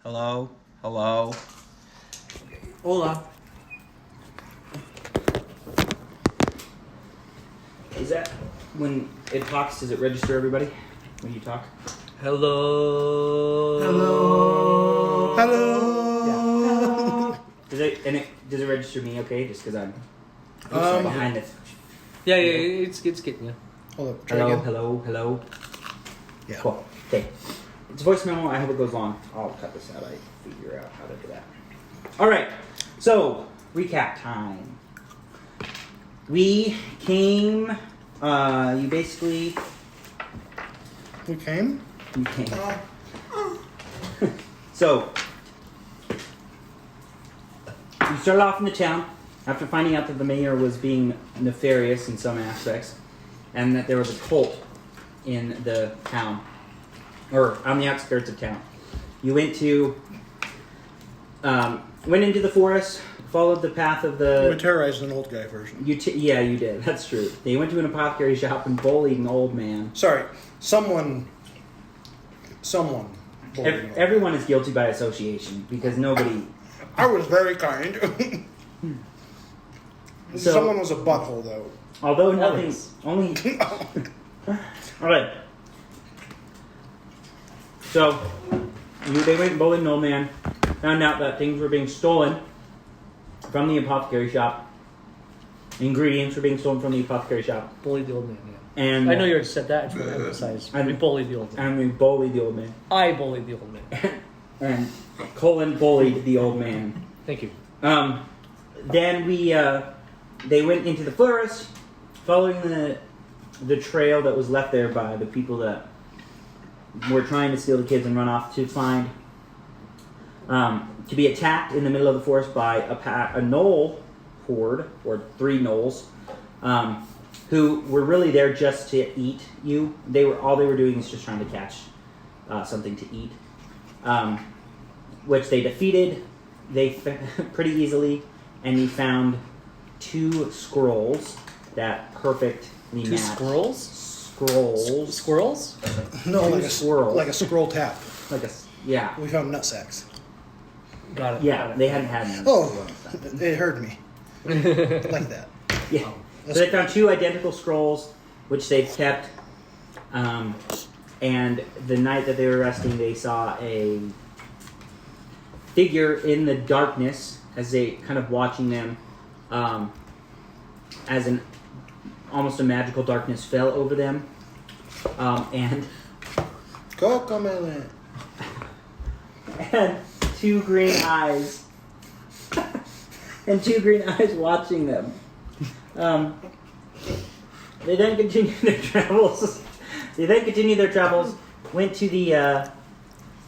Hello? Hello? Hola. Is that when it talks, does it register everybody when you talk? Hello. Hello. Hello. Does it register me okay? Just because I'm behind this. Yeah, it's getting you. Hold up. Try Hello, again. hello. Yeah. Cool. Okay. It's a voice memo. I hope it goes long. I'll cut this out. I figure out how to do that. All right. So, recap time. We came. You basically. We came. You came. So, you started off in the town after finding out that the mayor was being nefarious in some aspects, and that there was a cult in the town, or on the outskirts of town. You went into the forest, followed the path of We the. terrorized an old guy version. Yeah, you did. That's true. They went to an apothecary shop and bullied an old man. Sorry, someone. bullied me. Everyone is guilty by association because nobody. I was very kind. So- Someone was a butthole, though. Although nothing. Always. Only. All right. So, they went and bullied an old man. Found out that things were being stolen from the apothecary shop. Ingredients were being stolen from the apothecary shop, Bullied the old man, yeah. and I know you already said that. I just want to emphasize. We bullied the old man. and we bullied the old man, I bullied the old man. and Colin bullied the old man. Thank you. Then they went into the forest, following the trail that was left there by the people that were trying to steal the kids and run off to find, to be attacked in the middle of the forest by a knoll horde, or 3 gnolls, who were really there just to eat you. All they were doing is just trying to catch something to eat, which they defeated. Pretty easily, and you found 2 scrolls that perfectly Two matched. squirrels? Squirrels? No, Two like a squirrels. like a scroll tap. Yeah. We found nutsacks. Got it. Yeah, got it. they hadn't had none. Oh, it hurt me. Like that. Yeah. So they found 2 identical scrolls, which they kept. And the night that they were resting, they saw a figure in the darkness as they kind of watching them, as almost a magical darkness fell over them, and Cocomelon. 2 green eyes, and 2 green eyes watching them. They then continued their travels. Went to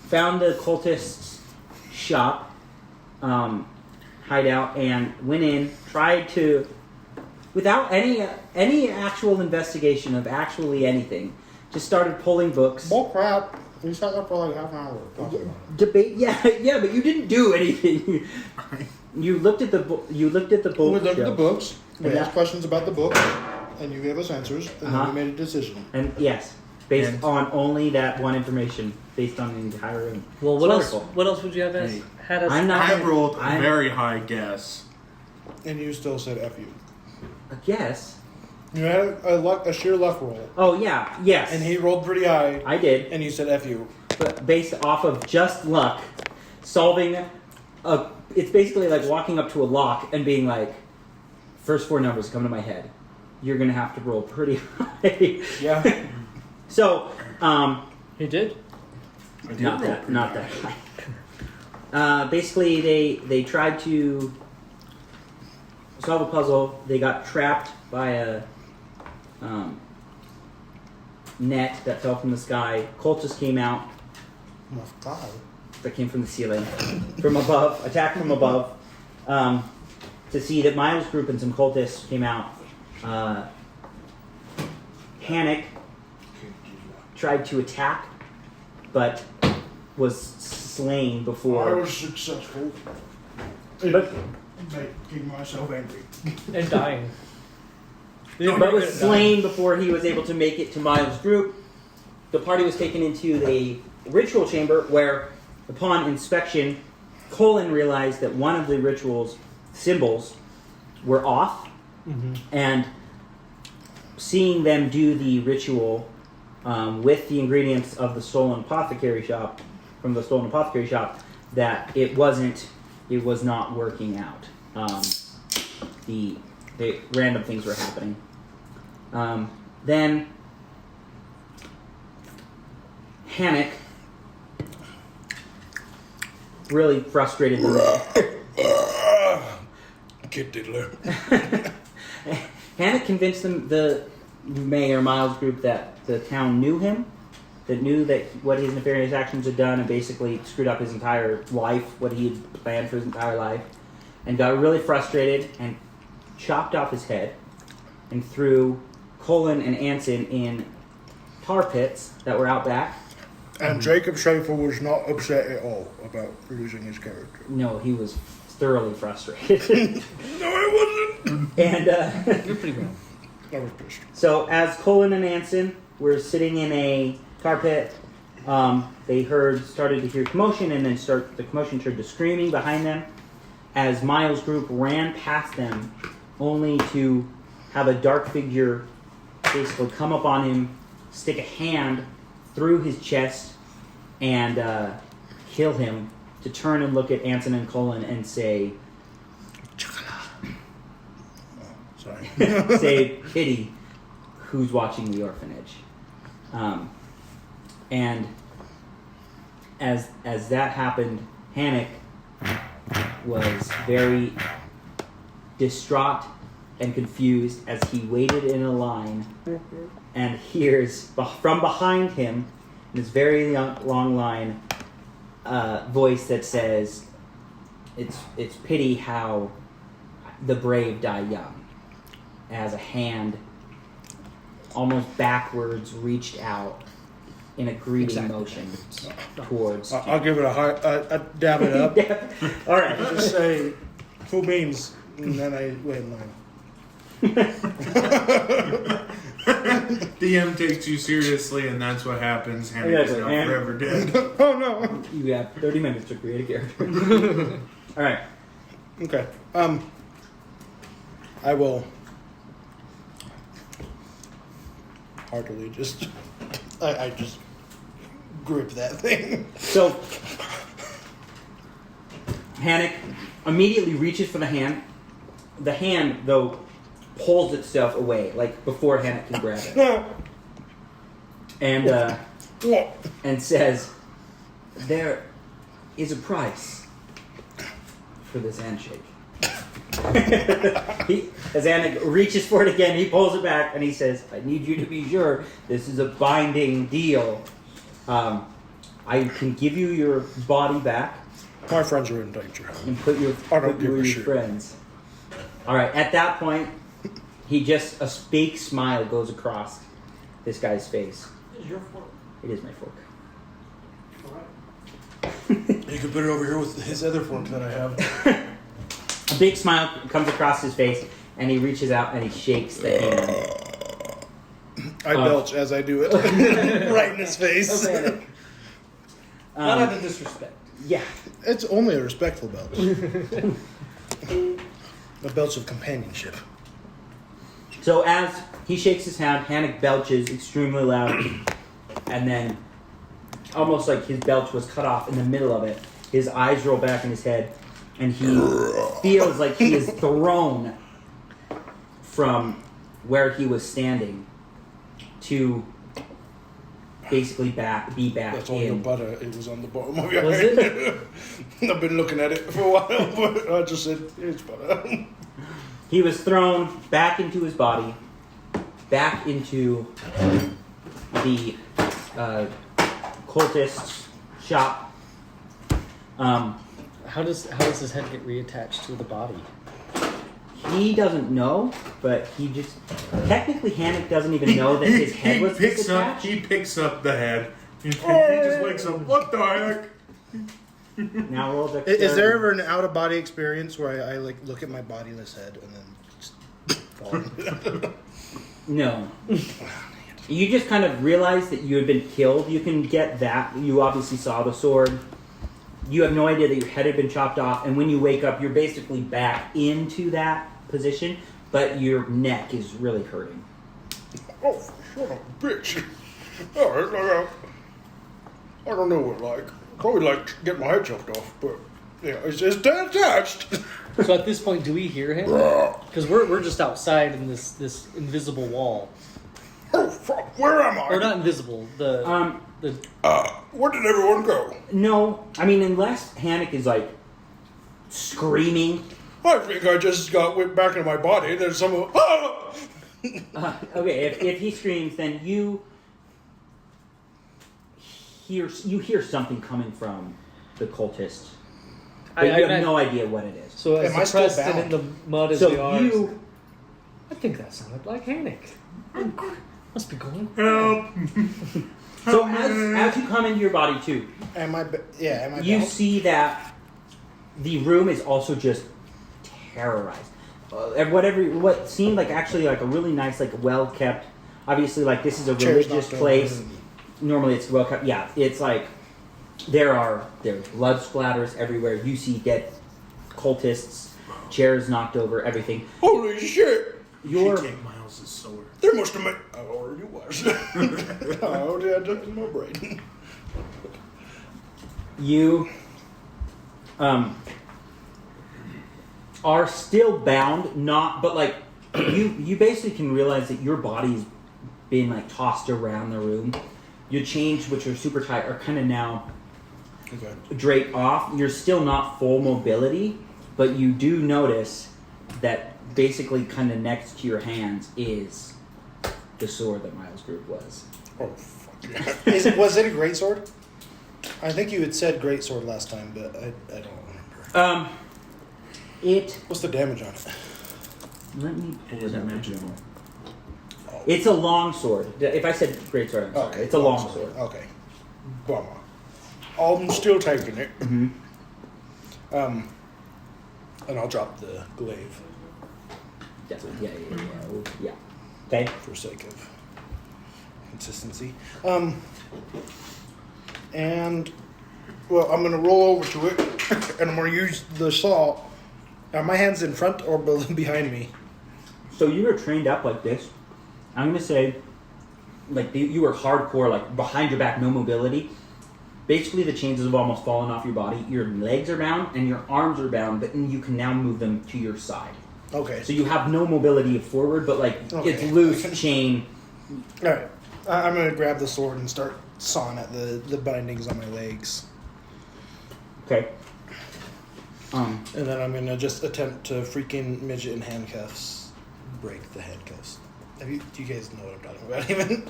found the cultists' shop, hideout, and went in. Tried to, without any actual investigation of actually anything, just started pulling books. Bull crap. We sat there for like half an hour talking about it. Debate, yeah, but you didn't do anything. You looked at the book. You looked at the book. We looked at the books. We And asked that- questions about the book, and you gave us answers, and then we made a decision. And yes, based And- on only that one information, based on the entire room. Well, It's what else? wonderful. What else would you have Hey. had us? I'm not. I rolled a I'm- very high guess. And you still said F you. I guess. You had a sheer luck roll, Oh yeah, yes. and he rolled pretty high, I did, and you said F you. but based off of just luck, solving a. It's basically like walking up to a lock and being like, first 4 numbers come to my head. You're gonna have to roll pretty high. Yeah. So, He did. I did not roll that, pretty not high. that. Basically, they tried to solve a puzzle. They got trapped by a net that fell from the sky. Cultists came out Oh, God. that came from the ceiling, from above, attacked from above, to see that Miles' group and some cultists came out. Hannick tried to attack, but was slain I before. was successful. But Making myself angry. And dying. but was slain before he was able to make it to Miles' group. The party was taken into the ritual chamber where upon inspection, Colin realized that one of the ritual's symbols were off, and seeing them do the ritual with the ingredients of the stolen apothecary shop, that it was not working out. The random things were happening. Then Hannick really frustrated the mayor. Kid diddler. Hannick convinced the mayor, Miles Group, that the town knew him, that knew that what his nefarious actions had done and basically screwed up his entire life, what he had planned for his entire life, and got really frustrated and chopped off his head and threw Colin and Anson in tar pits that were out back. And Jacob Schaefer was not upset at all about losing his character. No, he was thoroughly frustrated. No, I wasn't. And You're pretty good. I was pissed. so as Colin and Anson were sitting in a tar pit, they started to hear commotion, and then the commotion turned to screaming behind them as Miles' group ran past them, only to have a dark figure basically come up on him, stick a hand through his chest, and kill him, to turn and look at Anson and Colin and say, Sorry. say, pity, who's watching the orphanage? And as that happened, Hannick was very distraught and confused as he waited in a line and hears from behind him, in this very long line, voice that says, "It's pity how the brave die young." As a hand, almost backwards, reached out in a greeting motion towards. I'll give it a dab it up. Yeah. All right. Just say, "Who means?" And then I wait in line. DM takes you seriously, and that's what happens. Hannick is now forever dead. Oh no. You have 30 minutes to create a character. All right. Okay. I will heartily just. I just grip that thing. So Hannick immediately reaches for the hand. The hand, though, pulls itself away, like before Hannick can grab it, and says, "There is a price for this handshake." As Hannick reaches for it again, he pulls it back and he says, "I need you to be sure this is a binding deal. I can give you your body back My friends are in danger. and put you I don't with give a your shit. friends." All right. At that point, a fake smile goes across this guy's face. Is your fork? It is my fork. You can put it over here with his other fork that I have. A big smile comes across his face, and he reaches out and he shakes the hand. I belch as I do it. Right in his face. Okay. Not out of disrespect. Yeah. It's only a respectful belch. A belch of companionship. So as he shakes his hand, Hannick belches extremely loud, and then, almost like his belch was cut off in the middle of it, his eyes roll back in his head, and he feels like he is thrown from where he was standing to basically be back That's on your in. butter. It was on the bottom of your Was hand. it? I've been looking at it for a while, but I just said, it's butter. He was thrown back into his body, back into the cultist's shop. How does his head get reattached to the body? He doesn't know, but he just technically Hannick doesn't even know that his head was disattached. He picks up the head. He just wakes up. What the heck? Now roll dexterity. Is there ever an out-of-body experience where I like look at my bodiless head and then just fall? No. You just kind of realize that you had been killed. You can get that. You obviously saw the sword. You have no idea that your head had been chopped off, and when you wake up, you're basically back into that position, but your neck is really hurting. Oh, son of a bitch. Oh, I don't know what, like. Probably like get my head chopped off, but yeah, it's just attached. So at this point, do we hear him? Because we're just outside in this invisible wall. Oh, fuck, where am I? Or not invisible. The Where did everyone go? No, I mean, unless Hannick is like screaming. I think I just got whipped back into my body. There's some. Okay, if he screams, then you hear something coming from the cultists. But you have no idea what it is. So as Am I still depressed and in bound? the mud as So we are, you, I think that sounded like Hannick. Must be going. Help! so as you come into your body too, Am I you bound? see that the room is also just terrorized. What seemed like actually like a really nice, like well kept. Obviously, like this is a Chairs religious knocked over. place. Normally, it's well kept. Yeah, it's like there's blood splatters everywhere. You see dead cultists, chairs knocked over, everything. Holy shit! Your She kicked Miles' sword. There must have been. I already was. I already had that in my brain. you are still bound, but like you basically can realize that your body's been like tossed around the room. Your chains, which are super tight, are kind of now Okay. draped off. You're still not full mobility, but you do notice that basically kind of next to your hands is the sword that Miles' group was. Oh fuck! Yeah. Was it a great sword? I think you had said great sword last time, but I don't remember. What's the damage on it? Let me pull it up. magical. It's a long sword. If I said great sword, I'm sorry. Okay, It's a long sword. Okay. Bummer. I'm still taking it. Mm-hmm. And I'll drop the glaive Definitely. Yeah. Okay. for sake of consistency. And well, I'm gonna roll over to it, and I'm gonna use the saw. Are my hands in front or behind me? So you were trained up like this. I'm gonna say, like you were hardcore, like behind your back, no mobility. Basically, the chains have almost fallen off your body. Your legs are bound and your arms are bound, but you can now move them to your side. Okay. So you have no mobility forward, but like it's loose chain. All right. I'm gonna grab the sword and start sawing at the bindings on my legs, Okay. and then I'm gonna just attempt to freaking midget in handcuffs break the handcuffs. Do you guys know what I'm talking about? Even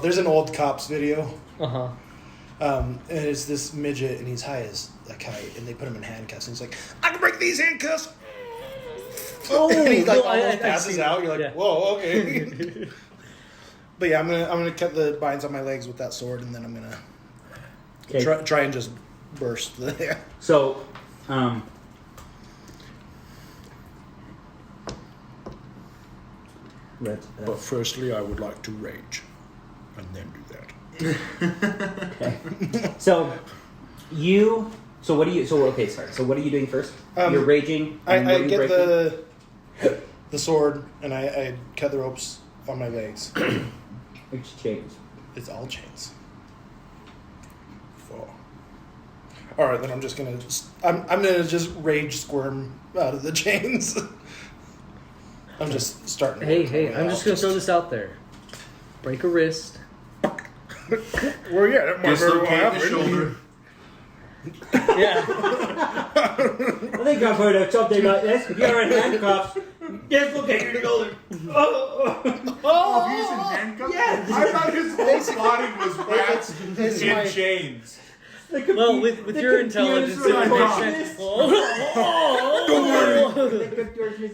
there's an old cops video. And it's this midget, and he's high as a kite, and they put him in handcuffs, and he's like, I can break these handcuffs! Oh, and he like no, almost I've passes seen out. it. You're like, Yeah. whoa, okay. But yeah, I'm gonna cut the binds on my legs with that sword, and then I'm gonna Okay. try and just burst the. So, But firstly, I would like to rage, and then do that. okay. So what are you? So okay, sorry. So what are you doing first? You're raging. And what I are you get breaking? the sword, and I cut the ropes on my legs. Which chains? It's all chains. Fuck. All right, then I'm just gonna I'm gonna just rage squirm out of the chains. I'm just starting. to work my Hey, way I'm out. just gonna throw this out there. Break a wrist. Well, yeah, that might very well Dislocate the happen. shoulder. Yeah. I think I've heard of something like this. If you're in handcuffs, dislocate your shoulder. Oh, he's in handcuffs? Yes. I thought his whole body was wrapped it's in my- chains. Well, with your intelligence, it would make sense.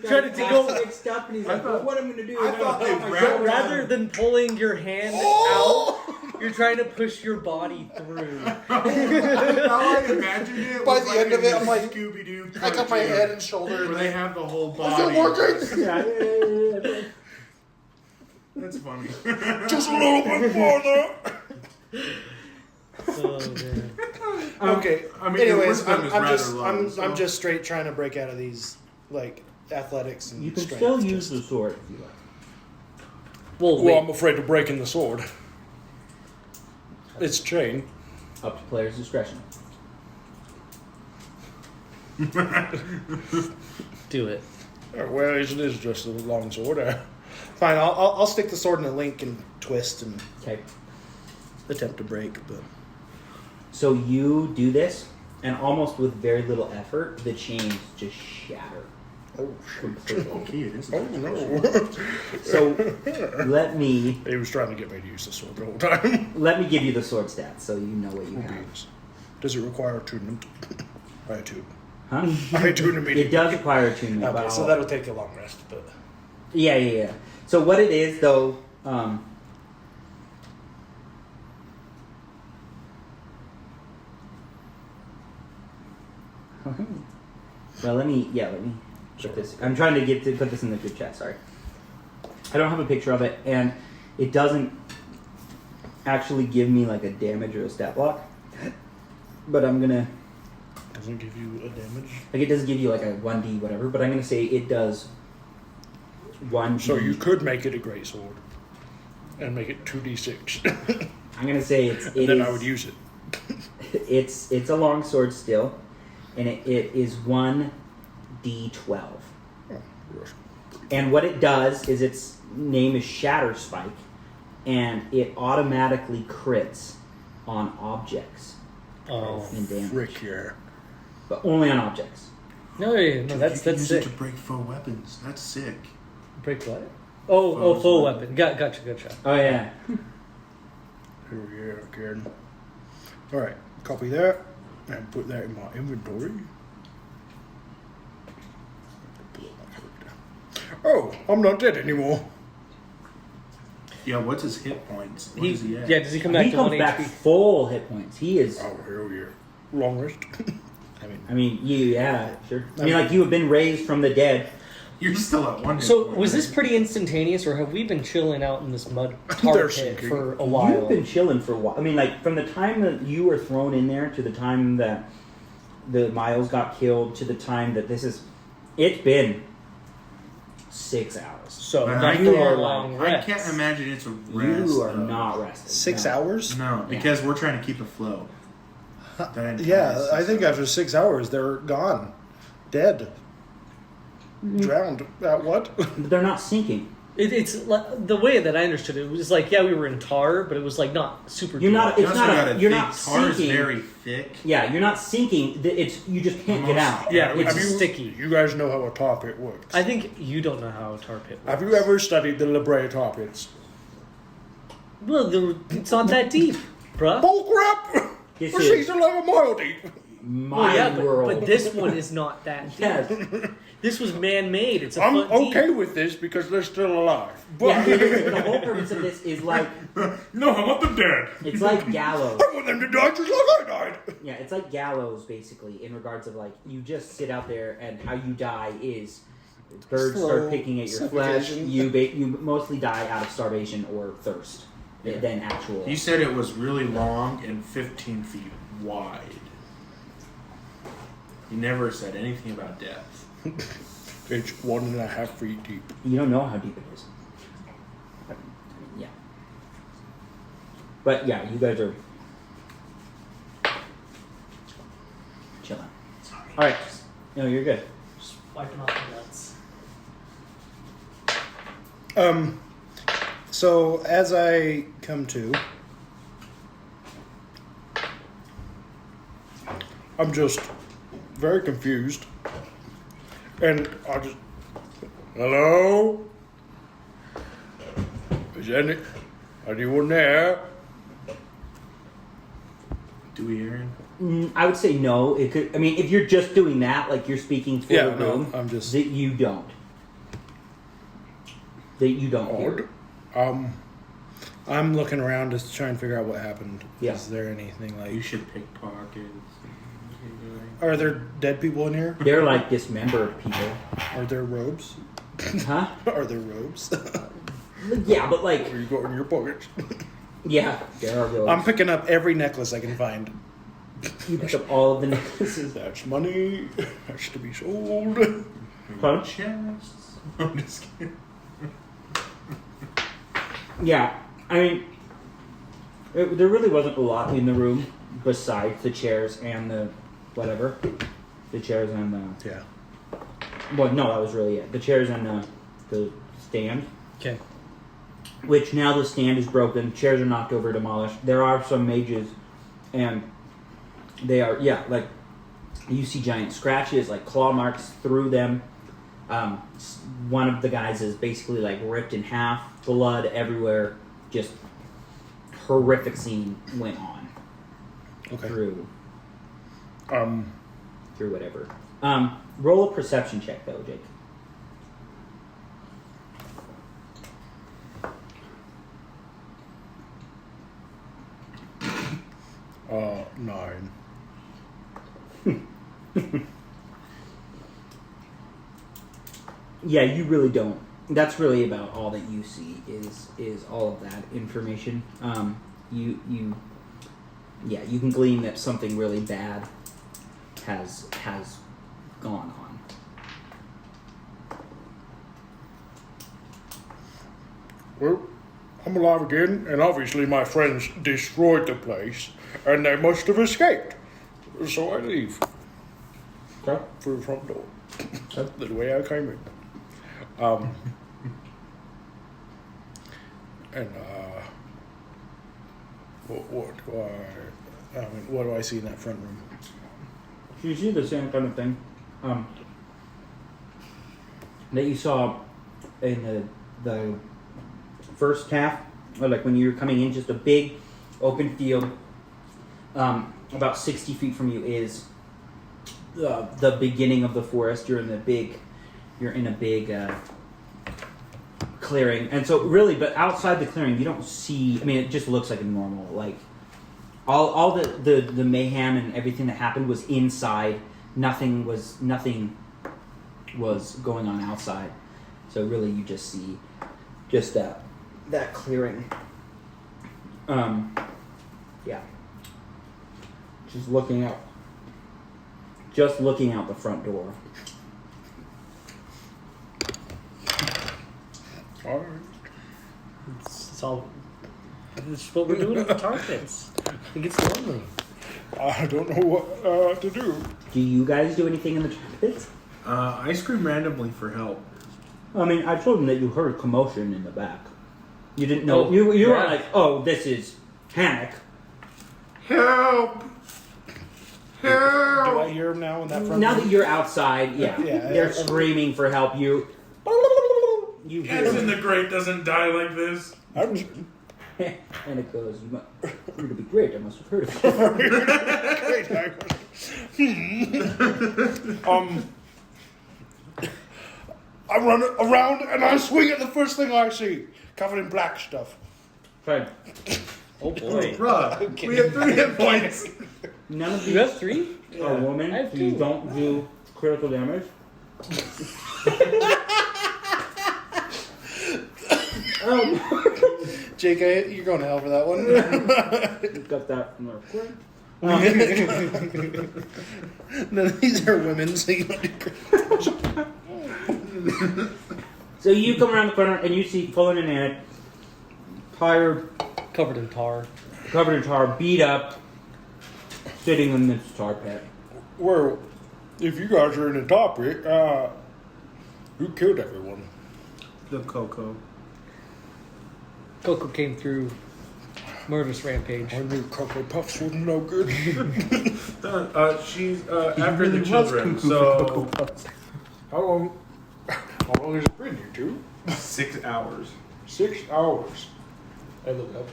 Try to take over. Mixed up, and he's like, well, "What I'm going to do?" I is thought I'm they gonna wrapped- Rather than pulling your hand out, you're trying to push your body through. How I imagined it By was the like end of in it, I'm the like, Scooby-Doo I got my cartoon head and shoulder. where And they have the whole Is it body. working? Yeah. That's funny. Just a little bit farther. Oh, man. Okay. I mean, your anyways, wisdom is I'm rather just low, so- I'm just straight trying to break out of these like athletics and You can strength. still use the sword if you like. Well, Well, wait. I'm afraid of breaking the sword. It's chain. Up to player's discretion. Do it. Well, it is just a long sword. Fine, I'll stick the sword in a link and twist and Okay. attempt to break. But So you do this, and almost with very little effort, the chains just shatter. oh Completely. Okay, it is. Oh no! So let me He was trying to get me to use the sword the whole time. give you the sword stats so you know what you have. Does it require attunement? I attune. Huh? I attune It immediately. does require attunement. Okay, but so I'll- that'll take a long rest, but Yeah. So what it is, though, well, let me put this. I'm trying to put this in the group chat. Sorry, I don't have a picture of it, and it doesn't actually give me like a damage or a stat block. But I'm gonna doesn't give you a damage. like it doesn't give you like a 1d whatever. But I'm gonna say it does 1d. So you could make it a great sword and make it 2d6. I'm gonna say it then is. I would use it. It's a long sword still, and it is 1d12. And what it does is its name is Shatter Spike, and it automatically crits on objects Oh. in damage, Frick yeah. but only on objects. No, that's you can use sick. it to break faux weapons. That's sick. Break what? Oh, full weapon. Gotcha. Oh yeah. Oh yeah, again. Alright, copy that and put that in my inventory. Oh, I'm not dead anymore. Yeah, what's his hit points? What He, is he at? yeah, does he come back He to comes 1 back HP? full hit points. He is. Oh hell yeah. Long rest. I mean, yeah, sure. I mean, like you have been raised from the dead. You're still at 1 hit So point, was this right? pretty instantaneous, or have we been chilling out in this mud They're tar pit sinking. for a while? You've been chilling for a while. I mean, like from the time that you were thrown in there to the time that the Miles got killed to the time that it's been 6 hours. So Man, not I for can't- a long I rest. can't imagine it's a rest. You are though. not rested. 6 No. hours? No, because we're trying to keep it flow. That entire Yeah, I think 6 after 6 hours they're gone. Dead. Drowned. At what? But they're not sinking. It's like, the way that I understood it was like, yeah, we were in tar, but it was like not super. You're not- deep. it's You also not a- gotta you're think not tar is sinking. very thick. Yeah, you're not sinking. It's you just can't get out. Yeah, Have it's Have you- sticky. You guys know how a tar pit works. I think you don't know how a tar pit works. Have you ever studied the La Brea tar pits? Well, it's not that deep, bruh. Bull crap! This We're is- season like a mile deep. My Well, yeah, world. but this one is not that deep. yes. This was man-made. It's a I'm foot okay deep. with this because they're still alive. But Yeah, the whole purpose of this is like No, I want them dead. it's like gallows. I want them to die just like I died. Yeah, it's like gallows basically in regards of like you just sit out there and how you die is birds Slow start picking at your flesh. suffocation. You mostly die out of starvation or thirst than actual. He said it was really long and 15 feet wide. He never said anything about depth. It's 1.5 feet deep. You don't know how deep it is. I mean, yeah. But yeah, you guys are chilling. All right. No, you're good. Just wiping off the nuts. So as I come to, I'm just very confused, and I just, hello, is anyone there? Do we hear him? I would say no. It could. I mean, if you're just doing that, like you're speaking for Yeah, the no, room, I'm just- that you don't. That you don't hear. Odd. I'm looking around to try and figure out what happened. Yeah. Is there anything You like? should pickpockets. Are there dead people in here? They're like dismembered people, Are there robes? huh? Are there robes? Yeah, but like, Or you go in your pockets? yeah, there are those. I'm picking up every necklace I can find. You pick up all of the necklaces. That's money. Has to be sold. Huh? Chests. I'm just kidding. Yeah, I mean, there really wasn't a lot in the room besides the chairs and the whatever. The chairs and the... Yeah. Well, no, that was really it. The chairs and the stand. Okay. Which now the stand is broken. Chairs are knocked over, demolished. There are some mages, and they are, yeah, like, you see giant scratches, like claw marks through them. One of the guys is basically like ripped in half, blood everywhere. Just horrific scene went on. Okay. Through whatever. Roll a perception check though, Jake. 9. Yeah, you really don't. That's really about all that you see is all of that information. You can glean that something really bad has gone on. Well, I'm alive again, and obviously my friends destroyed the place, and they must have escaped. So I leave. Okay. Through the front door. Okay. The way I came in. What do I see in that front room? You see the same kind of thing that you saw in the first half, or like when you were coming in, just a big open field. About 60 feet from you is the beginning of the forest. You're in a big clearing, and so really, but outside the clearing, you don't see. I mean, it just looks like a normal, like all the mayhem and everything that happened was inside. Nothing was going on outside. So really, you just see just that clearing. Yeah. Just looking out the front door. All right. It's all. It's what we're doing at the tar pits. It gets lonely. I don't know what to do. Do you guys do anything in the pits? I scream randomly for help. I mean, I told him that you heard commotion in the back. You didn't know. Oh, you yeah. were like, oh, this is Hannock. Help! Do I hear him now in that front Now room? that you're outside, yeah, Yeah, they're yeah. screaming for help. You Cats in hear the Great doesn't die like this. and it goes, you to be great. I must have heard of it. I run around and I swing at the first thing I see, covered in black stuff. Fine. Oh boy. Bruh, we have 3 hit points. None of You these have 3? are women. I have You 2. don't do critical damage. Jake, you're going to hell for that one. Got that from the recording. None of these are women, so you don't do So you come around the corner and you see Cullen and Anna, tired, Covered in tar. covered in tar, beat up, sitting in this tar pit. Well, if you guys are in the top pit, who killed everyone? The Coco. Coco came through. Murderous rampage. I knew Cocoa Puffs wasn't no good. She's after the children, so How long has it been, you two? 6 hours. 6 hours. I look up.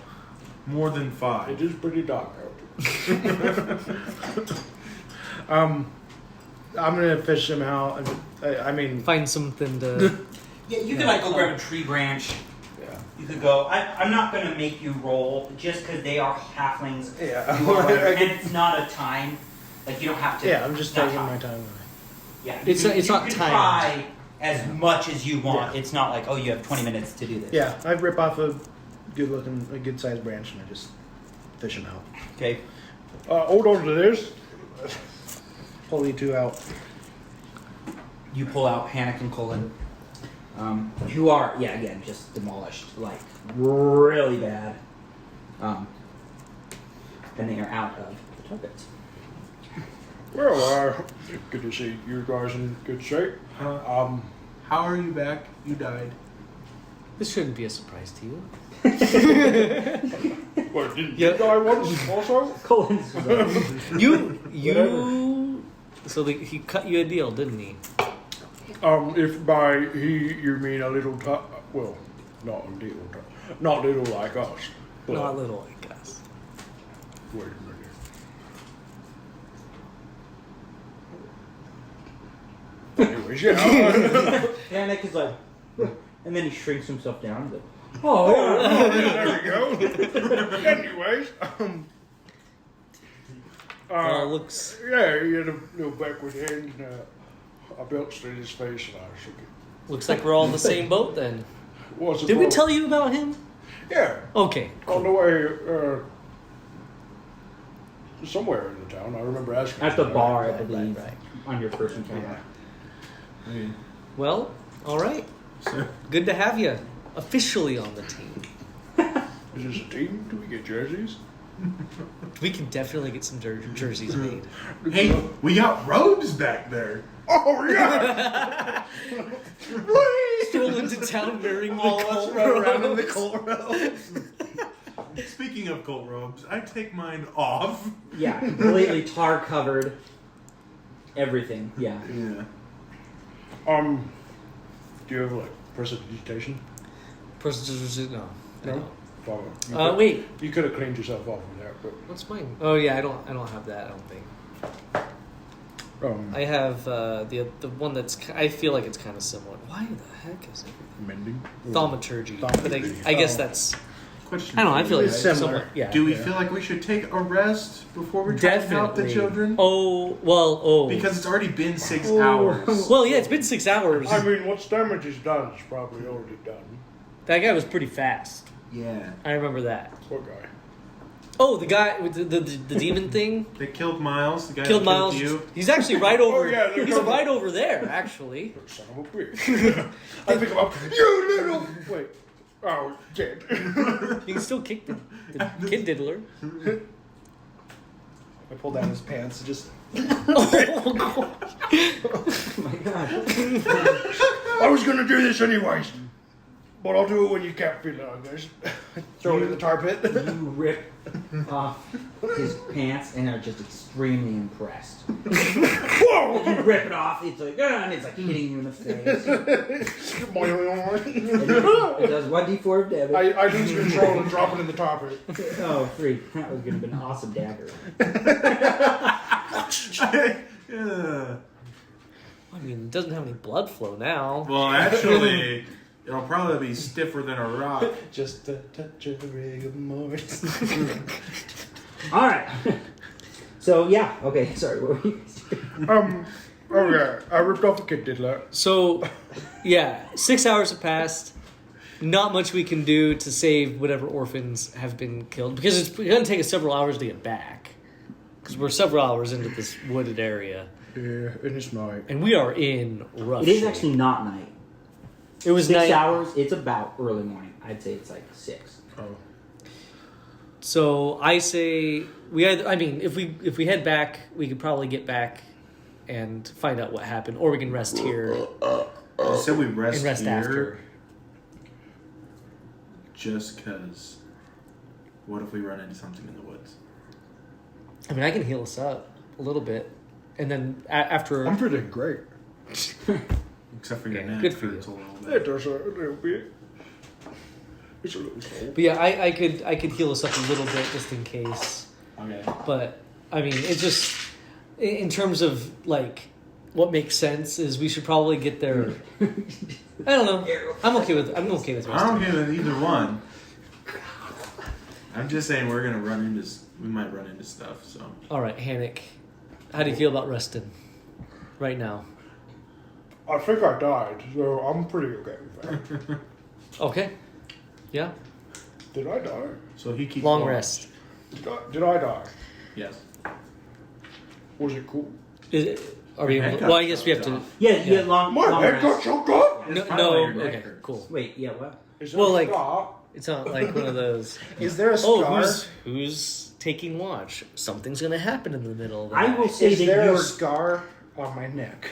More than 5. It is pretty dark out. I'm gonna fish him out. I mean, Find something to. Yeah, you could like go grab a tree branch. yeah. You could go. I'm not gonna make you roll just because they are halflings. Yeah. You are, and it's not a time. Like you don't have to. Yeah, I'm just not taking time. my time. Yeah, It's you not can timed. try as much as you want. Yeah. It's not like, oh, you have 20 minutes to do this. Yeah, I rip off a good sized branch and I just fish him out. Okay. Hold on to this. Pull you two out. You pull out Hannock and Cullen, who are, again, just demolished, like, really bad. And they are out of the targets. Well, good to see you guys in good shape. How are you back? You died. This shouldn't be a surprise to you. What, did Yeah. you die once also? Cullen's You. So he cut you a deal, didn't he? If by he you mean a little well, not not little like us. But Not little, I guess. wait a minute. Anyways, yeah. Hannock is like, and then he shrinks himself down. Like, There we go. Anyways, Looks. yeah, he had a little backward hand. I belched in his face and I shook it. Looks like we're all in the same boat then. What's the Did we problem? tell you about him? Yeah, Okay. on the way somewhere in the town. I remember asking. at the him. bar, I Right, believe, right. on your first encounter. Yeah. Well, all right. So, Good to have you officially on the team. Is this a team? Do we get jerseys? We can definitely get some jerseys made. hey, we got robes back there. Oh yeah! Stroll into town wearing the All of us Colt run around in the robes. cold robes. Speaking of cold robes, I take mine off. Yeah, completely tar covered. Everything. Yeah. Yeah. Do you have like prestidigitation? No. I No? don't. Well, you could- Wait. You could have cleaned yourself off with that, but What's mine? Oh yeah, I don't have that. I don't think. I have the one that's. I feel like it's kind of similar. Why the heck is it mending. thaumaturgy? But Thaumaturgy. I guess that's. Question. I don't know. I feel like It's it's similar. somewhat. Yeah. Do we Yeah. feel like we should take a rest before we try to help the Definitely. children? Oh well. Oh. Because it's already been 6 hours. Well, yeah, it's been 6 hours. I mean, what's damage is done is probably already done. That guy was pretty fast. Yeah. I remember that. What guy? Oh, the guy with the demon thing They killed Miles, the guy killed that Miles. killed you. He's actually right over. Oh, yeah, they're he's coming. right over there, actually. Son of a bitch. I pick him up. You little. Wait. Oh, dead. You can still kick the kid diddler. I pulled down his pants and just. Oh, God. Oh my god. I was gonna do this anyways. But I'll do it when you can't feel it, I guess. Throw it in the tar pit. You rip off his pants and are just extremely impressed. Whoa! You rip it off, it's like, and it's like hitting you in the face. And it does 1d4 of damage. I lose control and drop it in the tar pit. Oh, 3. That was gonna be an awesome dagger. Yeah. I mean, it doesn't have any blood flow now. Well, actually, it'll probably be stiffer than a rock. Just a touch of rigor mortis. Alright. So, yeah, okay, sorry, what were you guys doing? Oh yeah, I ripped off a kid diddler. So, yeah, 6 hours have passed. Not much we can do to save whatever orphans have been killed because it's going to take us several hours to get back. Because we're several hours into this wooded area, Yeah, and it's night. and we are in rough. It is shape. actually not night. It was 6 night. hours, it's about early morning. I'd say it's like 6. Oh. So I say we either. I mean, if we head back, we could probably get back and find out what happened, or we can rest here You said we rest, and rest here after. just because. What if we run into something in the woods? I mean, I can heal us up a little bit, and then after. I'm feeling great. Except for your Yeah, neck. good for hurts you. a little It bit. does a little bit. It's a little cold. But yeah, I could heal us up a little bit just in case. Okay. But I mean, it just in terms of like what makes sense is we should probably get there. I don't know. I'm okay with I'm resting. okay with either one. I'm just saying we might run into stuff. So All right, Hannock, how do you feel about resting right now? I think I died, so I'm pretty okay with that. Okay. Yeah. Did I die? he keeps Long watch. rest. Did I die? Yes. Was it cool? Are we? Head Well, I got guess we have chopped to. off. Yeah, long head got rest. choked off. No, It's probably why your neck okay, hurts. cool. Wait, yeah, what? Is there Well, a like- scar? It's not like one of those. Is there a Oh, scar? who's taking watch? Something's gonna happen in the middle of the I night. will say Is that there you're. a scar on my neck?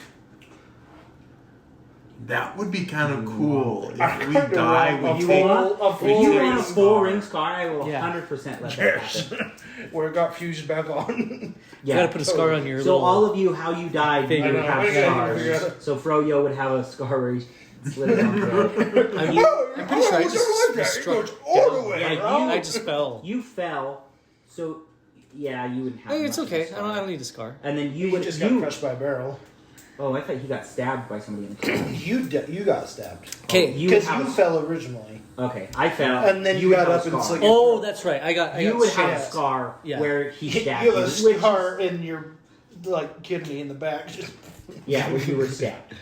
That would be kind of cool. I If we kinda die, want we a take. full- a If full you ring want a scar. full ring scar, I will Yeah. 100% let that Yes. happen. Where it got fused back on. You Yeah. gotta put a scar on your So little. all of you, how you died, you Figure. would I have know. scars. Yeah. So Froyo would have a scar where he slid it on his head. I'm pretty sure I just It struck goes all the down. way Yeah, around. I just fell. You fell, so yeah, you wouldn't have. Hey, it's much of a okay. I scar. don't need a scar. And then you You would. just got crushed by a barrel. Oh, I thought he got stabbed by somebody in the car. You got stabbed. Okay. You would Because have you a- fell originally. Okay, I fell. And then you would got have up a and scar. it's like- Oh, that's right. I got You would have a stabbed. scar Yeah. where he You stabbed have you. a which- scar in your kidney in the back. Yeah, where you were stabbed.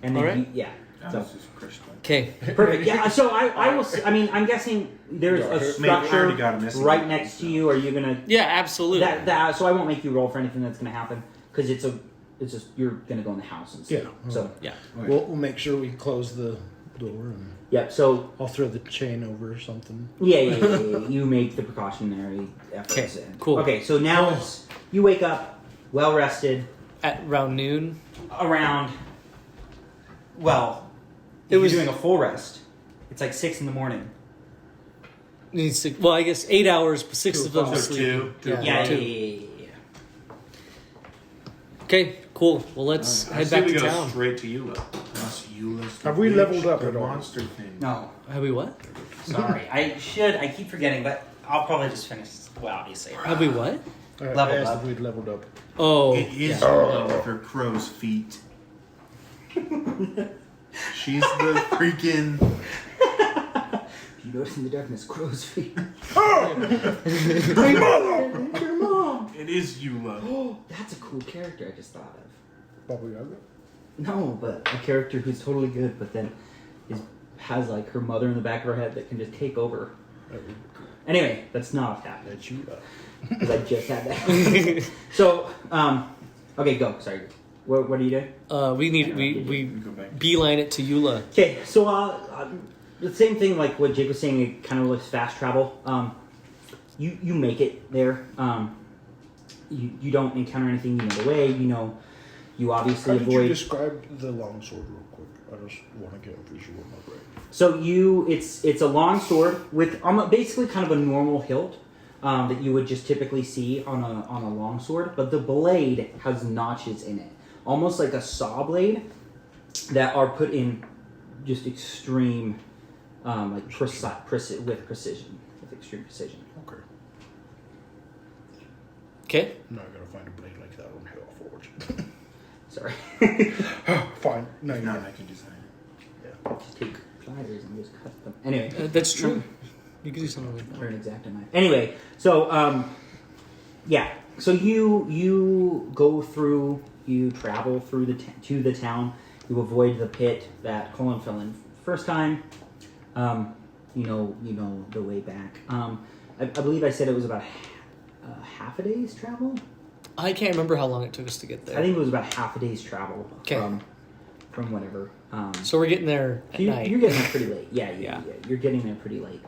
And then Alright. yeah. That So was just crushed. Okay. perfect. Yeah. So I will. I mean, I'm guessing there's a Maybe I already structure got a missing right link, next to so. you. Are you gonna? Yeah, absolutely. That. So I won't make you roll for anything that's gonna happen because it's just you're gonna go in the house and stuff. Yeah. So Yeah. Wait. We'll make sure we close the door and yeah. So I'll throw the chain over or something. yeah. You make the precautionary efforts. Okay, And- cool. Okay. So now it's you wake up well rested At around noon. around. Well, It you're was- doing a full rest. It's like 6 a.m. Needs to. Well, I guess 8 hours, but 6 of them So sleeping. two. Yeah. Yeah. two. Yeah. Okay. Cool. Well, let's I head say back we to go town. straight to Eula. That's Eula's Have we witch, leveled up the at all? monster thing. No. Have we what? Sorry. I should. I keep forgetting, but I'll probably just finish. Well, obviously. Have we what? Leveled I asked up. if we'd leveled up. Oh. It is yeah. Eula with her crow's feet. She's the freaking. You notice in the darkness, crow's feet. Your mom! It is Eula. Oh, that's a cool character I just thought of. Baba Yaga? No, but a character who's totally good, but then has like her mother in the back of her head that can just take over. Anyway, that's not happening That's you. because I just had that. So, okay, go. Sorry. What are you doing? We need We we go back. beeline it to Eula. Okay, so the same thing like what Jake was saying. It kind of looks fast travel. You make it there. You don't encounter anything. You know the way. You know. You obviously How did you avoid. describe the longsword real quick? I just want to get a visual in my brain. So it's a long sword with basically kind of a normal hilt that you would just typically see on a long sword, but the blade has notches in it, almost like a saw blade, that are put in just extreme, like with precision, with extreme precision. Okay. Okay. I'm not gonna find a blade like that on Hellforge. Sorry, Fine. No, If you're not, not. I can design it. just take pliers and just cut them. Anyway. That's true. You could do something like that. Or an X-Acto knife. Anyway, so yeah, so you go through, you travel through to the town. You avoid the pit that Colin fell in first time. You know the way back. I believe I said it was about half a day's travel. I can't remember how long it took us to get there. I think it was about half a day's travel 'Kay. from whatever. So we're getting there at night. You're getting there pretty late. Yeah, Yeah. you're getting there pretty late.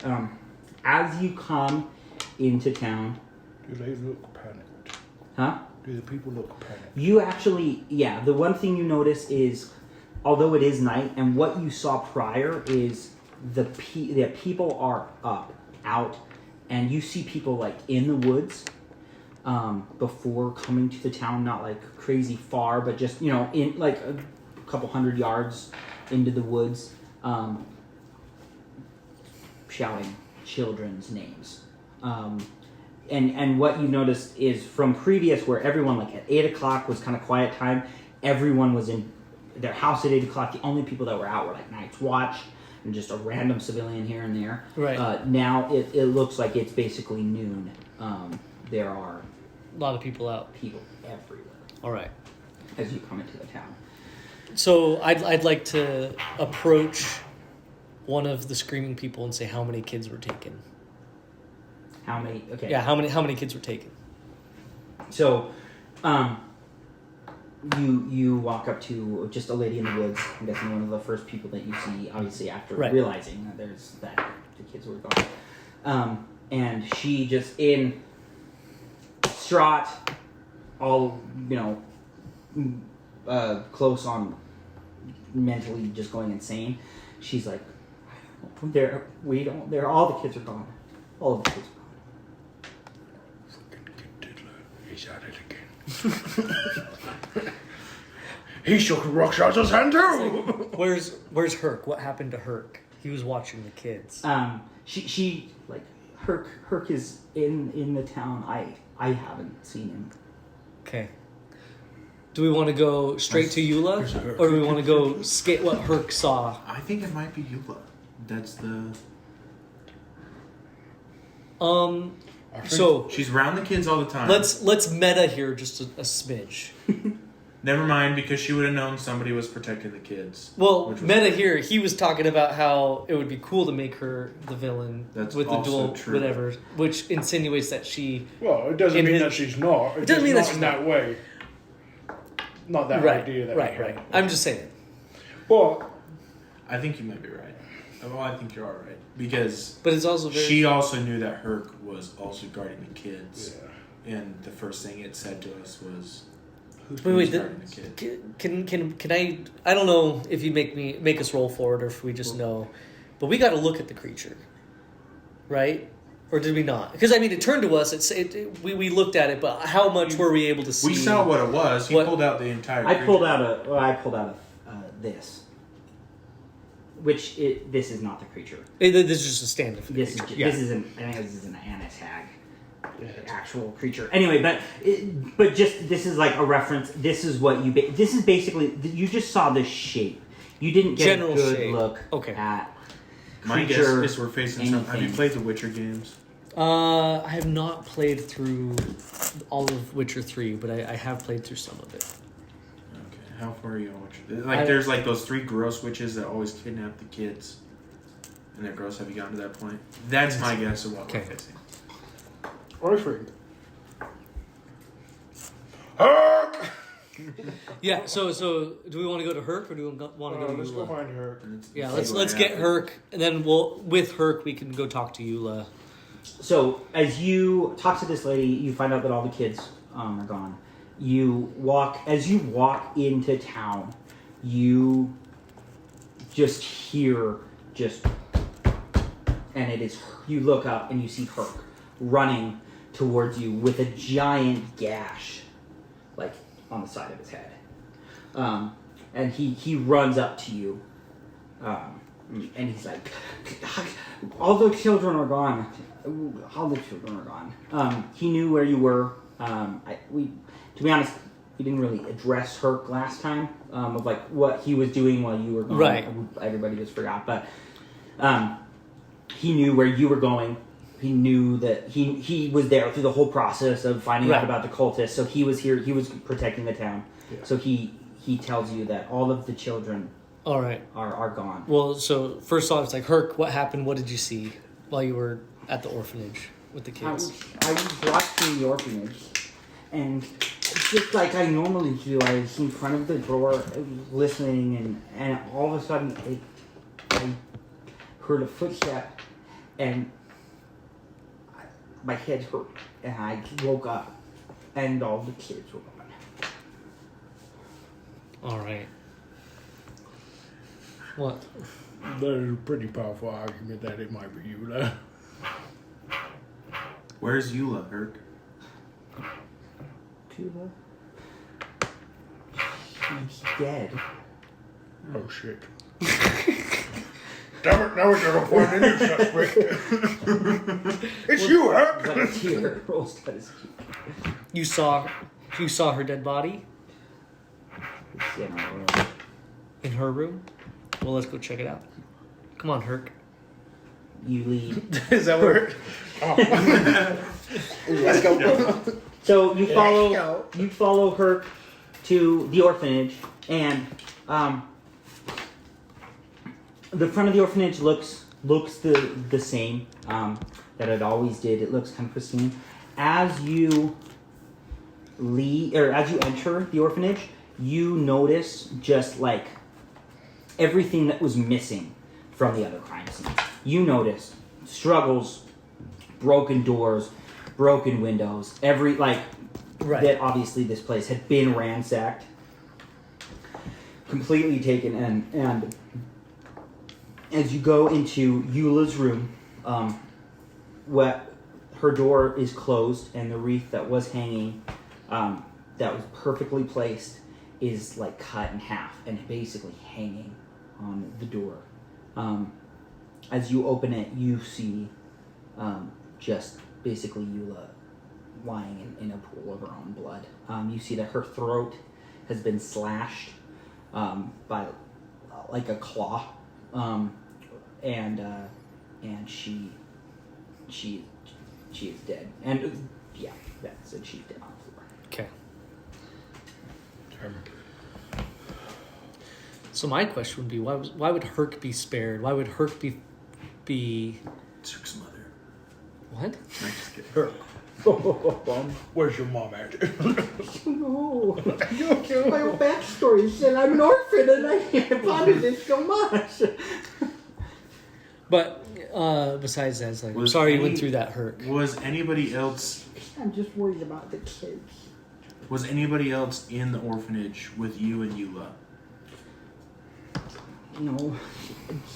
As you come into town, Do they look panicked? huh? Do the people look panicked? You actually, yeah, the one thing you notice is, although it is night, and what you saw prior is the people are out, and you see people like in the woods before coming to the town, not like crazy far, but just, in like a couple 100 yards into the woods, shouting children's names. And what you noticed is from previous where everyone like at 8 o'clock was kind of quiet time, everyone was in their house at 8 o'clock. The only people that were out were like Night's Watch and just a random civilian here and there. Right. Now it looks like it's basically noon. There are A lot of people out. people everywhere All right. as you come into the town. So I'd like to approach one of the screaming people and say how many kids were taken. How many? Okay. Yeah, how many kids were taken? So, you walk up to just a lady in the woods. I'm guessing one of the first people that you see, obviously after Right. realizing that the kids were gone. And she just in distraught, all close on mentally just going insane. She's like, all the kids are gone. All of the kids are gone. He's at it again. He shook Rockshot's hand too. Where's Herc? What happened to Herc? He was watching the kids. She like Herc is in the town. I haven't seen him. Okay. Do we want to go straight to Eula, or do we want to go skate what Herc saw? I think it might be Eula. That's the. So She's around the kids all the time. let's meta here just a smidge. Never mind, because she would have known somebody was protecting the kids. Well, which was meta good. here, he was talking about how it would be cool to make her the villain That's with the also dual true. whatever, which insinuates that she. Well, it doesn't In mean his- that she's not. It doesn't mean that not she's in not. that way. Not that Right, idea. That right, we right. have. I'm just saying. Well, I think you might be right. Well, I think you are right. Because But it's also very. she also knew that Herc was also guarding the kids. yeah. And the first thing it said to us was, Wait, who's the- guarding the kid? Can I don't know if you make us roll forward or if we just know, but we got to look at the creature, right? Or did we not? Because I mean, it turned to us. We looked at it, but how much were we able to see? We saw what it was. He What- pulled out the entire I pulled creature. out this, this is not the creature. This is just a stand-in for the This is creature. Yeah. this is an I think this is an anatag, actual creature. Anyway, but just this is like a reference. This is what this is basically you just saw the shape. You didn't get General a good shape. look Okay. at My guess creature, is we're facing some. Have you anything. played the Witcher games? I have not played through all of Witcher 3, but I have played through some of it. Okay. How far are you on Witcher? Like, there's like those 3 gross witches that always kidnap the kids. And they're gross. Have you gotten to that point? That's my guess of what Okay. we're facing. I think. Herc! Yeah. So do we want to go to Herc or do we want to go to Let's go Eula? find Herc. And it's- Yeah, it's let's what get happened. Herc, and then with Herc we can go talk to Eula. So as you talk to this lady, you find out that all the kids are gone. As you walk into town, you just hear and it is, you look up and you see Herc running towards you with a giant gash, like on the side of his head. And he runs up to you, and he's like, all the children are gone. All the children are gone. He knew where you were. To be honest, we didn't really address Herc last time, of like what he was doing while you were gone. Right. Everybody just forgot, but he knew where you were going. He knew that he was there through the whole process of finding out Right. about the cultists. So he was here. He was protecting the town. Yeah. So he tells you that all of the children All right. are gone. Well, so first off, it's like Herc. What happened? What did you see while you were at the orphanage with the I kids? was watching the orphanage, and just like I normally do, I was in front of the door listening, and all of a sudden I heard a footstep, and my head hurt, and I woke up, and all the kids were gone. All right. What? There's a pretty powerful argument that it might be Eula. Where's Eula, Herc? Tula? She's dead. Oh shit. Damn it, now we gotta find a new suspect. It's you, Herc! But a tear rolls down his cheek. You saw her dead body It's in our room. in her room. Well, let's go check it out. Come on, Herc. You lead. Is that where? Let's go. So you follow go. her to the orphanage, and the front of the orphanage looks the same that it always did. It looks kind of pristine. As you as you enter the orphanage, you notice just like everything that was missing from the other crime scenes. You notice struggles, broken doors, broken windows, that obviously this place had been ransacked, completely taken, and as you go into Eula's room, her door is closed, and the wreath that was hanging, that was perfectly placed, is like cut in half and basically hanging on the door. As you open it, you see just basically Eula lying in a pool of her own blood. You see that her throat has been slashed by like a claw, and she is dead. And yeah, that's it. She's dead on the floor. Okay. So my question would be, why would Herc be spared? Why would Herc be Cirque's mother. what? I'm just kidding. Herc, where's your mom at? No. My whole backstory said I'm an orphan and I wanted it so much. But besides that, it's like, I'm Was sorry you any- went through that, Herc. Was anybody else? I'm just worried about the kids. Was anybody else in the orphanage with you and Eula? No.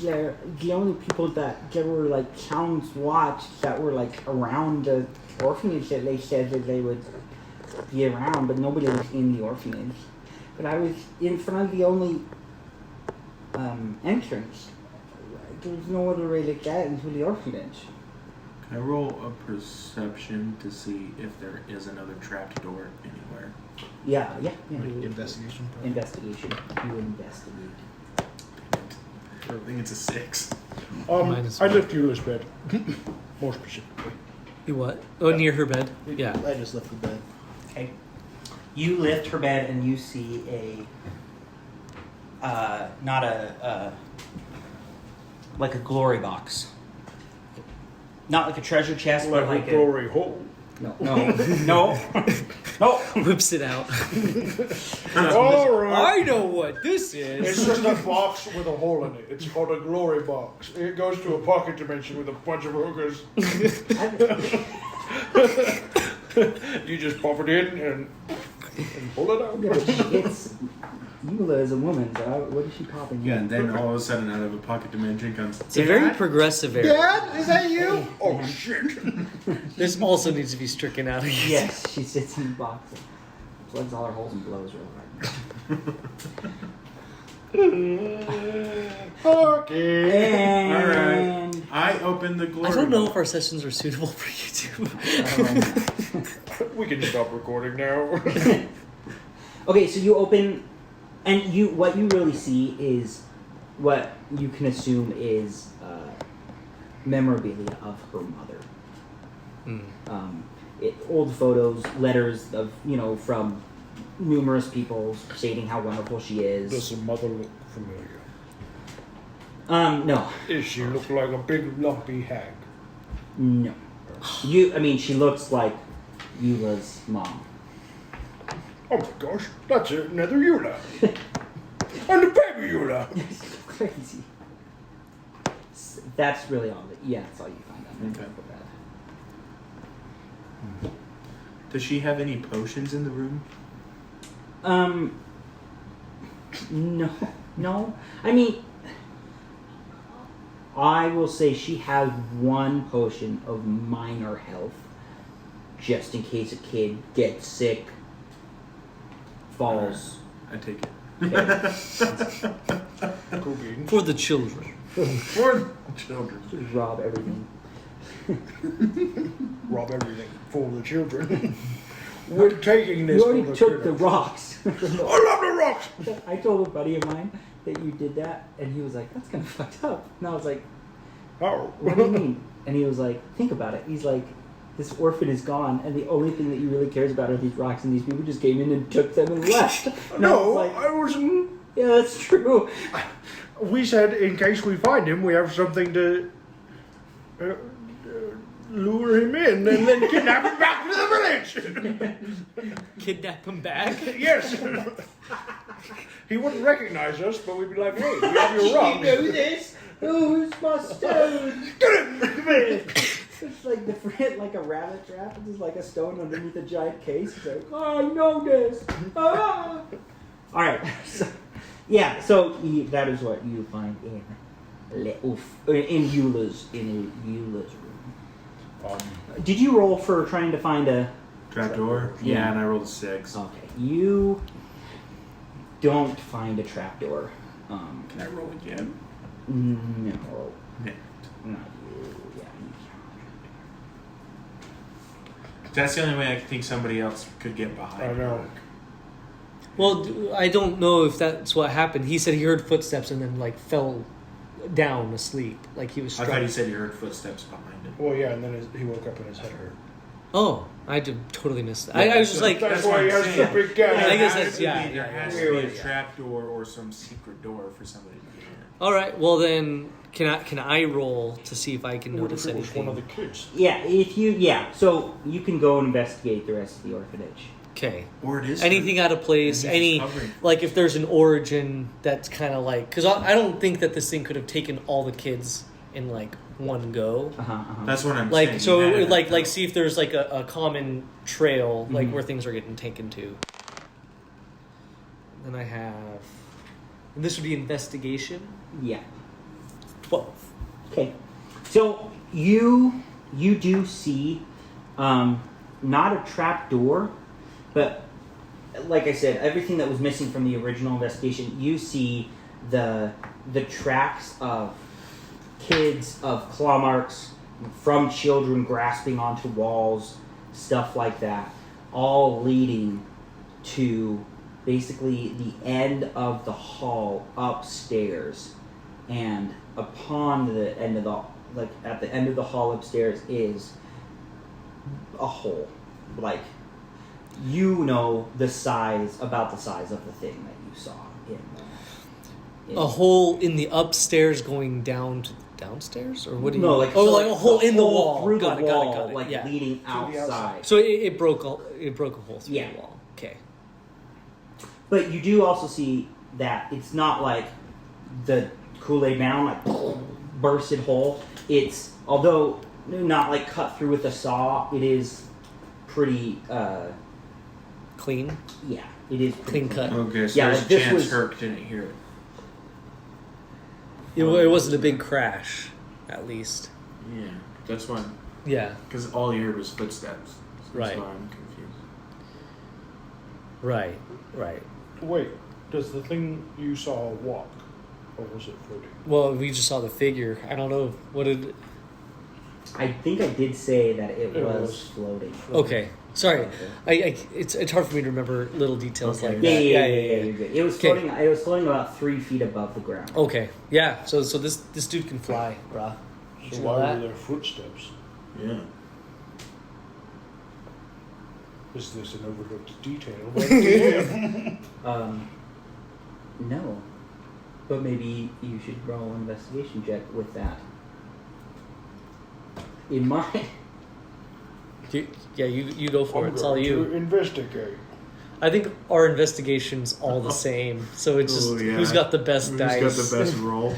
The only people that there were like Chown's watch that were like around the orphanage that they said that they would be around, but nobody was in the orphanage. But I was in front of the only entrance. There was no other way to get into the orphanage. Can I roll a perception to see if there is another trapped door anywhere? Yeah. Investigation. Probably. Investigation. You investigate. I think it's a 6. Minus I one. lift Eula's bed. More specifically. You what? Oh, near her bed? Yeah. I just left the bed. Okay. You lift her bed and you see like a glory box. Not like a treasure chest, but like glory hole. No. Whips it out. Alright. I know what this It's is. just a box with a hole in it. It's called a glory box. It goes to a pocket dimension with a bunch of hookers. You just pop it in and pull it out. It's Eula is a woman, so what is she popping? Yeah, in? and then all of a sudden, out of a pocket dimension comes. It's a very progressive area. Dad, is that you? Oh shit. This also needs to be stricken out. Yes, she sits in the box, plugs all her holes and blows real hard. Okay. And I open the glory. I don't know box. if our sessions are suitable for YouTube. We can stop recording now. okay, so you open, and what you really see is what you can assume is memorabilia of her mother. Old photos, letters of from numerous people stating how wonderful she is. Does the mother look familiar? No, Does she look like a big lumpy hag? no. She looks like Eula's mom. Oh my gosh, that's another Eula. And the baby Eula. Crazy. That's really all. That's all you find out. Okay. About that. Does she have any potions in the room? No. I will say she has one potion of minor health, just in case a kid gets sick, falls. I take it. Cool beans. For the children. For children. Just rob everything. Rob everything for the children. We're taking this You for already the took the critters. rocks. I love the rocks. I told a buddy of mine that you did that, and he was like, "That's kind of fucked up." And I was like, Oh. "What do you mean?" And he was like, "Think about it." He's like, "This orphan is gone, and the only thing that he really cares about are these rocks, and these people just came in and took them and left." And No, I was like, "Yeah, that's true." we said in case we find him, we have something to lure him in and then kidnap him back to the village. Kidnap him back? Yes. He wouldn't recognize us, but we'd be like, hey, we have your rum. this? Oh, it's my stone. It's like like a rabbit trap. It's just like a stone underneath a giant case. It's like, oh, I know this. Ah. All right. So that is what you find in Eula's room. Did you roll for trying to find a Trapdoor? Yeah. Yeah, and I rolled a 6. Okay, you don't find a trapdoor. Can I roll again? No, No. not you. Yeah, you That's the only way I think somebody else could get behind. I know. Rogue. Well, I don't know if that's what happened. He said he heard footsteps and then like fell down asleep, like he was I struck. thought he said he heard footsteps behind him. Well, yeah, and then he woke up and his head hurt. Oh, I did totally miss that. Yeah, I was just like, That's what why he I'm has saying. the big gun. I guess There that's- has to yeah, be- There yeah, has yeah. to be a Yeah. trapdoor or some secret door for somebody to get in. all right, well then, can I roll to see if I can What notice if it was anything? one of the kids? so you can go and investigate the rest of the orphanage. Okay. Or it is Anything out of place? And he's Any covering. like if there's an origin that's kind of like because I don't think that this thing could have taken all the kids in like one go. That's what I'm Like saying. so, You had like it. see if there's like a common trail like Mhm. where things are getting taken to. Then I have, and this would be investigation. Yeah. 12. Okay. So you do see not a trap door, but like I said, everything that was missing from the original investigation, you see the tracks of kids, of claw marks from children grasping onto walls, stuff like that, all leading to basically the end of the hall upstairs. And upon the end of at the end of the hall upstairs is a hole. Like, about the size of the thing that you saw in A hole in the upstairs going down to downstairs, or what do you? No, like oh, like a hole in the hole wall through got the it, wall, got it. like Yeah. leading the outside. outside. So it broke a hole through Yeah. the wall. Okay. But you do also see that it's not like the Kool-Aid Mountain, like bursted hole. It's, although not like cut through with a saw, it is pretty, Clean. yeah, it is pretty Clean cut. Okay, so Yeah, there's like a this chance was- Herc didn't hear it. It wasn't a big crash, at least. Yeah, that's why. Yeah. Because all you heard was footsteps. So Right. That's why I'm confused. Right. Right. Wait, does the thing you saw walk? Or was it floating? Well, we just saw the figure. I don't know what did. I think I did say that it It was was floating. Okay. Sorry. It's hard for me to remember little details Okay. like Yeah, that. yeah, you're good. It was Okay. floating. It was floating about 3 feet above the ground. Okay. Yeah. So this dude can fly, brah. Did So you know why that? were there footsteps? Yeah. Is this an overlooked detail? No, but maybe you should roll an investigation check with that in mind. You go for it. It's all To you. investigate. I think our investigation's all the same. So it's just Oh, yeah. who's got the best Who's dice. got the best roll?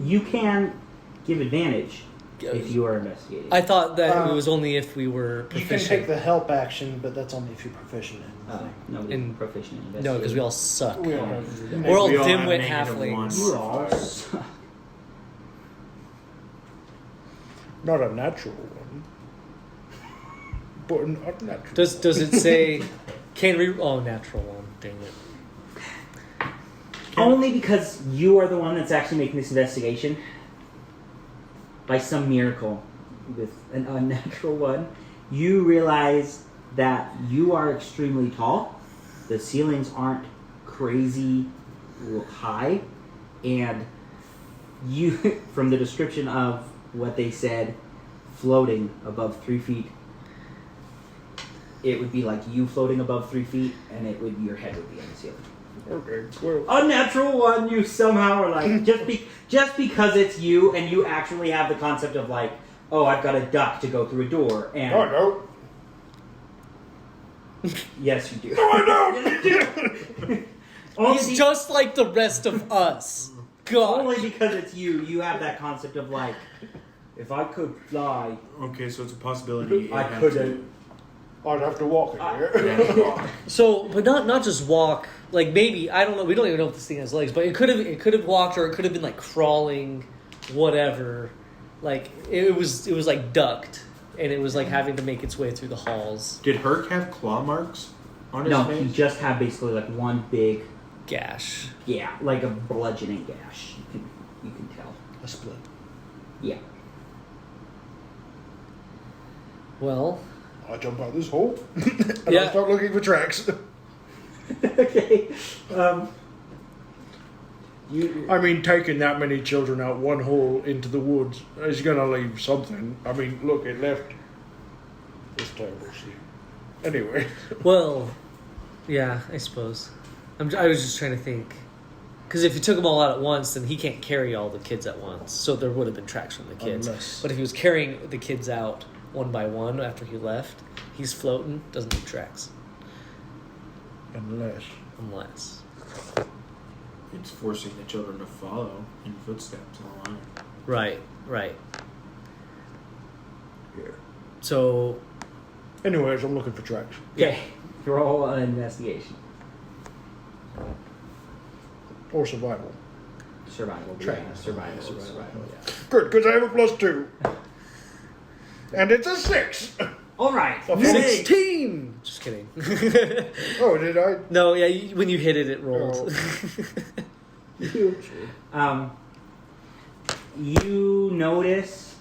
You can give advantage Yeah. if you are investigating. I thought that it was only if we were You can proficient. take the help action, but that's only if you're proficient in the thing. Nobody's in- proficient in No, investigating. because we all suck. We all have We're all We all have dimwit negative halflings. one. You all not a natural one, but an unnatural. Does it say can we? Oh, natural one. Dang it. Only because you are the one that's actually making this investigation. By some miracle, with an unnatural one, you realize that you are extremely tall. The ceilings aren't crazy high, and you, from the description of what they said, floating above 3 feet, it would be like you floating above 3 feet, and your head would be on the ceiling. Okay. Well, Unnatural one, you somehow are like just because it's you and you actually have the concept of like, oh, I've got a duck to go through a door, and no, I don't. yes, you do. No, I don't. Yes, you do. Only He's be- just like the rest of us. God. only because it's you have that concept of like, if I could fly, Okay, so it's a possibility. I you'd have couldn't. I'd have to walk in here. to- So, but not just walk. Like maybe I don't know. We don't even know if this thing has legs, but it could have walked, or it could have been like crawling, whatever. Like it was like ducked, and it was like having to make its way through the halls. Did Herc have claw marks on his No, face? you just have basically like one big, Gash. yeah, like a bludgeoning gash. You can tell. A split. Yeah. Well, I jump out this hole and Yeah. I start looking for tracks. Okay. You. I mean, taking that many children out one hole into the woods is gonna leave something. I mean, look, it left this terrible shit. Anyway, well, yeah, I suppose. I was just trying to think. Because if you took them all out at once, then he can't carry all the kids at once. So there would have been tracks from the kids. Unless- But if he was carrying the kids out one by one after he left, he's floating, doesn't need tracks. unless Unless. It's forcing the children to follow in footsteps in a line. Right. here. So, Anyways, I'm looking for tracks. Okay. Roll an investigation. Or survival. Survival. Track. Yeah, survival. Yeah. Good, because I have a +2. And it's a 6. All right. Okay. 16! Just kidding. Oh, did I? No, yeah, when you hit it, it rolled. You notice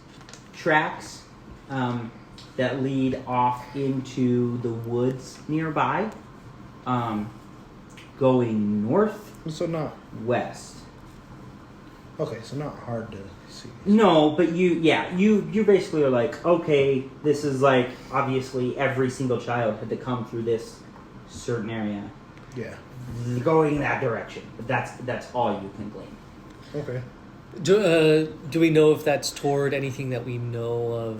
tracks that lead off into the woods nearby, going So not. northwest. Okay, so not hard to see. No, but you basically are like, okay, this is like obviously every single child had to come through this certain area, Yeah. going in that direction. But that's all you can glean. Okay. Do we know if that's toward anything that we know of?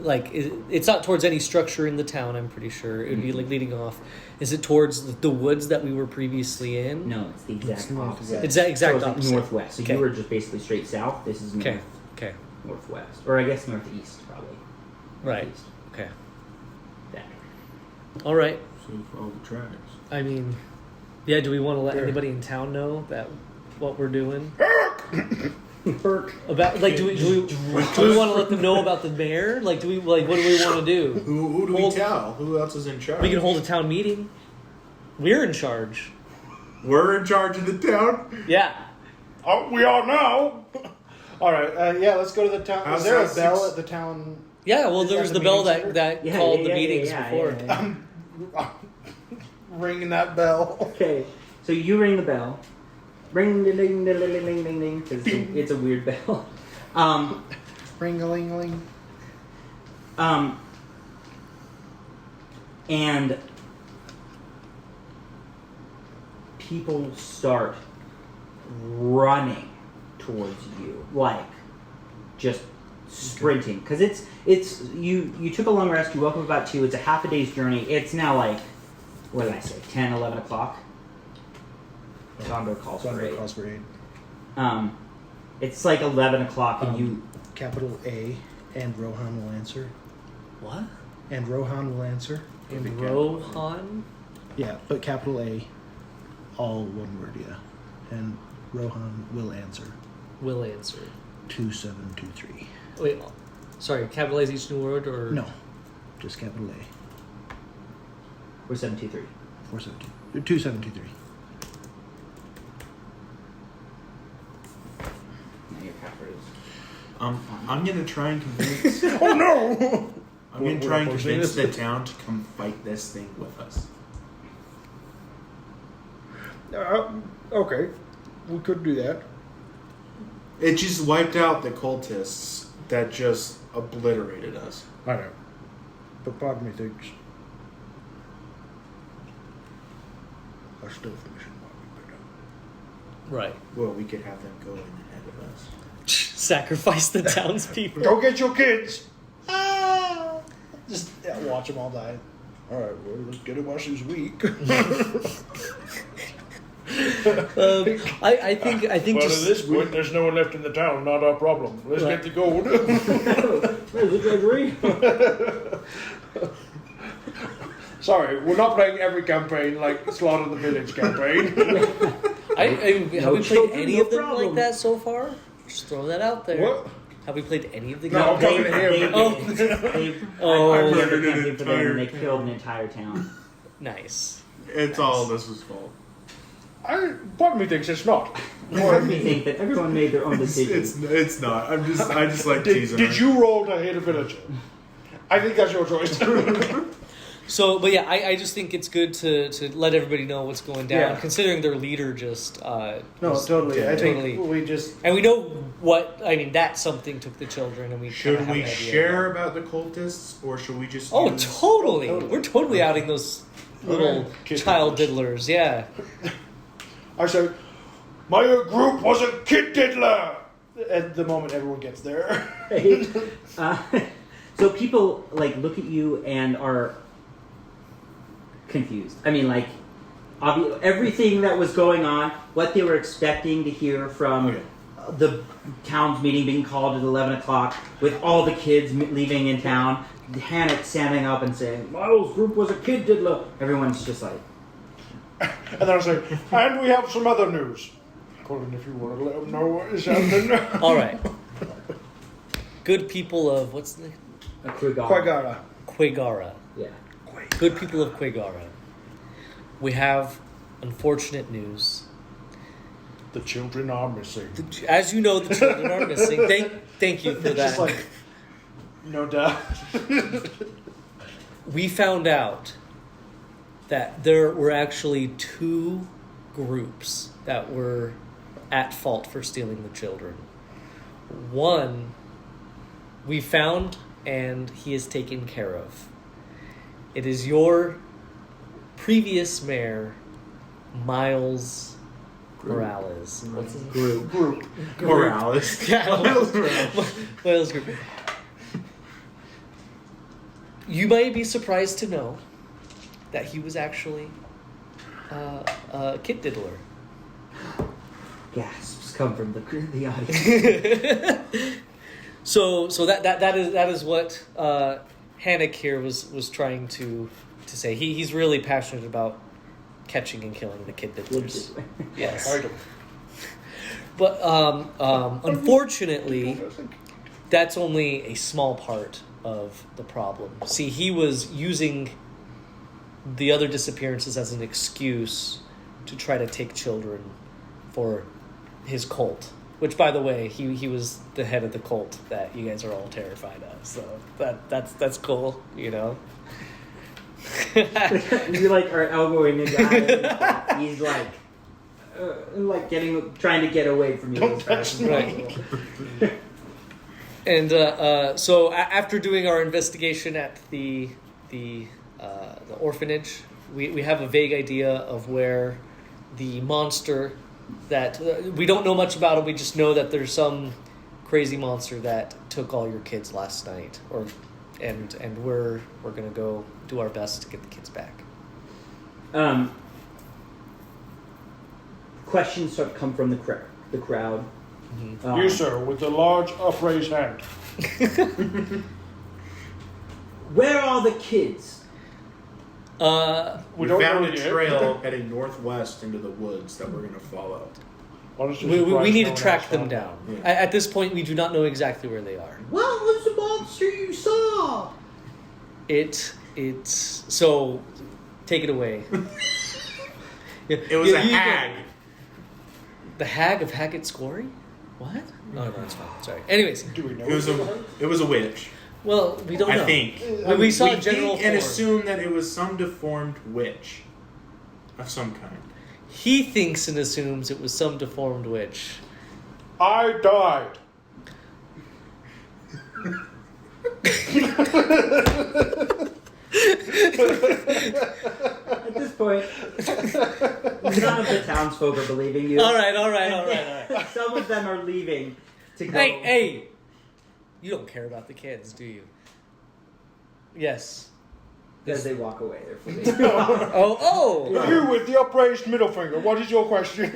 Like, it's not towards any structure in the town, I'm pretty sure. It would be like leading off. Is it towards the woods that we were previously in? No, it's the exact It's northwest. opposite. It's the exact So it's like opposite. northwest. So Okay. you were just basically straight south. This is Okay. Okay. northwest, or I guess northeast probably. Right. Northeast. Okay. That. All right. So you follow the tracks. I mean, yeah. Do we want to let There. anybody in town know that what we're doing? Burke. About like, do we want to let them know about the mayor? Like, what do we want to do? Who do we Hold- tell? Who else is in charge? We can hold a town meeting. We're in charge. We're in charge of the town. Yeah. Oh, we are now. All right. Yeah, let's go to the town. How's Is there a that bell six- at the town? Yeah. Well, Is there that was the the bell meeting that Yeah, called yeah, the yeah, meetings yeah, before. yeah. Ringing that bell. Okay, so you ring the bell. Ring ding ding ding ding ding ding ding. 'Cause it's a weird bell. Ring-a-ling-ling. And people start running towards you, like just sprinting, because it's you took a long rest. You woke up about 2. It's a half a day's journey. It's now like, what did I say, 10, 11 o'clock. Condor calls for aid. Calls for aid. It's like 11 o'clock, and you. Capital A, and Rohan will answer. What? And Rohan will answer. And Rohan? Yeah, but capital A, all one word, yeah. And Rohan will answer. Will answer. 2723. Wait, sorry. Capitalize each new word or No, just capital A. Or 723. 472. 2723. Now your capper is. I'm gonna try and convince. Oh no! I'm gonna We're try and opposing convince this. the town to come fight this thing with us. Okay, we could do that. It just wiped out the cultists that just obliterated us. I know. But part of me thinks a stealth mission might be Right. Well, we could have them go in ahead of us. Sacrifice the townspeople. Go get your kids. Ah! Just watch them all die. All right, well, let's get it while she's weak. I think Well, just at this point, there's no one left in the town. Not our problem. Let's Right. get the gold. Where's the treasury? Sorry, we're not playing every campaign like Slaughter the Village campaign. have No we played children, any no of them problem. like that so far? Just throw that out there. What? Have we played any of the No, games? I'm talking to him. Oh. I've murdered an campaign for them, and they entire killed an entire town. Nice. It's all this was fault. Part of me thinks it's not. Part of me think that everyone made their own decisions. It's not. I just like teasing. Did you roll to hit a villager? I think that's your choice. So, but yeah, I just think it's good to let everybody know what's going down, Yeah. considering their leader just No, was- totally. I totally. think we just. And we know what I mean. That something took the children, and we Should kinda have we an idea. share about the cultists, or should we just? Oh, use... totally. Totally. We're totally outing those little Kid child diddlers. Yeah. I said, my group was a kid diddler. At the moment everyone gets there. Right? So people like look at you and are confused. I mean, like everything that was going on, what they were expecting to hear from Okay. the town's meeting being called at 11 o'clock with all the kids leaving in town. Hannah standing up and saying, "Miles' group was a kid diddler." Everyone's just like, And then I say, and we have some other news. Colin, if you want to let them know what is happening. All right. Good people of what's the a Quigara. Quagara. Quagara. Yeah. Good people of Quagara. We have unfortunate news. The children are missing. As you know, the children are missing. Thank you for It's that. just like, no doubt. We found out that there were actually two groups that were at fault for stealing the children. One we found and he is taken care of. It is your previous mayor, Miles Morales. What's his name? Group. Morales. Yeah, Miles Group. You might be surprised to know that he was actually a kid diddler. Gasps come from the audience. So that is what Hannick here was trying to say. He's really passionate about catching and killing the kid diddlers. Yes. Hide 'em. But unfortunately, that's only a small part of the problem. See, he was using the other disappearances as an excuse to try to take children for his cult. Which, by the way, he was the head of the cult that you guys are all terrified of. So that's cool, you know. You like are elbowing the guy. He's like trying to get away from you Don't as fast as touch me. possible. And so after doing our investigation at the orphanage, we have a vague idea of where the monster that we don't know much about it. We just know that there's some crazy monster that took all your kids last night, and we're gonna go do our best to get the kids back. Questions start to come from the crowd. You, sir, with the large upraised hand. Where are the kids? We We don't found know a yet. trail heading northwest into the woods that we're gonna follow. Honestly, We surprised need no to one track else them found down. Yeah. At this point, we do not know exactly where they are. What was the monster you saw? It's so. Take it away. It was You- a you go- hag. The Hag of Haggett's Glory? What? No, it's fine. Sorry. Anyways, Do we know? It was a witch. well, we don't know. I think. We saw we a general think and form. assume that it was some deformed witch of some kind. He thinks and assumes it was some deformed witch. I died. At this point, None of the townsfolk are believing you. All right. Some of them are leaving to go. Hey, you don't care about the kids, do you? Yes. As they walk away, they're fully. Oh. You with the upraised middle finger. What is your question?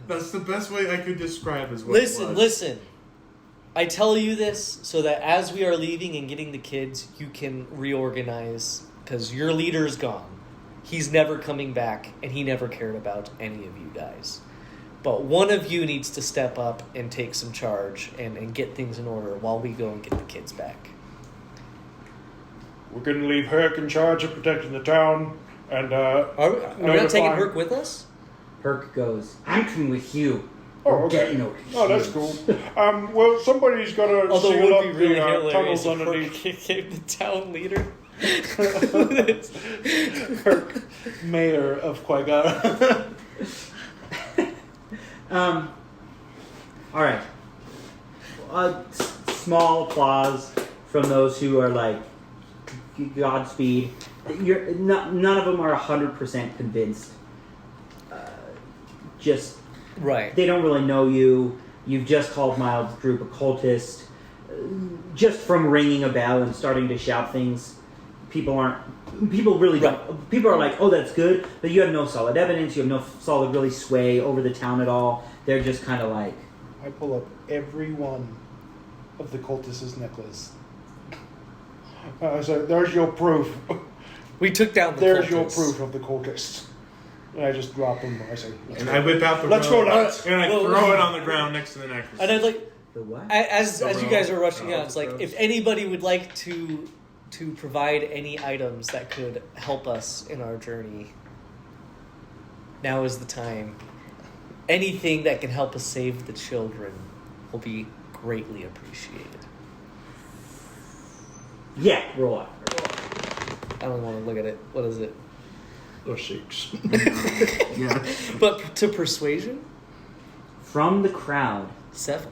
That's the best way I could describe as what it was. Listen. I tell you this so that as we are leaving and getting the kids, you can reorganize because your leader's gone. He's never coming back, and he never cared about any of you guys. But one of you needs to step up and take some charge and get things in order while we go and get the kids back. We're going to leave Herc in charge of protecting the town, and Are we not taking Herc with us? Herc goes, I'm coming with you. Oh, We're okay. getting over Oh, that's shields." cool. Well, somebody's got to Although it seal up would be really the hilarious tunnels if Herc underneath. became the town leader. Herc, mayor of Qui-Gon. All right. Small applause from those who are like, Godspeed. None of them are 100% convinced. Just Right. they don't really know you. You've just called Miles Group a cultist. Just from ringing a bell and starting to shout things, people really don't. People are like, oh, that's good, but you have no solid evidence. You have no solid really sway over the town at all. They're just kind of like, I pull up every one of the cultists' necklace. I say, there's your proof. We took down the There's your cultists. proof of the cultists. And I just drop them. I say, And I whip out the Let's go, rope, lads. and I throw it on the ground next to the necklace. And I'd like, the what? as The you guys rope. are rushing Oh, out, it's like gross. if anybody would like to provide any items that could help us in our journey, now is the time. Anything that can help us save the children will be greatly appreciated. Yeah, roll up. I don't want to look at it. What is it? or 6. Yeah. But to persuasion, From the crowd, 7.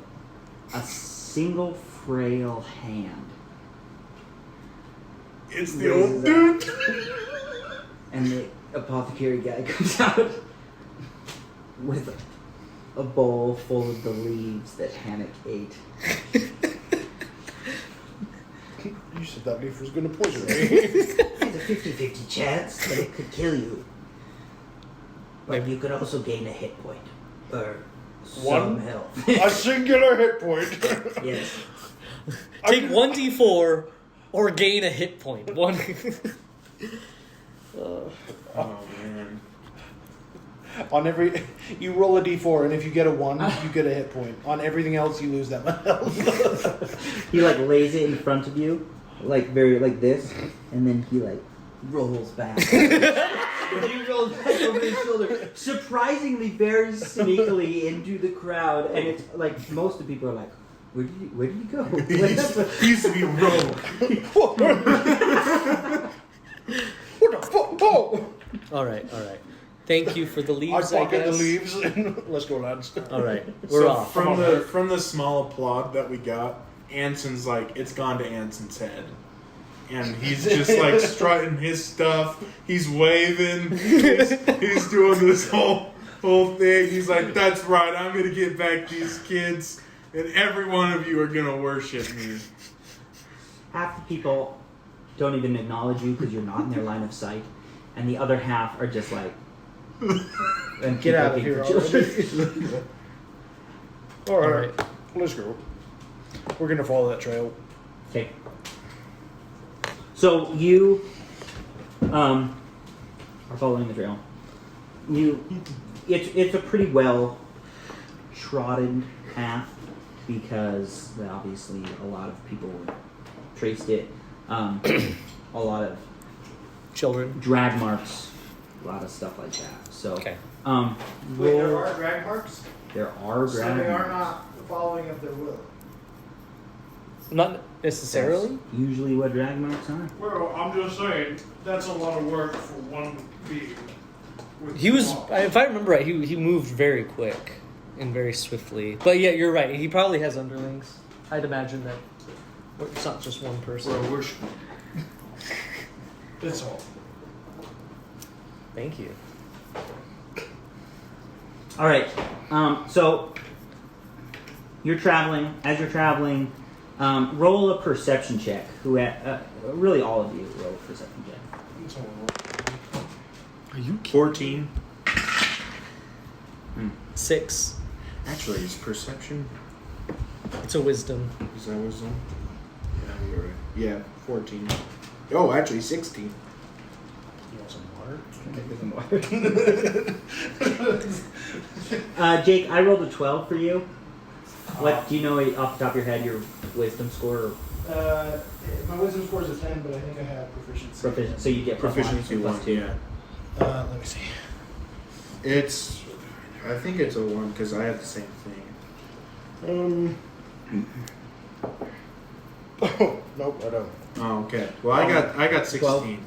a single frail hand, It's the old dude. and the apothecary guy comes out with a bowl full of the leaves that Hannock ate. You said that leaf was going to poison me. There's a 50-50 chance that it could kill you. But you could also gain a hit point. Or some One? health. A singular hit point. Yes. Take 1d4 or gain a hit point. One. Oh man. On every, you roll a d4, and if you get a 1, you get a hit point. On everything else, you lose that much health. He like lays it in front of you, like very like this, and then he like rolls back. He rolls back over his shoulder, surprisingly very sneakily into the crowd, and it's like most of the people are like, where did he go? He used to be a rogue. What the fuck? Oh! All right. Thank you for the I leaves, I pocket the guess. leaves. And let's go, lads. All right, we're So off. from the small applaud that we got, Anson's like, it's gone to Anson's head. And he's just like strutting his stuff. He's waving. He's doing this whole thing. He's like, that's right, I'm gonna get back these kids, and every one of you are gonna worship me. Half the people don't even acknowledge you because you're not in their line of sight, and the other half are just like, and Get out of looking here for children. All right, let's go. We're going to follow that trail. Okay. So you are following the trail. It's a pretty well trodden path because obviously a lot of people traced it. A lot of Children. drag marks, a lot of stuff like that. So Okay. Wait, there roll- are drag marks? there are So drag they are marks. not the following of their will. Not necessarily. That's usually what drag marks are. Well, I'm just saying, that's a lot of work for one being. He was, if I remember right, he moved very quick and very swiftly. But yeah, you're right. He probably has underlings. I'd imagine that it's not just one person. Well, that's all. Thank you. All right. So you're traveling. As you're traveling, roll a perception check. Really, all of you roll a perception check. Are you 14. 6? Actually, is perception. It's a wisdom. Is that wisdom? Yeah, you're right. Yeah, 14. Oh, actually, 16. You want some water? Jake, I rolled a 12 for you. What do you know off the top of your head? Your wisdom score? My wisdom score is a 10, but I think I have proficiency. Proficient. So you get Proficiency plus 2. Yeah. Let me see. I think it's a 1 because I have the same thing. Oh, nope, I don't. Oh, okay. Well, I got 16.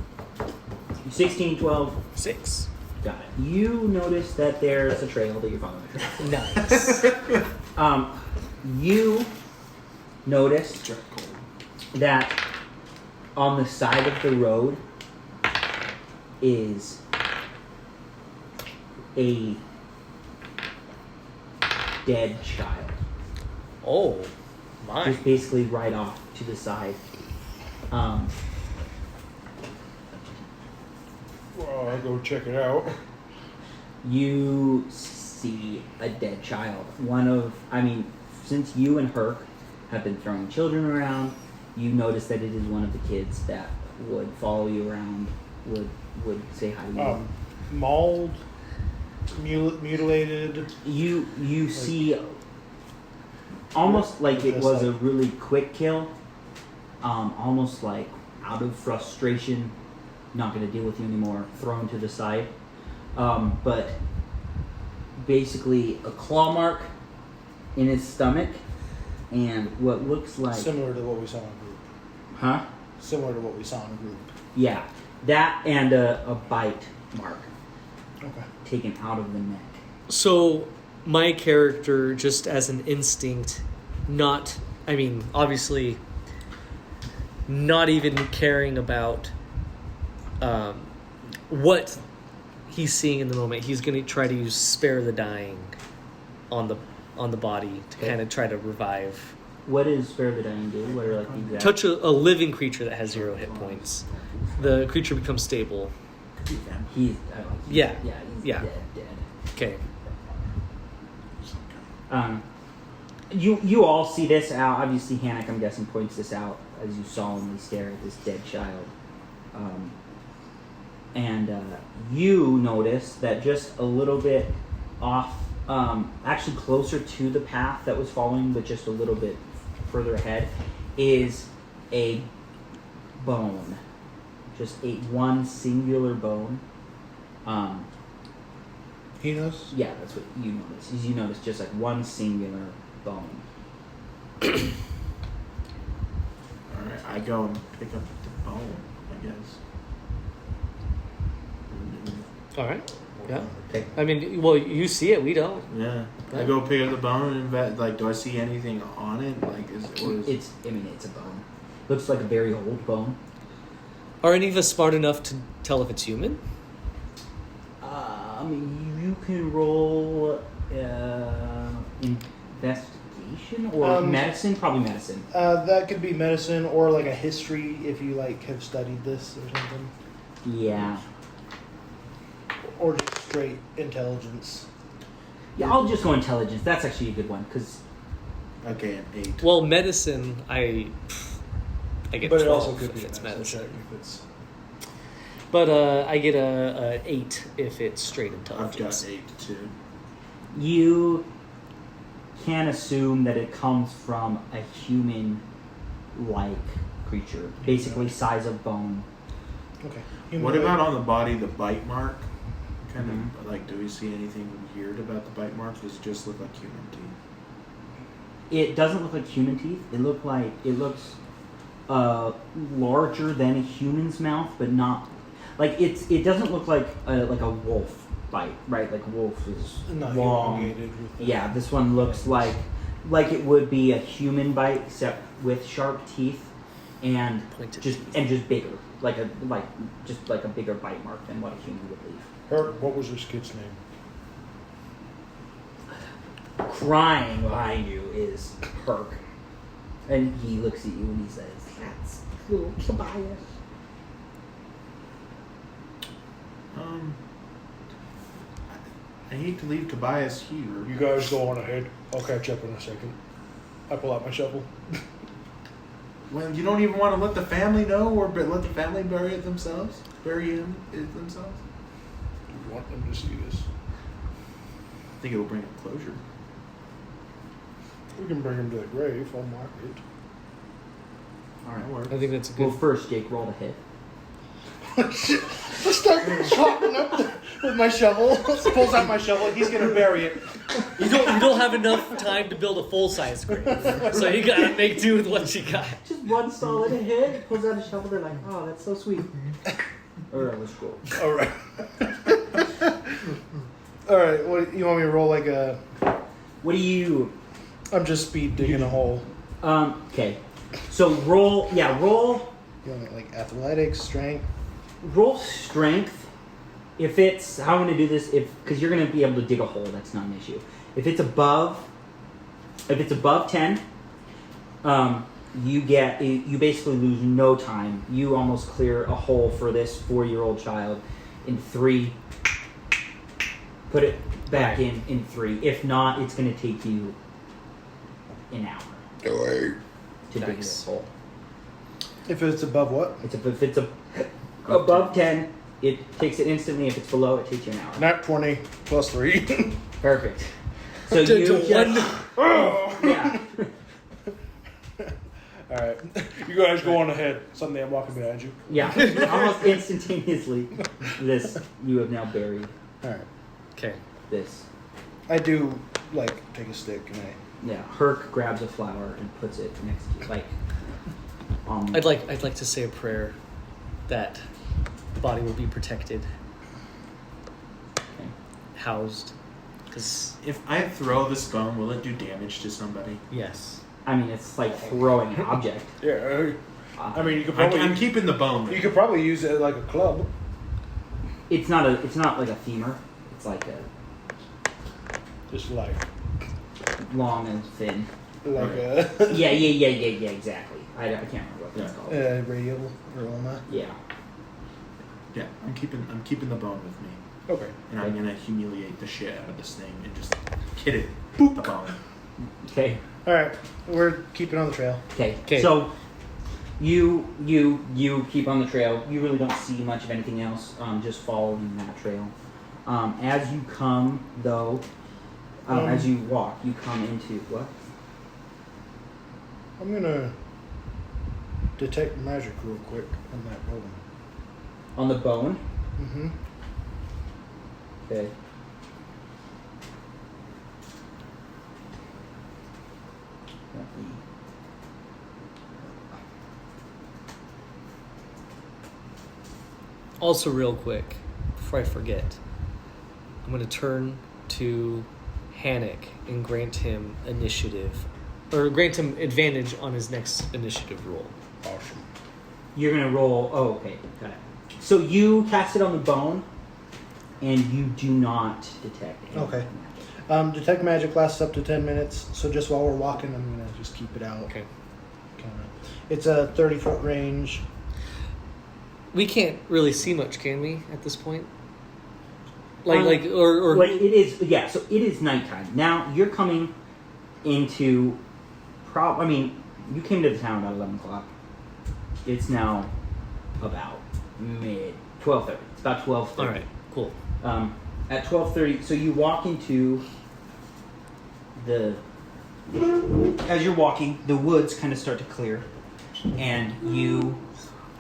16, 12. 6. Got it. You notice that there's a trail that you're following. Nice. You notice that on the side of the road is a dead child. Oh, my. Just basically right off to the side. Well, I'll go check it out. You see a dead child. Since you and Herc have been throwing children around, you notice that it is one of the kids that would follow you around, would say hi to you. Mauled, mutilated. You see almost like it was a really quick kill, almost like out of frustration, not going to deal with you anymore, thrown to the side. But basically a claw mark in his stomach and what looks like... Similar to what we saw in group. Huh? Similar to what we saw in group. Yeah. That and a bite mark Okay. taken out of the neck. So, my character, just as an instinct, obviously, not even caring about what he's seeing in the moment. He's going to try to use Spare the Dying on the body to kind of try to revive. What does Spare the Dying do? What are like the exact... Touch a living creature that has 0 hit points. The creature becomes stable. He's Yeah. dead. Okay. You all see this out. Obviously, Hannock, I'm guessing, points this out as you solemnly stare at this dead child. And you notice that just a little bit off, actually closer to the path that was following, but just a little bit further ahead, is a bone. Just one singular bone. He knows? Yeah, that's what you notice. You notice just like one singular bone. Alright, I go and pick up the bone, I guess. All right. Yeah. Okay. You see it. We don't. Yeah. I go pick up the bone and do I see anything on it? It's a bone. Looks like a very old bone. Are any of us smart enough to tell if it's human? You can roll investigation or medicine. Probably medicine. That could be medicine or like a history if you have studied this or something. Yeah. Or just straight intelligence. Yeah, I'll just go intelligence. That's actually a good one because. Okay, an 8. Well, medicine, I get But 12 it also could be if it's a medicine. check if it's... But I get a 8 if it's straight I've intelligence. got 8 too. You can assume that it comes from a human-like creature, basically size of bone. Okay. What about on the body, the bite mark? Kind of do we see anything weird about the bite mark? Does it just look like human teeth? It doesn't look like human teeth. It looks larger than a human's mouth, but not like it doesn't look like a wolf bite, right? Like a wolf is Not long. elongated with the... Yeah, this one looks like it would be a human bite, except with sharp teeth. and Pointed just bigger, like a bigger bite mark than what a human would leave. Herc, what was this kid's name? Crying behind you is Herc, and he looks at you and he says, "That's little Tobias." I hate to leave Tobias here. You guys go on ahead. I'll catch up in a second. I pull out my shovel. Well, you don't even want to let the family know, or let the family bury it themselves. Bury him it themselves. You want them to see this? I think it will bring up closure. We can bring him to the grave. I'll mark it. All right. That works. I think that's a Well, good. first Jake rolled a hit. I start chopping up with my shovel. Pulls out my shovel. He's gonna bury it. You don't have enough time to build a full size grave, so you gotta make do with what you got. Just one solid hit. He pulls out a shovel. They're like, "Oh, that's so sweet." All right, let's go. All right. All right. What you want me to roll? Like a? What do you? I'm just speed digging a hole. Okay. So roll. Yeah, roll. You want like athletics, strength? Roll strength. If it's how I'm going to do this, because you're going to be able to dig a hole, that's not an issue. If it's above 10, you basically lose no time. You almost clear a hole for this 4-year-old child in 3. Put it back in 3. If not, it's going to take you an hour to dig Nice. this hole. If it's above what? If it's above 10, it takes it instantly. If it's below, it takes you an hour. Not 20 plus 3. Perfect. So To- you to just, yeah. All right. You guys go on ahead. Someday I'm walking behind you. Yeah, almost instantaneously, you have now buried All right. Okay. this. I do like take a stick and Yeah, Herc grabs a flower and puts it next to you, like. I'd like to say a prayer that the body will be protected, housed, because If I throw this bone, will it do damage to somebody? yes. I mean, it's like throwing an object. Yeah. I mean, you could I'm probably keeping the bone. you could probably use it like a club. It's not like a femur. It's like a Just like long and thin. a Yeah, exactly. I can't remember what that's called. radial aroma. Yeah. Yeah, I'm keeping the bone with me, Okay. and I'm gonna humiliate the shit out of this thing and just hit it. Boop the bone. Okay. All right. We're keeping on the trail. Okay. So you keep on the trail. You really don't see much of anything else. Just following that trail. As you come though, as you walk, you come into what? I'm gonna detect magic real quick on that bone. On the bone. Mm-hmm. Okay. Also, real quick, before I forget, I'm going to turn to Hannock and grant him initiative, or grant him advantage on his next initiative roll. Awesome. You're gonna roll. Oh, okay, got it. So you cast it on the bone, and you do not detect any Okay. magic. Detect magic lasts up to 10 minutes, so just while we're walking, I'm gonna just keep it out. Okay. Kinda. It's a 30-foot range. We can't really see much, can we, at this point? Or Like it is. Yeah. So it is nighttime now. You're coming into. I mean, you came to the town about 11 o'clock. It's now about 12:30. It's about 12:30. all right, cool. At 12:30, so you walk into the. As you're walking, the woods kind of start to clear, and you.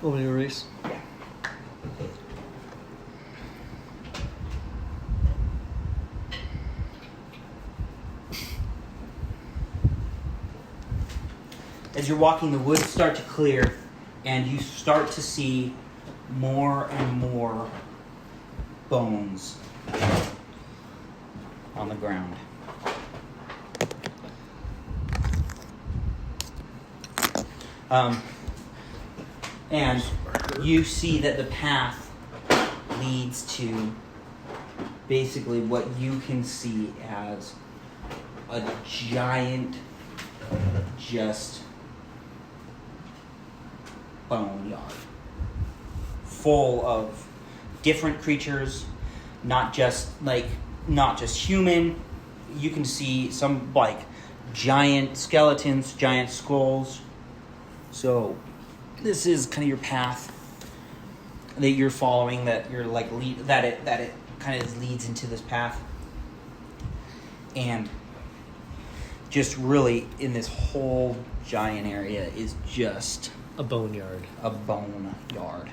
Want me to erase? Yeah. As you're walking, the woods start to clear, and you start to see more and more bones on the ground. And you see that the path leads to basically what you can see as a giant, just boneyard full of different creatures, not just human. You can see some like giant skeletons, giant skulls. So this is kind of your path that you're following, that you're like that it kind of leads into this path. And just really in this whole giant area is just A boneyard. a bone yard.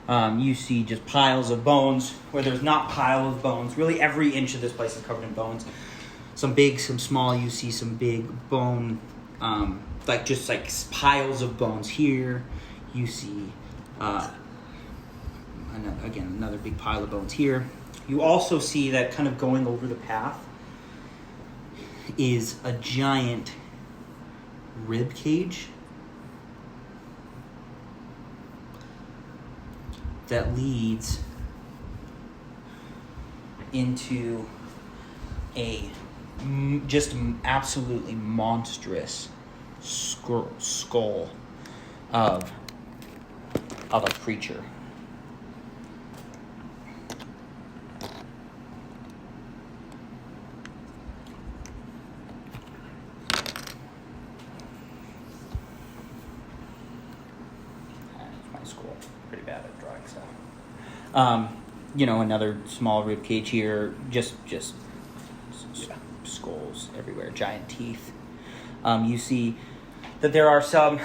You see just piles of bones where there's not pile of bones. Really every inch of this place is covered in bones. Some big, some small. You see some big bone, like piles of bones here. You see, another big pile of bones here. You also see that kind of going over the path is a giant rib cage that leads into a absolutely monstrous skull of a creature. That's my skull. Pretty bad at drawing stuff. Another small rib cage here. Just skulls everywhere. Giant teeth. You see that there are some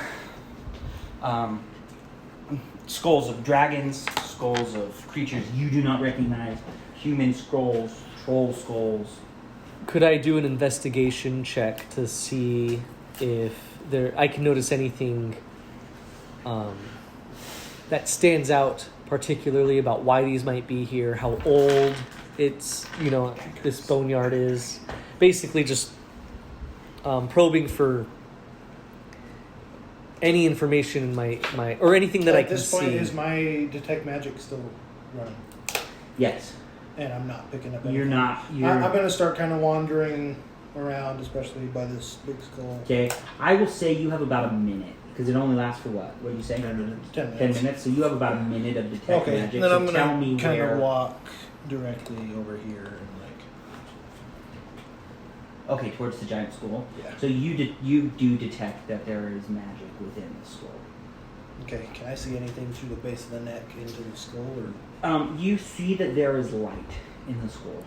skulls of dragons, skulls of creatures you do not recognize, human skulls, troll skulls. Could I do an investigation check to see if I can notice anything that stands out particularly about why these might be here, how old this boneyard is? Basically just probing for any information in my or anything that I can At this point, see. is my detect magic still running? Yes. And I'm not picking up anything. You're not. I'm going to start kind of wandering around, especially by this big skull. Okay. I will say you have about a minute because it only lasts for what? What did you say? 10 minutes. 10 minutes. So you have about a minute of detect Okay, magic. then So I'm tell going me to kind where. of walk directly over here and Okay, towards the giant skull. Yeah. So you do detect that there is magic within the skull. Okay, can I see anything through the base of the neck into the skull? Or You see that there is light in the skull.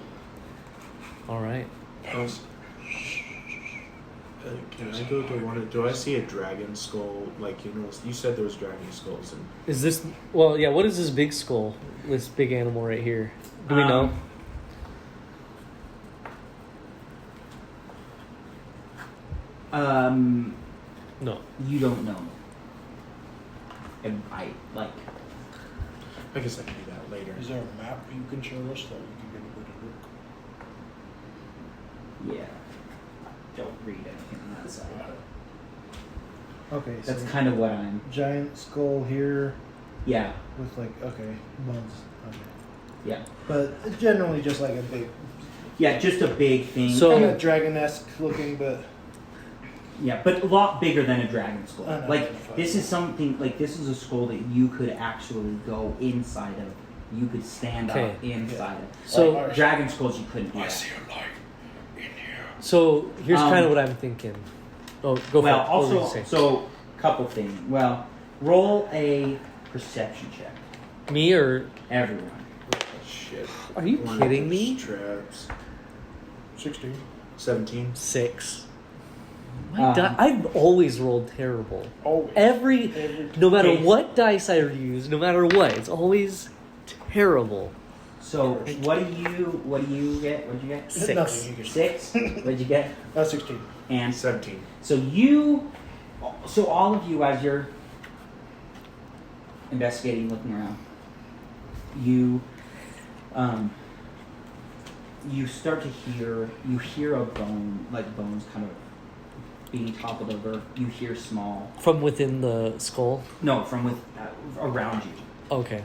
All right. Can I go to one? Do I see a dragon skull? You said there was dragon skulls, and Is this what is this big skull? This big animal right here. Do we know? No. You don't know. And I guess I can do that later. is there a map you can show us that we can get a good look? Yeah. Don't read anything on that side. Okay, so That's kind of what I'm. giant skull here Yeah. with bones. Okay. Yeah. But generally just like a big, Yeah, just a big thing. So- kind of dragon-esque looking, but Yeah, but a lot bigger than a dragon skull. I know, This is something, this is a skull that you could actually go inside of. You could stand Okay. up inside of. So- Dragon skulls you couldn't do that. a light in here. So here's kind of what I'm thinking. Oh, go for it. Well, What were you also, saying? so, couple things. Well, roll a perception check. Me or Everyone. Shit. are you kidding me? Traps. 16. 17. 6. Um, I've always rolled terrible. Always. No matter Okay. what dice I use, no matter what, it's always terrible. So, what do you get? What did you get? 6. Nothing. You can 6? What did you get? 16. And 17. So all of you, as you're investigating, looking around, you start to hear a bone, like bones kind of being toppled over. You hear small. From within the skull. No, from with around you. Okay.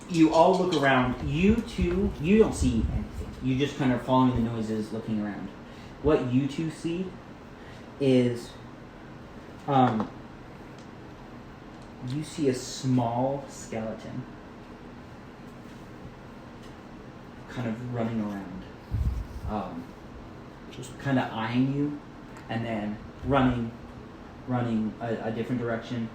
You all look around. You two, you don't see anything. You just kind of following the noises, looking around. What you two see is, you see a small skeleton kind of running around, just kind of eyeing you, and then running a different direction.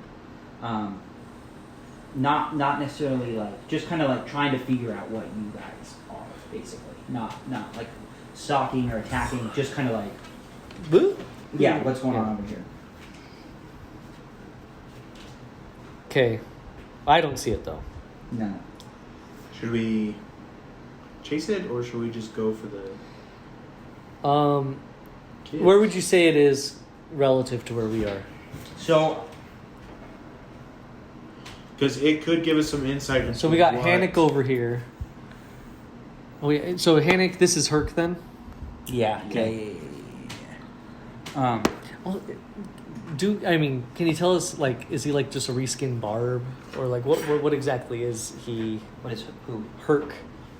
Not necessarily like, just kind of like trying to figure out what you guys are, basically. Not like stalking or attacking, just kind of like, Boo. yeah, what's going on over here? Okay. I don't see it though. No. Should we chase it, or should we just go for the kids? Where would you say it is relative to where we are? So, Because it could give us some insight into So we got what- Hannick over here. So Hannick, this is Herc then? yeah. Okay. Yeah. Well, can you tell us, like, is he like just a reskinned Barb, or like what exactly is he? What is who? Herc,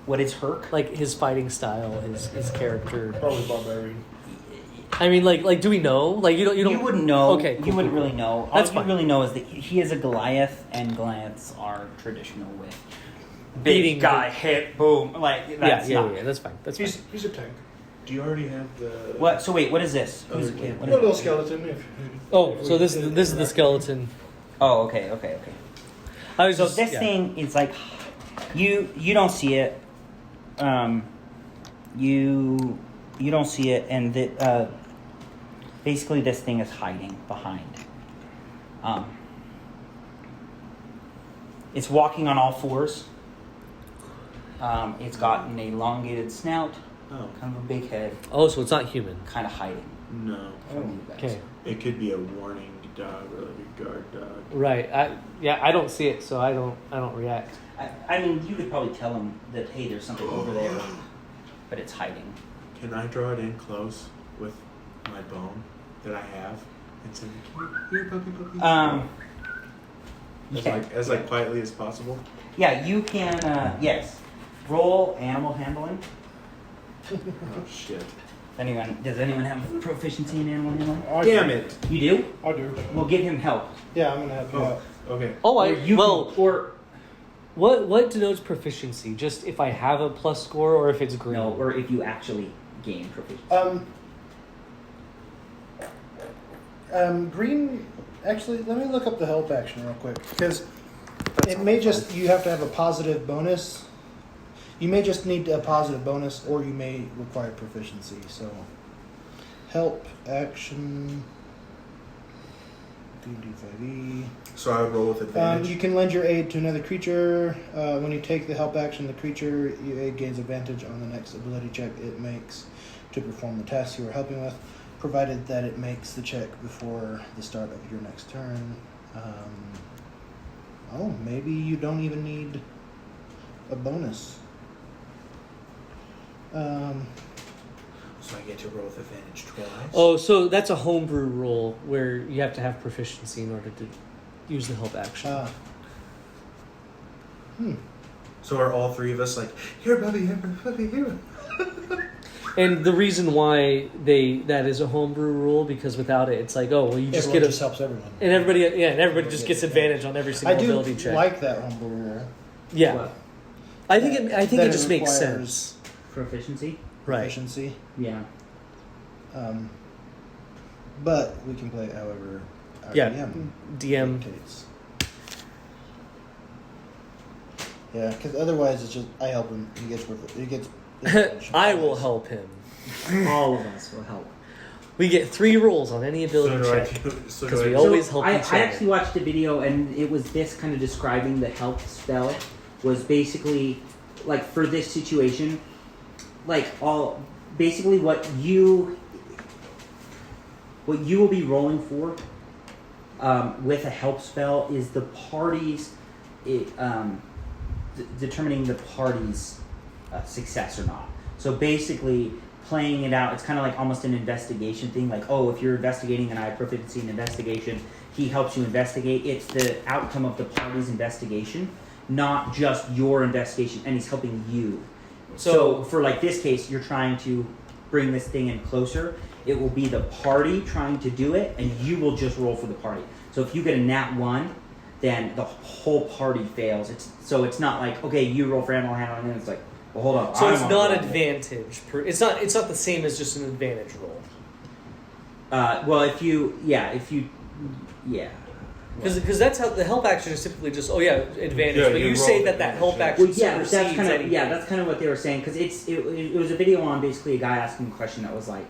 What is Herc? like his fighting style, his character. Probably barbarian. I mean, like, do we know? Like, you don't. You wouldn't know. Okay, you cool, wouldn't cool, really cool. know. All That's you fine. really know is that he is a Goliath, and Goliaths are traditional with Beating big guy, hit, boom. Like that's Yeah, not. that's fine. That's fine. He's a tank. Do you already have the What? So wait, what is this? Other Who's, kid. what A is little it? skeleton. Oh, so this is the skeleton. Oh, okay. I was So just, this yeah. thing is like, you don't see it. You don't see it, and that basically this thing is hiding behind. It's walking on all fours. It's got an elongated snout, Oh kind of a big head, Oh, so it's not human. kind of hiding no. from you guys. Okay. It could be a warning dog or like a guard dog. Right. I don't see it, so I don't react. I mean, you could probably tell him that, hey, there's something over there, but it's hiding. Can I draw it in close with my bone that I have and say, "Here, puppy, puppy"? As yeah. quietly as possible. Yeah, you can. Yes, roll animal handling. Oh shit! Does anyone have proficiency in animal handling? Damn it! You do. I do. We'll give him help. Yeah, I'm gonna have you Oh, out. okay. Oh, Or you well. can, or What denotes proficiency? Just if I have a plus score, or if it's green? no, or if you actually gain proficiency. Green. Actually, let me look up the help action real quick, because it may just, you have to have a positive bonus. You may just need a positive bonus, or you may require proficiency. So, help action. D5E. So I would roll with advantage. You can lend your aid to another creature. When you take the help action, the creature you aid gains advantage on the next ability check it makes to perform the task you are helping with, provided that it makes the check before the start of your next turn. Maybe you don't even need a bonus. So I get to roll with advantage twice. Oh, so that's a homebrew rule where you have to have proficiency in order to use the help action. So are all three of us like, here, puppy, here. And the reason why that is a homebrew rule, because without it, it's like, oh, well, you just Everyone get just helps everyone. and everybody just gets advantage on every I single do ability check. like that homebrew rule. Yeah, What? I think it That just makes requires sense. Proficiency. Right. Proficiency. Yeah. But we can play it however our Yeah, DM DM. dictates. Yeah, because otherwise it's just I help him. He gets. I will help him. All of us will help. We get 3 rolls on any ability check. So Because do we I always help I each other. actually watched a video, and it was this kind of describing the help spell. Was basically like for this situation, like basically what you will be rolling for with a help spell is the party's determining the party's success or not. So basically, playing it out. It's kind of like almost an investigation thing. Like, oh, if you're investigating and I have proficiency in investigation, he helps you investigate. It's the outcome of the party's investigation, not just your investigation, and he's helping you. So for like this case, you're trying to bring this thing in closer. It will be the party trying to do it, and you will just roll for the party. So if you get a nat 1, then the whole party fails. It's not like, okay, you roll for animal handling, and it's like, well, hold up. So I it's wanna not roll. advantage. It's not the same as just an advantage roll. Well, if you. Because that's how the help action is typically just advantage. Yeah, but you you say roll that advantage, help yeah. action Well, yeah, that's supersedes kind of anything. that's kind of what they were saying because it was a video on basically a guy asking a question that was like,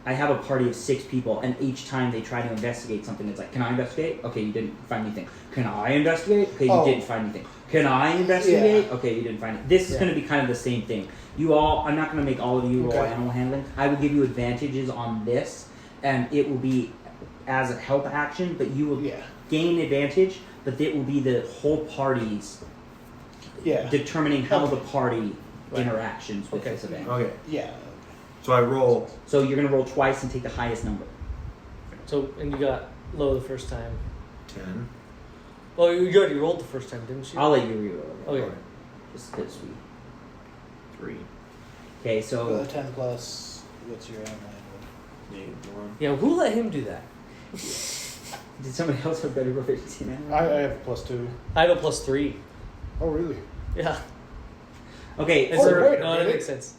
I have a party of 6 people, and each time they try to investigate something, it's like, can I investigate? Okay, you didn't find anything. Can I investigate? Okay, you didn't find anything. Can I investigate? Yeah. Okay, you didn't find it. This is going to be kind of the same thing. I'm not going to make all of you roll Okay. animal handling. I will give you advantages on this, and it will be as a help action, but you will gain advantage, but it will be the whole party's determining how the party interactions with this event. Okay. Yeah. So I roll. So you're going to roll twice and take the highest number. So and you got low the first time. 10. Well, you already rolled the first time, didn't you? I'll let you reroll it. Okay. Just because we. 3. Okay, so 10 plus. What's your animal handling? 1. Yeah, who let him do that? did somebody else have better proficiency now? I have +2. I have a +3. Oh, really? Yeah. Okay, It's Oh, wait a no, that minute. makes sense.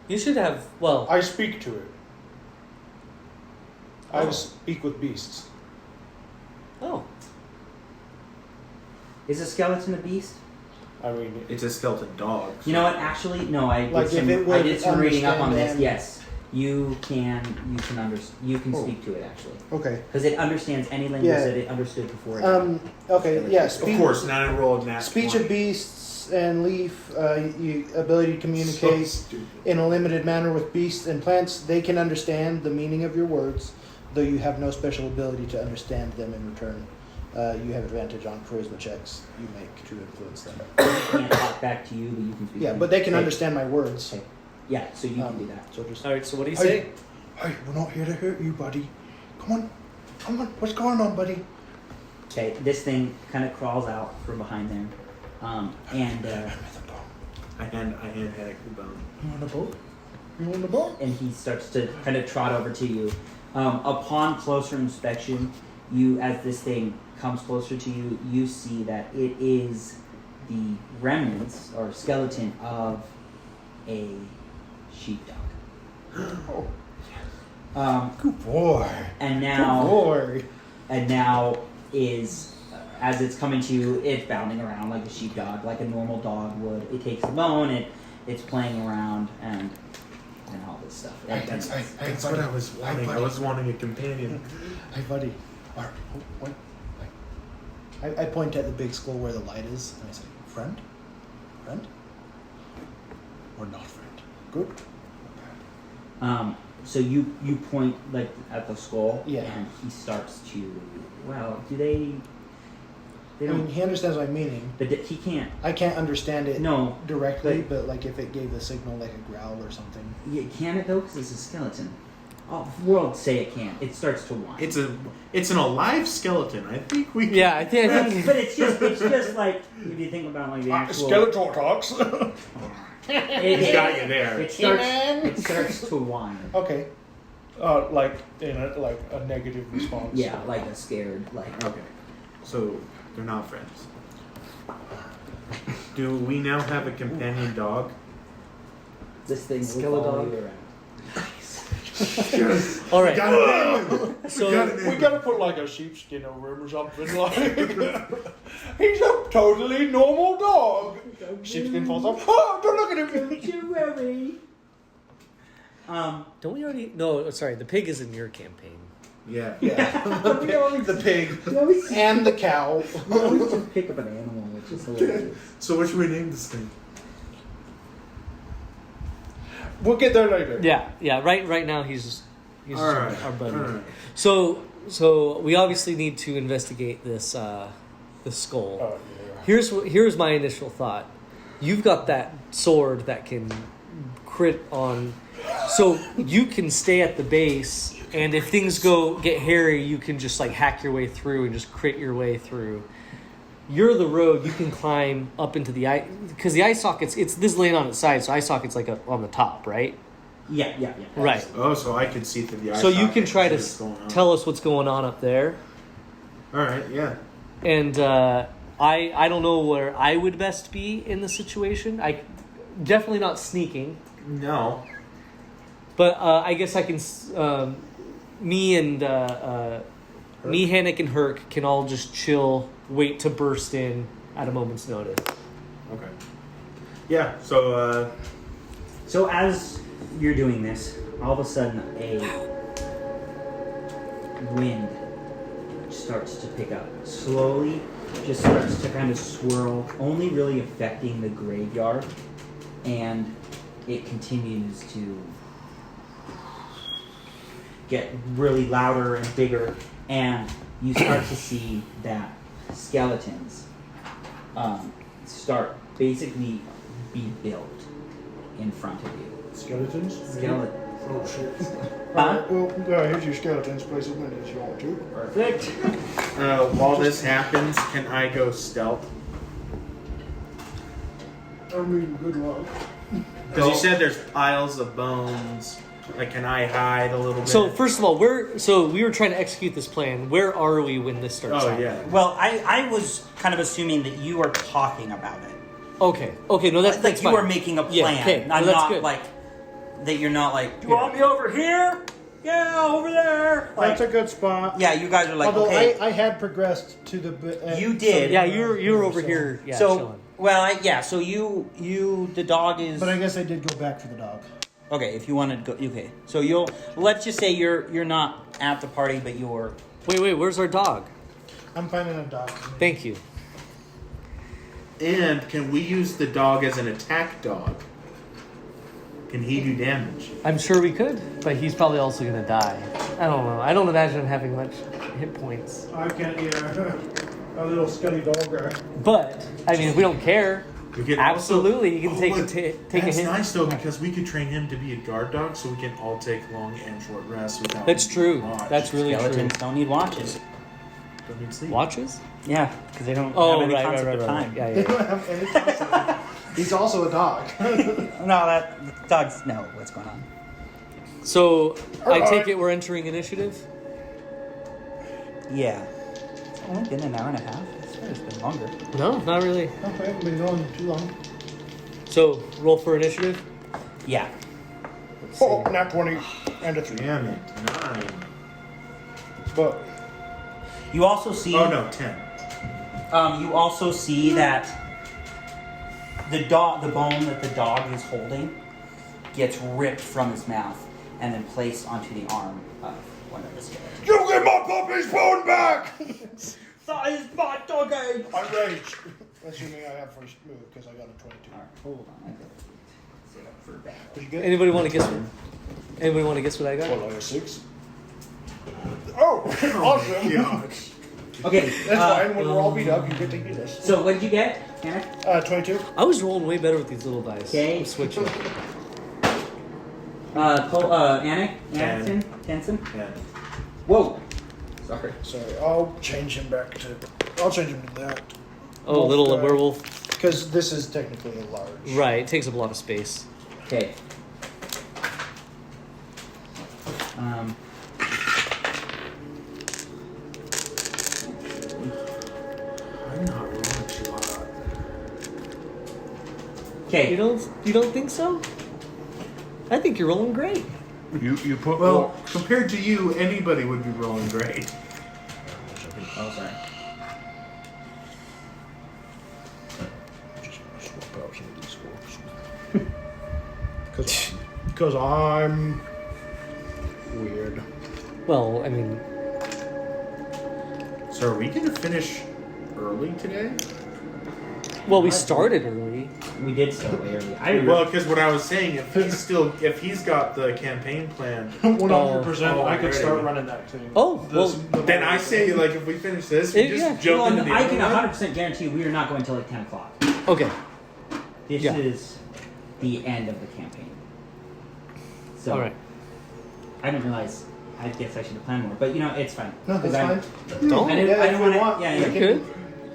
You should have. Well, I speak to it. I speak with beasts. oh, is a skeleton a beast? I mean, It's a skeleton dog. You know what? Actually, no. I Like, did if it some. I would did some reading up on this. understand Yes, you can Oh. speak to it actually okay. because it understands any language Yeah. that it understood before. Okay. Yeah. Of course, now I roll a nat Speech 20. of beasts and leaf, ability to So communicate stupid. in a limited manner with beasts and plants. They can understand the meaning of your words, though you have no special ability to understand them in return. You have advantage on charisma checks you make to influence them. They can't talk back to you, but you can speak. Yeah, to them. but they can Okay. understand my words. Okay. Yeah, so you can do that. So just, all right. So what do you Hey. say? hey, we're not here to hurt you, buddy. Come on, what's going on, buddy? Okay, this thing kind of crawls out from behind there, and I hand Haddock the bone. You on the boat? You on the boat? and he starts to kind of trot over to you. Upon closer inspection, as this thing comes closer to you, you see that it is the remnants or skeleton of a sheepdog. Good boy. And Good now, boy. is as it's coming to you, it's bounding around like a sheepdog, like a normal dog would. It takes the bone, it's playing around and all this stuff. That's Hey, what I was wanting. I buddy. was wanting a companion. Hey, buddy. What? I point at the big skull where the light is, and I say, "Friend? Friend? Or not friend? Good? So you point like at the skull, Yeah. and he starts to. Well, do they? They I mean, don't. he understands my meaning. But he can't. I can't understand it No, directly, but like if it gave a signal like a growl or something. yeah, can it though? Because it's a skeleton. Oh, world say it can't. It starts to whine. It's an alive skeleton. I think we. Yeah, I think. but it's just like if you think about like the actual. Skeletor talks. He's got you there. It starts to whine. Okay. Like in a negative response. Yeah, like a scared like. Okay, so they're not friends. Do we now have a companion dog? This thing will Skeledon. follow you around. All right. So We gotta put like a sheepskin over him or something. Like he's a totally normal dog. Sheepskin falls off. Oh, don't look at him. Don't you worry. Don't we already? No, sorry. The pig is in your campaign. yeah. The pig You always, and the cow. you always just pick up an animal, which is hilarious. So what should we name this thing? We'll get there later. Yeah. Right now he's All right. our buddy. All right. So we obviously need to investigate this this skull. Oh, yeah. Here's my initial thought. You've got that sword that can crit on So you can stay at the base, and if things get hairy, you can just like hack your way through and just crit your way through. You're the road. You can climb up into the ice because the eye socket's this is laying on its side, so eye socket's like on the top, right? Yeah. Right. Oh, so I can see through the eye So you socket can try and to see what's going on. tell us what's going on up there, All right, yeah. and I don't know where I would best be in the situation. I definitely not sneaking. No. But I guess I can. Me, Hannick, and Herc can all just chill, wait to burst in at a moment's notice. Okay. Yeah. So. So as you're doing this, all of a sudden a wind starts to pick up. Slowly, just starts to kind of swirl, only really affecting the graveyard, and it continues to get really louder and bigger, and you start to see that skeletons start basically be built in front of you. Skeletons? Skeleton. Oh shit. Huh? Well, here's your skeletons. Place as many as you want to. Perfect. While this happens, can I go stealth? I mean, good luck. Because you said there's piles of bones. Like, can I hide a little bit? So first of all, we were trying to execute this plan. Where are we when this starts? Oh happening? yeah. Well, I was kind of assuming that you are talking about it. Okay. No, that's Like you fine. are making a plan. Yeah, okay. I'm Well, that's not good. like that. You're not like. You want me over here? Yeah, over there. Like, That's a good spot. yeah, you guys are like Although okay. I had progressed to the. You did. Yeah, you're over here. Yeah, so chilling. well, so you the dog is. But I guess I did go back for the dog. Okay, if you want to go, okay. So let's just say you're not at the party, but you're. Wait, where's our dog? I'm finding a dog. Thank you. And can we use the dog as an attack dog? Can he do damage? I'm sure we could, but he's probably also gonna die. I don't know. I don't imagine him having much hit points. I can't either. A little skelly dog. But I mean, we don't care. We can Absolutely, you can take a look, take a That's hit. nice though because we could train him to be a guard dog, so we can all take long and short rests without. That's being true. watched. That's really Skeletons true. don't need watches. Don't need sleep. Watches? Yeah, because they don't Oh, have any right. concept of time. Yeah, They yeah. don't have any concept. He's also a dog. No, that dogs know what's going on. So I Alright. take it we're entering initiative. Yeah. It's only been an hour and a half. It's been longer. No, not really. Okay, haven't been going too long. So roll for initiative. Yeah. Oh, not 20 and a 3. Damn it, 9. But You also see. Oh no, 10. You also see that the bone that the dog is holding, gets ripped from his mouth and then placed onto the arm of one of the skeletons. you get my puppy's bone back! That is my doggy! I rage. Assuming I have first move because I got a 22. Alright, hold on. I gotta set up for battle. Did you get it? Anybody want to guess? Anybody want to guess what I got? Well, I got 6. Oh, awesome. Gosh. Okay, That's fine. When we're all beat up, you get to heal us. so what did you get, Hannah? 22. I was rolling way better with these little dice. Okay. I'm switching. Anik? Ten. Anderson? Tenson? 10. Whoa! Sorry. Sorry, I'll change him back to. I'll change him to that. Oh, Wolf little guy. werewolf. Because this is technically a large. Right, it takes up a lot of space. Okay. I'm not rolling too hot. Okay. You don't think so? I think you're rolling great. You put well compared to you, anybody would be rolling great. Oh, sorry. Just gonna swap out some of these scores. Because I'm weird. Well, I mean, So are we gonna finish early today? well, we started early. We did start way early. I Well, remember. because what I was saying, if he's got the campaign plan, 100%. Oh, I could start already. running that too. Oh, well, then I say like if we finish this, we just Yeah. jump Well, into the I other can one. 100% guarantee we are not going till like 10 o'clock. okay. This Yeah. is the end of the campaign. So All right. I didn't realize. I guess I should have planned more, but it's fine. No, 'Cause that's fine. Don't. I didn't, Yeah, I if didn't we want want, to. Yeah, we yeah. can- Good.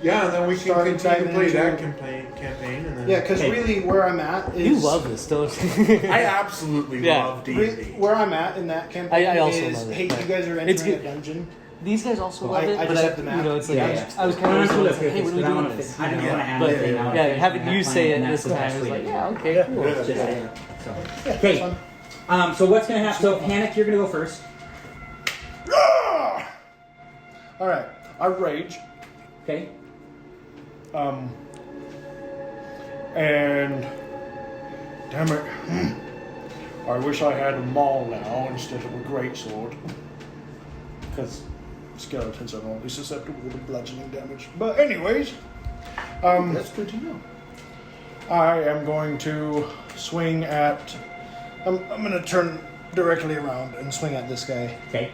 Yeah, and then we can Start continue to diving play into- that campaign, and then Yeah, because Okay. really where I'm at is You love this, don't you? I absolutely Yeah. love D&D. where I'm at in that campaign I also is, love it, hey, but you guys are it's entering a good. dungeon. These guys also Well, love I it, but just have the map. it's like Yeah, I was kind Well, of that's cool, like, okay, hey, what are we because I doing wanna with this? fit- I don't Yeah. want to add But anything else. yeah, I having have you planned, say it and that's this the time best is way like, to do yeah, it. okay, Yeah. cool. Yeah. Just saying. So. Yeah, Okay. that's fun. So what's gonna happen? So Hannick, you're gonna go first. All right, I rage, Okay. and damn it, I wish I had a maul now instead of a greatsword, because skeletons are only susceptible to bludgeoning damage. But anyways, That's good to know. I am going to swing at. I'm going to turn directly around and swing at this guy. Okay.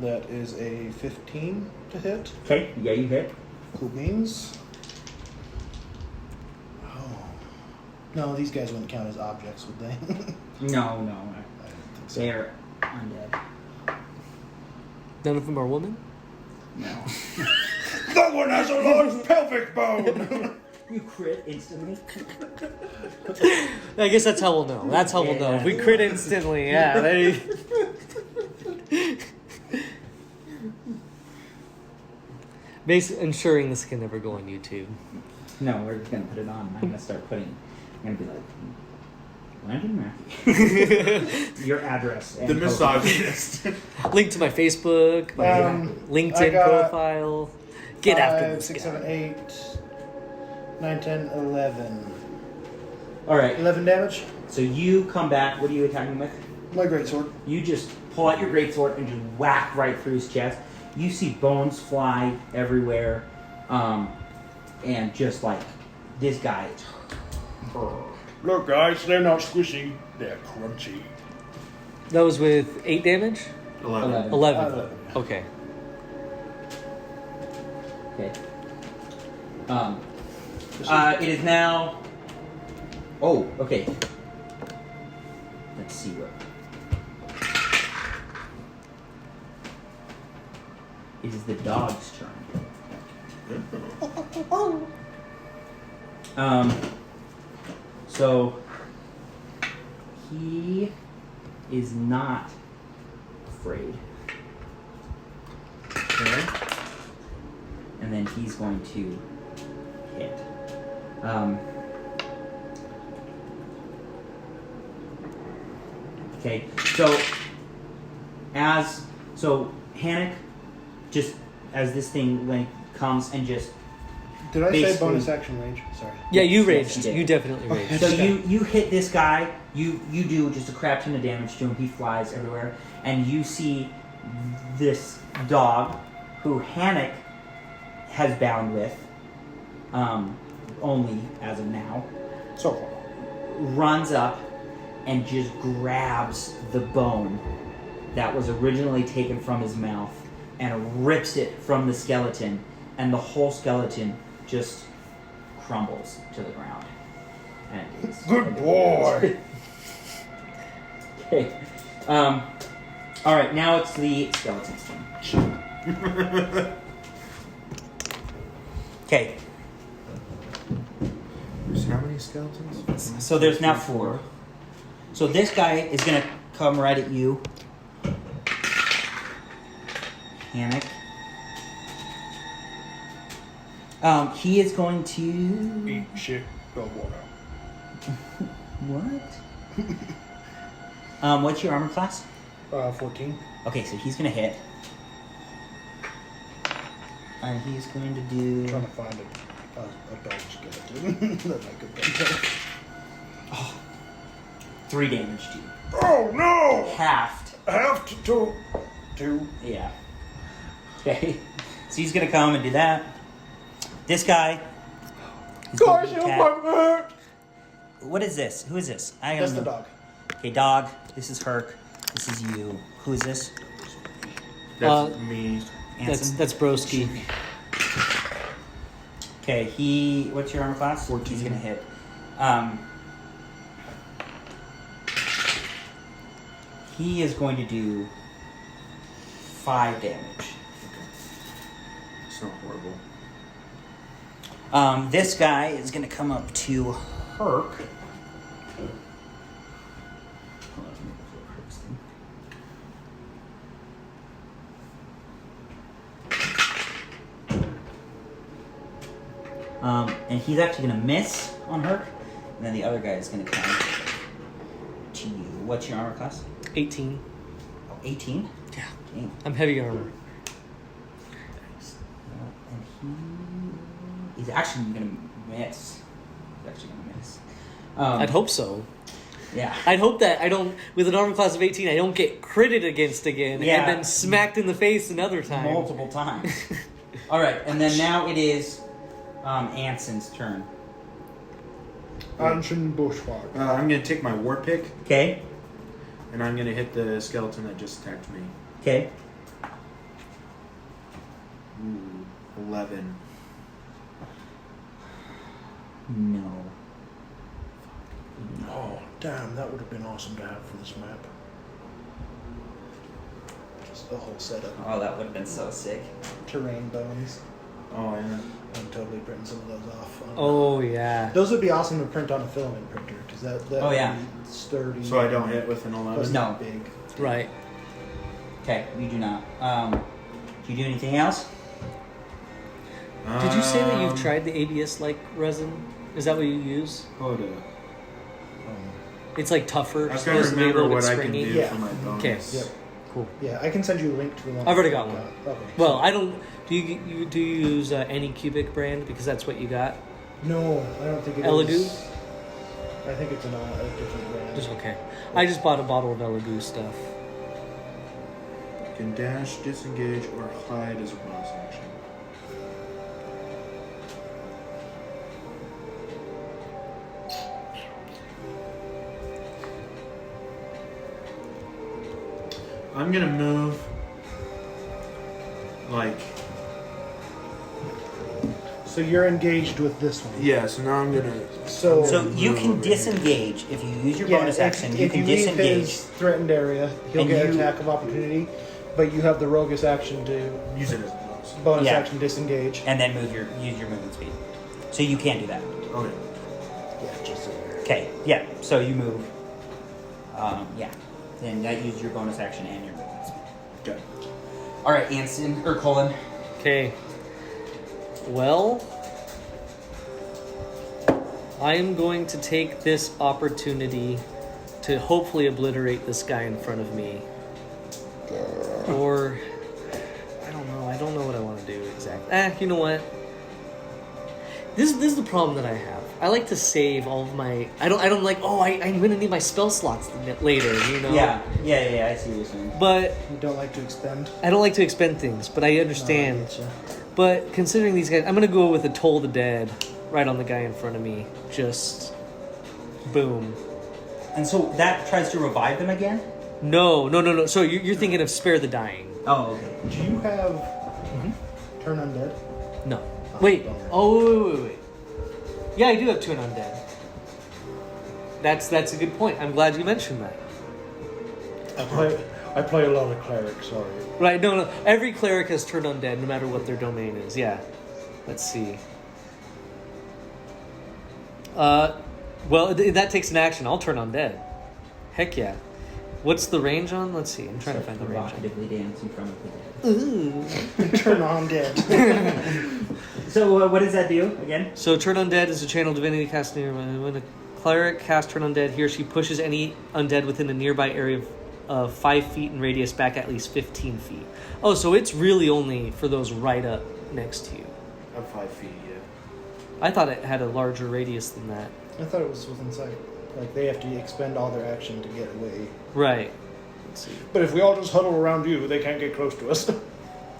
That is a 15 to hit. Okay. Yeah, you hit. Cool beans. Oh. No, these guys wouldn't count as objects, would they? No, no. I didn't think so. They are undead. None of them are women? No. That one has a large pelvic bone! You crit instantly. I guess that's how we'll know. That's how we'll know. If we crit instantly, yeah. Basically, ensuring this can never go on YouTube. No, we're just gonna put it on. I'm gonna start putting. I'm gonna be like, Landon Matthew. Your address. And The profile. misogynist. Link to my Facebook, my I LinkedIn got profile. Get after 5, this 6, guy. 7, 8, 9, 10, 11. All right. 11 damage. So you come back. What are you attacking with? My greatsword. You just pull out your greatsword and just whack right through his chest. You see bones fly everywhere, and just like this guy. Look, guys, they're not squishy, they're crunchy. That was with 8 damage? 11. 11. 11, yeah. Okay. Okay. It is now. Oh, okay. Let's see what. It is the dog's turn. So he is not afraid. Okay. And then he's going to hit. Okay, so Hannick, just as this thing like comes and just Did I say Basically- bonus action rage? Sorry. Yeah, you Yes, raged. you did. You definitely raged. so you hit this guy, you do just a crap ton of damage to him. He flies everywhere, and you see this dog who Hannick has bound with, only as of now, So far. runs up and just grabs the bone that was originally taken from his mouth and rips it from the skeleton, and the whole skeleton just crumbles to the ground. And it's Good boy. Okay. All right. Now it's the skeleton's turn. Okay. There's how many skeletons? So there's now 4. So this guy is gonna come right at you. Hannick. He is going to. Eat shit, go water. What? What's your armor class? 14. Okay, so he's gonna hit. And he's going to do. Trying to find a dog skeleton that I could pick. 3 damage to you. Oh no! Halved. I have to do 2. Yeah. Okay. So he's gonna come and do that. This guy. is gonna Guys, help, attack- I'm hurt! What is this? Who is this? I That's don't the know. dog. Okay, dog. This is Herc. This is you. Who is this? That's me. Anson? That's Broski. Okay, he. What's your armor class? 14. He's gonna hit. He is going to do 5 damage. It's not horrible. This guy is going to come up to Herc. Hold on, let me pull up Herc's thing. And he's actually going to miss on Herc. And then the other guy is going to come to you. What's your armor class? 18. Oh, 18? Yeah. Dang. I'm heavy armor. And he's actually going to miss. He's actually going to miss. I'd hope so. Yeah. I'd hope that I don't, with an armor class of 18, I don't get critted against again Yeah. and then smacked in the face another time. Multiple times. All right, and then now it is Anson's turn. Anshin Bushwalk. I'm gonna take my war pick Okay. and I'm gonna hit the skeleton that just attacked me. Okay. Ooh, 11. No. Oh, damn, that would have been awesome to have for this map. Just the whole setup. Oh, that would have been so sick. Terrain bones. Oh yeah. I'm totally printing some of those off. Oh, yeah. Those would be awesome to print on a filament printer because that Oh, yeah. would be sturdy. So I don't hit with an 11. No. Big. Right. Okay, you do not. Do you do anything else? Did you say that you've Um, tried the ABS-like resin? Is that what you use? Hold up. It's like tougher. I was supposed gonna to be a remember little bit what I can springy. do Yeah. for my bonus. Okay. Yep. Cool. Yeah, I can send you a link to the one. I've already got one. Okay. Well, I don't. Do you use any cubic brand because that's what you got? No, I don't think it Elegoo? is. I think it's a different brand. Just okay. I just bought a bottle of Elegoo stuff. You can dash, disengage, or hide as a bonus action. I'm gonna move like So you're engaged with this one. yeah, so now I'm gonna So, So you move can over here. disengage if you use your yeah, bonus action. if You can leave disengage. his threatened area, he'll And get you- attack of opportunity, but you have the roguish action to use it as a bonus. bonus Yeah. action disengage. And then use your movement speed. So you can't do that. Okay. Yeah, just so you're- Okay, yeah. So you move. Yeah. Then that uses your bonus action and your movement speed. Okay. All right, Anson or Colin. Okay. Well, I am going to take this opportunity to hopefully obliterate this guy in front of me. Or I don't know. I don't know what I want to do exactly. You know what? This is the problem that I have. I like to save all of my. I don't like. Oh, I'm gonna need my spell slots later. You know. Yeah. I see what you're saying. But You don't like to expend? I don't like to expend things. But I understand. No, I getcha. But considering these guys, I'm gonna go with a Toll the Dead right on the guy in front of me. Just boom. And so that tries to revive them again. No. So you're thinking of Spare the Dying? Oh, okay. Do you have Turn Undead? No. Wait. bummer. Oh, wait. Yeah, I do have Turn Undead. That's a good point. I'm glad you mentioned that. I play a lot of cleric, sorry. Right, no. Every cleric has Turn Undead, no matter what their domain is. Yeah. Let's see. Well, that takes an action. I'll Turn Undead. Heck yeah. What's the range on? Let's see. I'm trying to find the range. Provocatively dance in front of the dead. Turn Undead. So what does that do again? So Turn Undead is a channel divinity cast near. When a cleric casts Turn Undead, he or she pushes any undead within a nearby area of 5 feet in radius back at least 15 feet. Oh, so it's really only for those right up next to you. Up 5 feet, yeah. I thought it had a larger radius than that. I thought it was within sight. Like they have to expend all their action to get away. Right. Let's see. But if we all just huddle around you, they can't get close to us.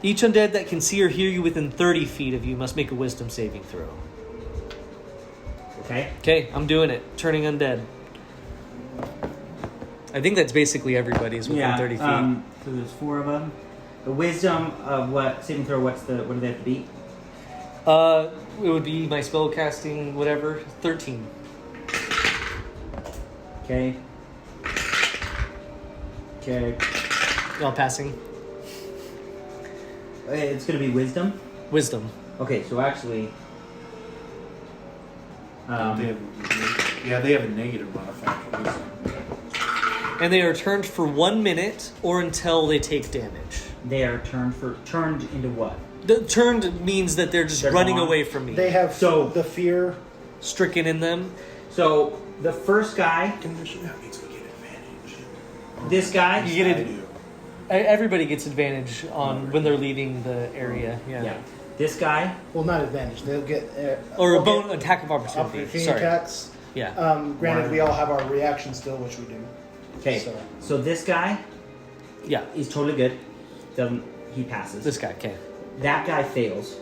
Each undead that can see or hear you within 30 feet of you must make a wisdom saving throw. Okay. Okay, I'm doing it. Turning undead. I think that's basically everybody's within 30 feet. So there's 4 of them. The wisdom of what saving throw? What do they have to beat? It would be my spell casting, whatever, 13. Okay. Okay. While passing. It's gonna be wisdom. Wisdom. Okay, so actually, they have a negative modifier. And they are turned for 1 minute or until they take damage. they are turned into what? The turned means that they're just They're running gone. away from me. They have So- the fear. stricken in them. So the first guy, That means we get advantage. this guy, You get I it. do. Everybody gets advantage on when they're leaving the area. Yeah. yeah, this guy, Well, not advantage. They'll get Or a they'll bone get attack of opportunity. opportunity Sorry. attacks. Yeah. Granted, we all have our reaction still, which we do. okay, so this guy Yeah. is totally good. He passes. This guy. Okay. That guy fails.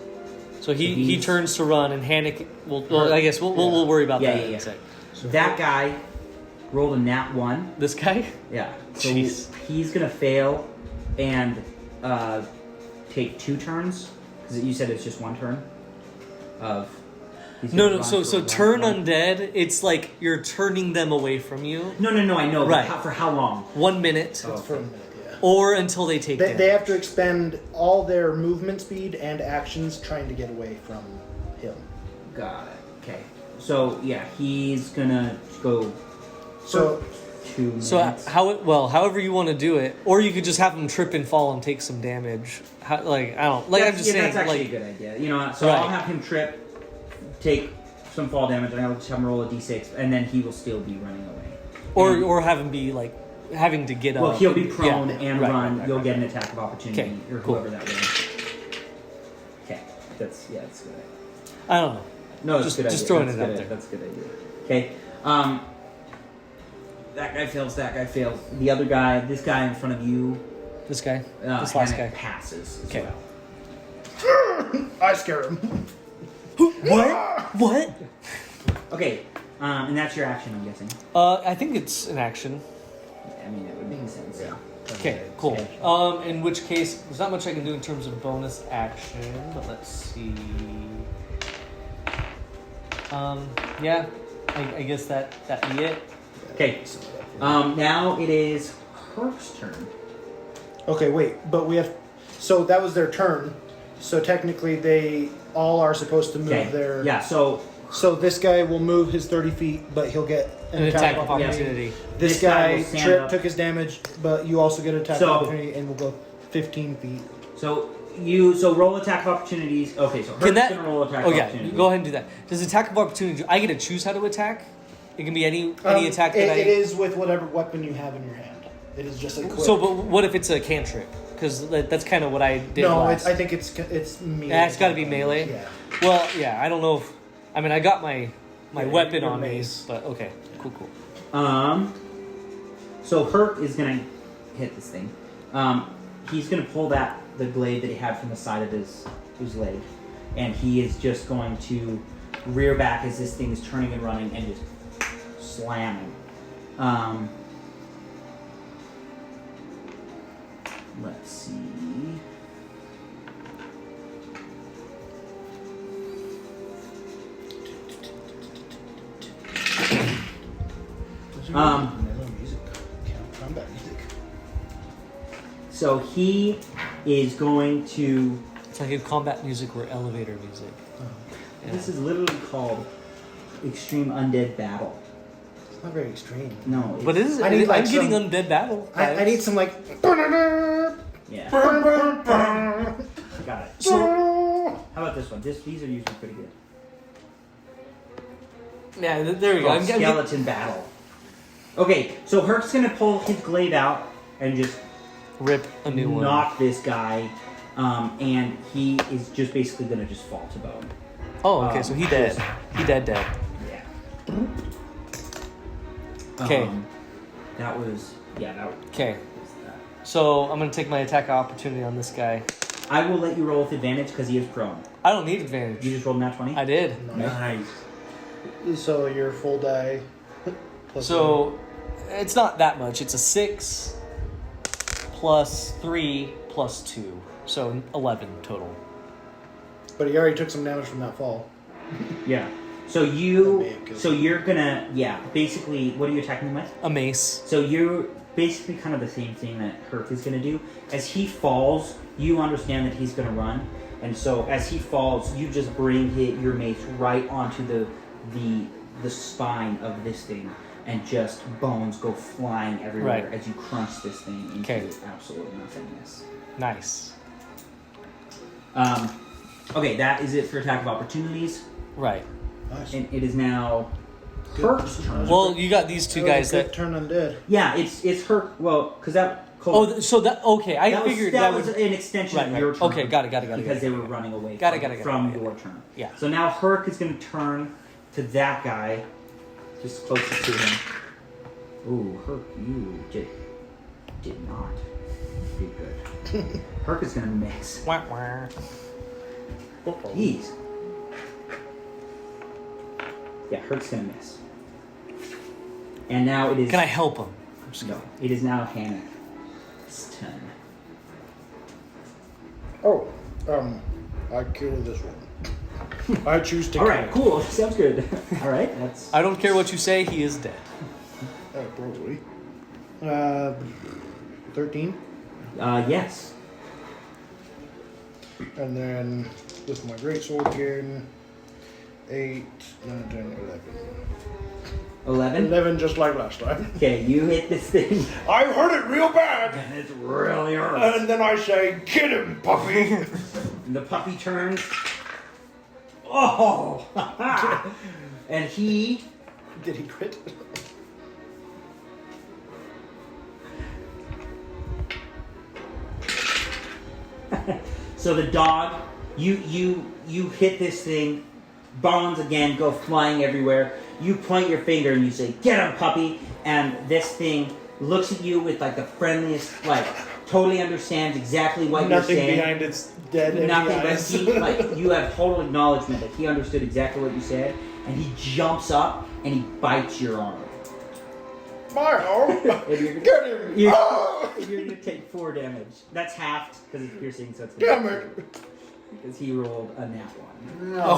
So he He's- turns to run, and Hannick. Well, I guess we'll worry about Yeah, that yeah, in yeah. a sec. That guy rolled a nat 1. This guy. Yeah. So Jeez. he's gonna fail and take 2 turns because you said it's just 1 turn. He's gonna No. run So for turn one. undead. It's like you're turning them away from you. No, I know. Right. But for how long? 1 minute, Oh. It's for a minute, yeah. or until they take damage. They have to expend all their movement speed and actions trying to get away from him. Got it. Okay. So yeah, he's gonna go. So 2 minutes. So however you want to do it, or you could just have them trip and fall and take some damage. I don't like. I'm just saying. That's actually Like, a good idea. You know, what? So Right. I'll have him trip, take some fall damage, and I'll just have him roll a d6, and then he will still be running away. And- or have them be like having to get up. well, he'll be prone Yeah. and Right, run. right, You'll right. get an attack of opportunity, Okay, or cool. whoever that was. Okay, that's good. I don't know. No, that's Just- a good just idea. throwing That's it a out good there. idea. That's a good idea. Okay. That guy fails. That guy fails. The other guy, this guy in front of you, This guy, this last Hannick guy. passes. As Okay. well. I scare him. What? Okay. And that's your action, I'm guessing. I think it's an action. I mean, it would make sense. Yeah. Okay, cool. In which case, there's not much I can do in terms of bonus action, but let's see. Yeah, I guess that'd be it. Okay. Now it is Herc's turn. Okay, wait, but we have. So that was their turn. So technically, they all are supposed to move Okay. their. Yeah. So So this guy will move his 30 feet, but he'll get An attack of opportunity. This This guy guy will stand trip up. took his damage, but you also get an attack So- of opportunity and will go 15 feet. So roll attack of opportunities. Okay. So Herc's Can that? gonna roll attack Oh of yeah, opportunity. go ahead and do that. Does attack of opportunity? I get to choose how to attack. It can be any attack that It is with whatever weapon you have in your hand. It is just a quick. So, but what if it's a cantrip? Because that's kind of what I did. no, last. I think it's melee. Yeah, it's gotta be melee? Yeah. Well, yeah, I don't know if. I mean, I got my Yeah, weapon your on me, mace. but okay, cool. So Herc is gonna hit this thing. He's gonna pull the blade that he had from the side of his leg, and he is just going to rear back as this thing is turning and running and just slamming. Let's see. Music. Combat music. So he is going to. It's like if combat music were elevator music. Yeah. This is literally called Extreme Undead Battle. It's not very extreme. No, But it is. I need, like, I'm getting some- undead battle. I need some like. yeah. Got it. So, How about this one? These are usually pretty good. Yeah, there we go. Oh, I'm getting. skeleton battle. Okay, so Herc's gonna pull his glaive out and just Rip a new one. knock this guy, and he is just basically gonna just fall to bone. Oh, okay. So he dead. just- He dead. Yeah. Okay. That was that was Okay. that. So I'm gonna take my attack opportunity on this guy. I will let you roll with advantage because he is prone. I don't need You advantage. just rolled nat 20. I did. Nice. so your full die. Plus So it's not that much. It's a 6 plus 3 plus 2. So 11 total. but he already took some damage from that fall. Yeah. So That may you, have killed so him. you're gonna, yeah. Basically, what are you attacking him with? A mace. So you're basically kind of the same thing that Herc is gonna do. As he falls, you understand that he's gonna run, and so as he falls, you just bring your mace right onto the spine of this thing, and just bones go flying everywhere Right. as you crunch this thing into Okay. absolute nothingness. Nice. Okay, that is it for attack of opportunities, Right. Nice. and it is now Good. Herc's turn. Well, you got these two That was guys a good that. turn undead. Yeah, it's Herc. Well, because that. Oh, so that okay. I that figured was, that was would. an extension Right, of right. your turn. Okay, got it. Because they were running away Got it, from, got it, from got it. your turn. Yeah. So now Herc is going to turn to that guy, just closest to him. Ooh, Herc, you did not do good. Herc is going to miss. Wah, wah. Jeez. Yeah, Herc's going to miss. And now it is. Can I help him? No, it is now Hannick's turn. Oh, I kill this one. I choose to All kill right, it. cool. Sounds good. All right, that's. I don't care what you say. He is dead. Probably. 13. Yes. And then with my greatsword again, 8, 9, 10, 11. 11. 11 just like last time. Okay, you hit this thing. I hurt it real bad! And it's really hurts. And then I say, get him, puppy! And the puppy turns. Oh! And he. Did he crit? So the dog, you hit this thing, bones again go flying everywhere. You point your finger and you say, "Get him, puppy!" And this thing looks at you with like the friendliest, like totally understands exactly what Nothing you're saying. behind its dead empty Nothing, but eyes. he, like, you have total acknowledgement that he understood exactly what you said, and he jumps up and he bites your arm. My arm! And you're gonna, Get him! you're, Ah! you're gonna take 4 damage. That's halved because it's piercing, so it's Damn it! because he rolled a nat 1. Hell,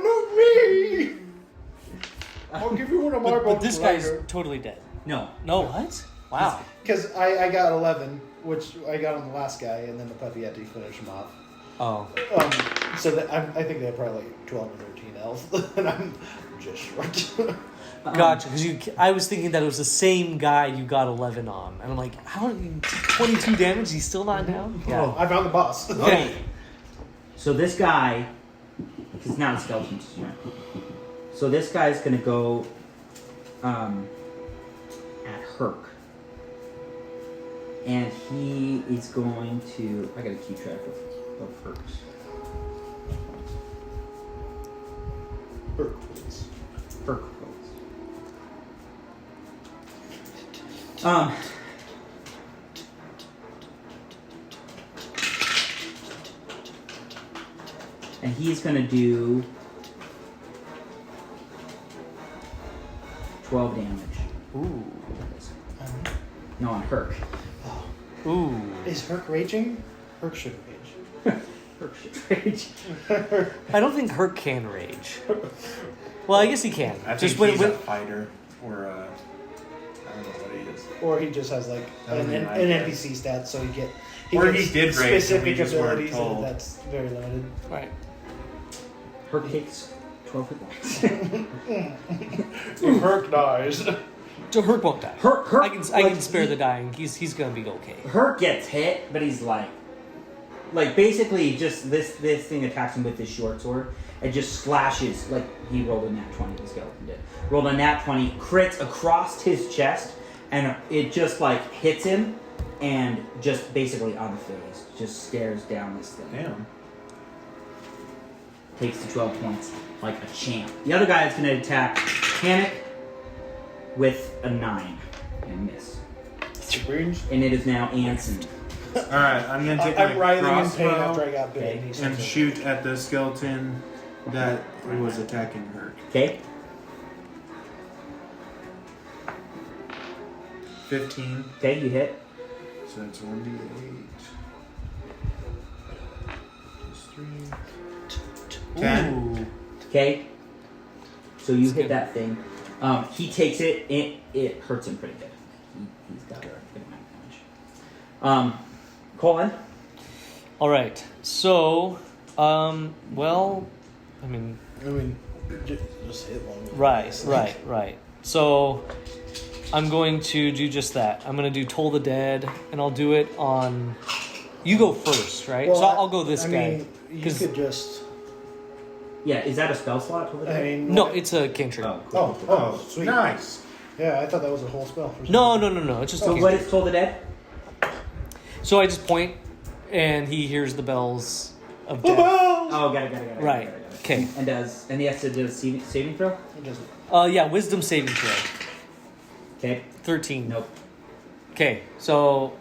not me! I'll give you one of my But bones this guy's later. totally dead. No, No, what? Wow. Because I got 11, which I got on the last guy, and then the puppy had to finish him off. Oh. So that I think they had probably like 12 or 13 health, and I'm just short. Gotcha. Because I was thinking that it was the same guy you got 11 on, and I'm like, how? 22 damage? He's still not down. Oh, I found the boss. Okay. So this guy, because now the skeleton's turn. So this guy's gonna go at Herc. And he is going to. I gotta keep track of Herc's. Herc, please. Herc quotes. And he's gonna do 12 damage. Ooh. No, on Herc. Ooh. Is Herc raging? Herc should rage. Herc should rage. I don't think Herc can rage. Well, I guess he can. I Just think he's when a fighter, or I don't know what he is. Or he just has like Doesn't an he like NPC stat, so he Or gets he did rage and we specific just weren't abilities, told. and that's very limited. right. Herc takes 12 hit points. If Herc dies, So Herc won't die. Herc, I can like, spare he- the dying. He's gonna be okay. Herc gets hit, but he's like basically just this thing attacks him with his short sword. It just slashes, like he rolled a nat 20, the skeleton did. Rolled a nat 20, crits across his chest, and it just like hits him, and just basically unfazed, just stares down this thing. Damn. Takes the 12 points like a champ. The other guy is going to attack Panic with a 9 and miss. range. And it is now Anson. Alright, I'm gonna take I'm my writhing in pain after crossbow I got bit. Okay. He and says, shoot at the skeleton that was attacking her. Okay? 15, Okay, you hit. so that's 1d8. Plus 3. 10. Ooh. Okay. So you hit that thing. He takes it. It hurts him pretty good. He's got a good amount of damage. Colin. All right. So, well, I mean, just hit one. right. So, I'm going to do just that. I'm going to do Toll the Dead, and I'll do it on. You go first, right? Well, so I'll go this I guy. mean, you could just. Yeah, is that a spell slot over there? I mean, No, it's a cantrip. Oh, sweet. Nice. Yeah, I thought that was a whole spell. For some No. reason. It's just a So cantrip. what is Toll the Dead? So I just point, and he hears the bells of death. Oh, got it. Right. Got it. Okay. And he has to do a saving throw? It doesn't. Yeah, wisdom saving throw. Okay. 13. Nope. Okay, so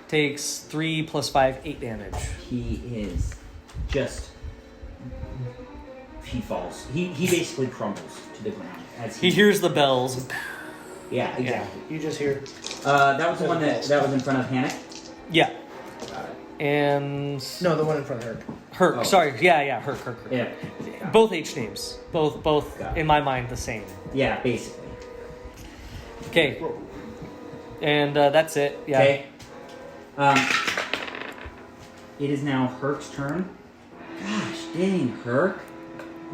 takes 3 plus 5, 8 damage. He is just. He falls. He basically crumbles to the ground as He hears the bells. Yeah, exactly. You just hear. That was the one that was in front of Hannock. Yeah, Got it. and No, the one in front of her. Herc. Oh. Sorry, yeah, Herc. Yeah. Both H names. Both Got it. in my mind the same. Yeah, basically. Okay, and that's it. Yeah. Okay. It is now Herc's turn. Gosh dang, Herc.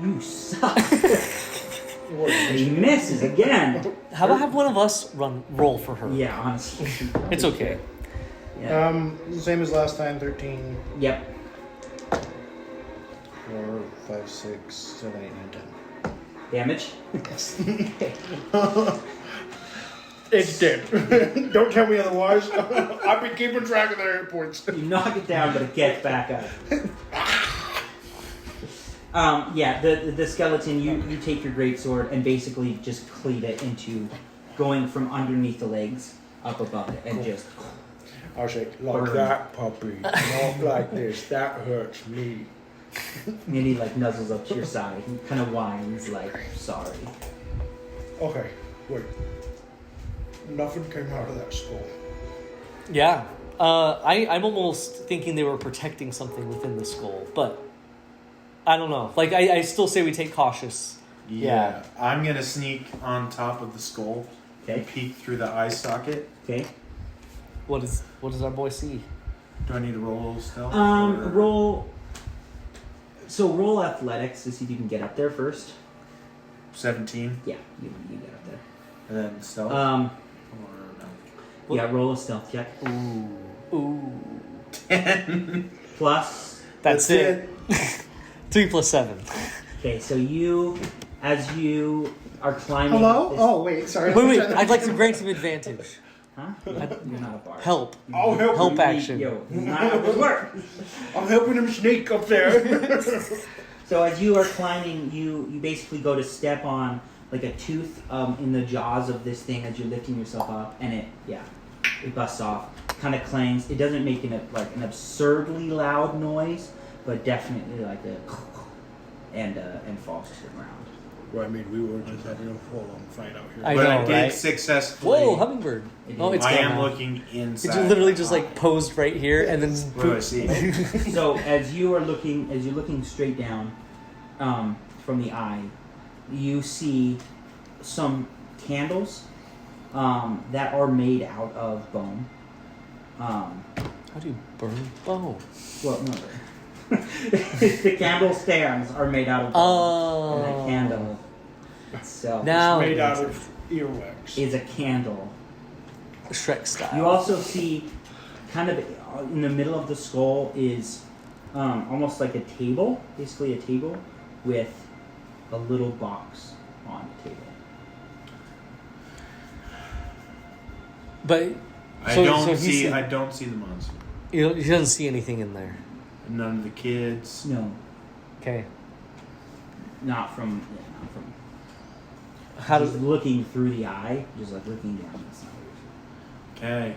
You suck. He misses again. How about have one of us roll for her? Yeah, honestly. It's okay. Yeah. Same as last time. 13, Yep. 4, 5, 6, 7, 8, 9, 10. Damage. Yes. It's dead. Don't tell me otherwise. I've been keeping track of their hit points. You knock it down, but it gets back up. Yeah, the skeleton, you take your greatsword and basically just cleave it into going from underneath the legs up above it and just. I was like that, puppy. Not like this. That hurts me. And he like nuzzles up to your side. He kind of whines like, sorry. Okay, wait. Nothing came out of that skull. Yeah. I'm almost thinking they were protecting something within the skull, but I don't know. Like, I still say we take cautious. Yeah. I'm gonna sneak on top of the skull Okay. and peek through the eye socket. Okay. What does our boy see? Do I need to roll stealth? Roll. So roll athletics to see if you can get up there first. 17. Yeah, you get up there. And then stealth? Um. Or Yeah, roll a stealth check. Ooh. 10. Plus. That's it. 3 plus 7. Okay, so as you are climbing. Hello? this- Oh, wait, sorry. Wait. I'd like to grant him advantage. Huh? You're not a bard. Help. I'll help Help him. action. Yo, this is not how this works. I'm helping him sneak up there. So as you are climbing, you basically go to step on like a tooth in the jaws of this thing as you're lifting yourself up, and it busts off, kind of clangs. It doesn't make an absurdly loud noise, but definitely like and falls to the ground. Well, I mean, we were just having a full-on fight out here. I But know, I did right? successfully. Whoa, hummingbird. Oh, it's I gone am now. looking inside. It's literally just like posed right here, and then What do I see? So as you're looking straight down from the eye, you see some candles that are made out of bone. how do you burn bone? Well, no. The candle stands are made out of bone. And the candle itself Now Made out of earwax. is a candle. Shrek style. You also see, kind of in the middle of the skull is almost like a table, basically a table with a little box on the table. But I so don't he's see. the- I don't see the monster. he doesn't see anything in there. None of the kids. No, Okay. not from. How Just does looking through the eye, just like looking down. That's not weird. Okay.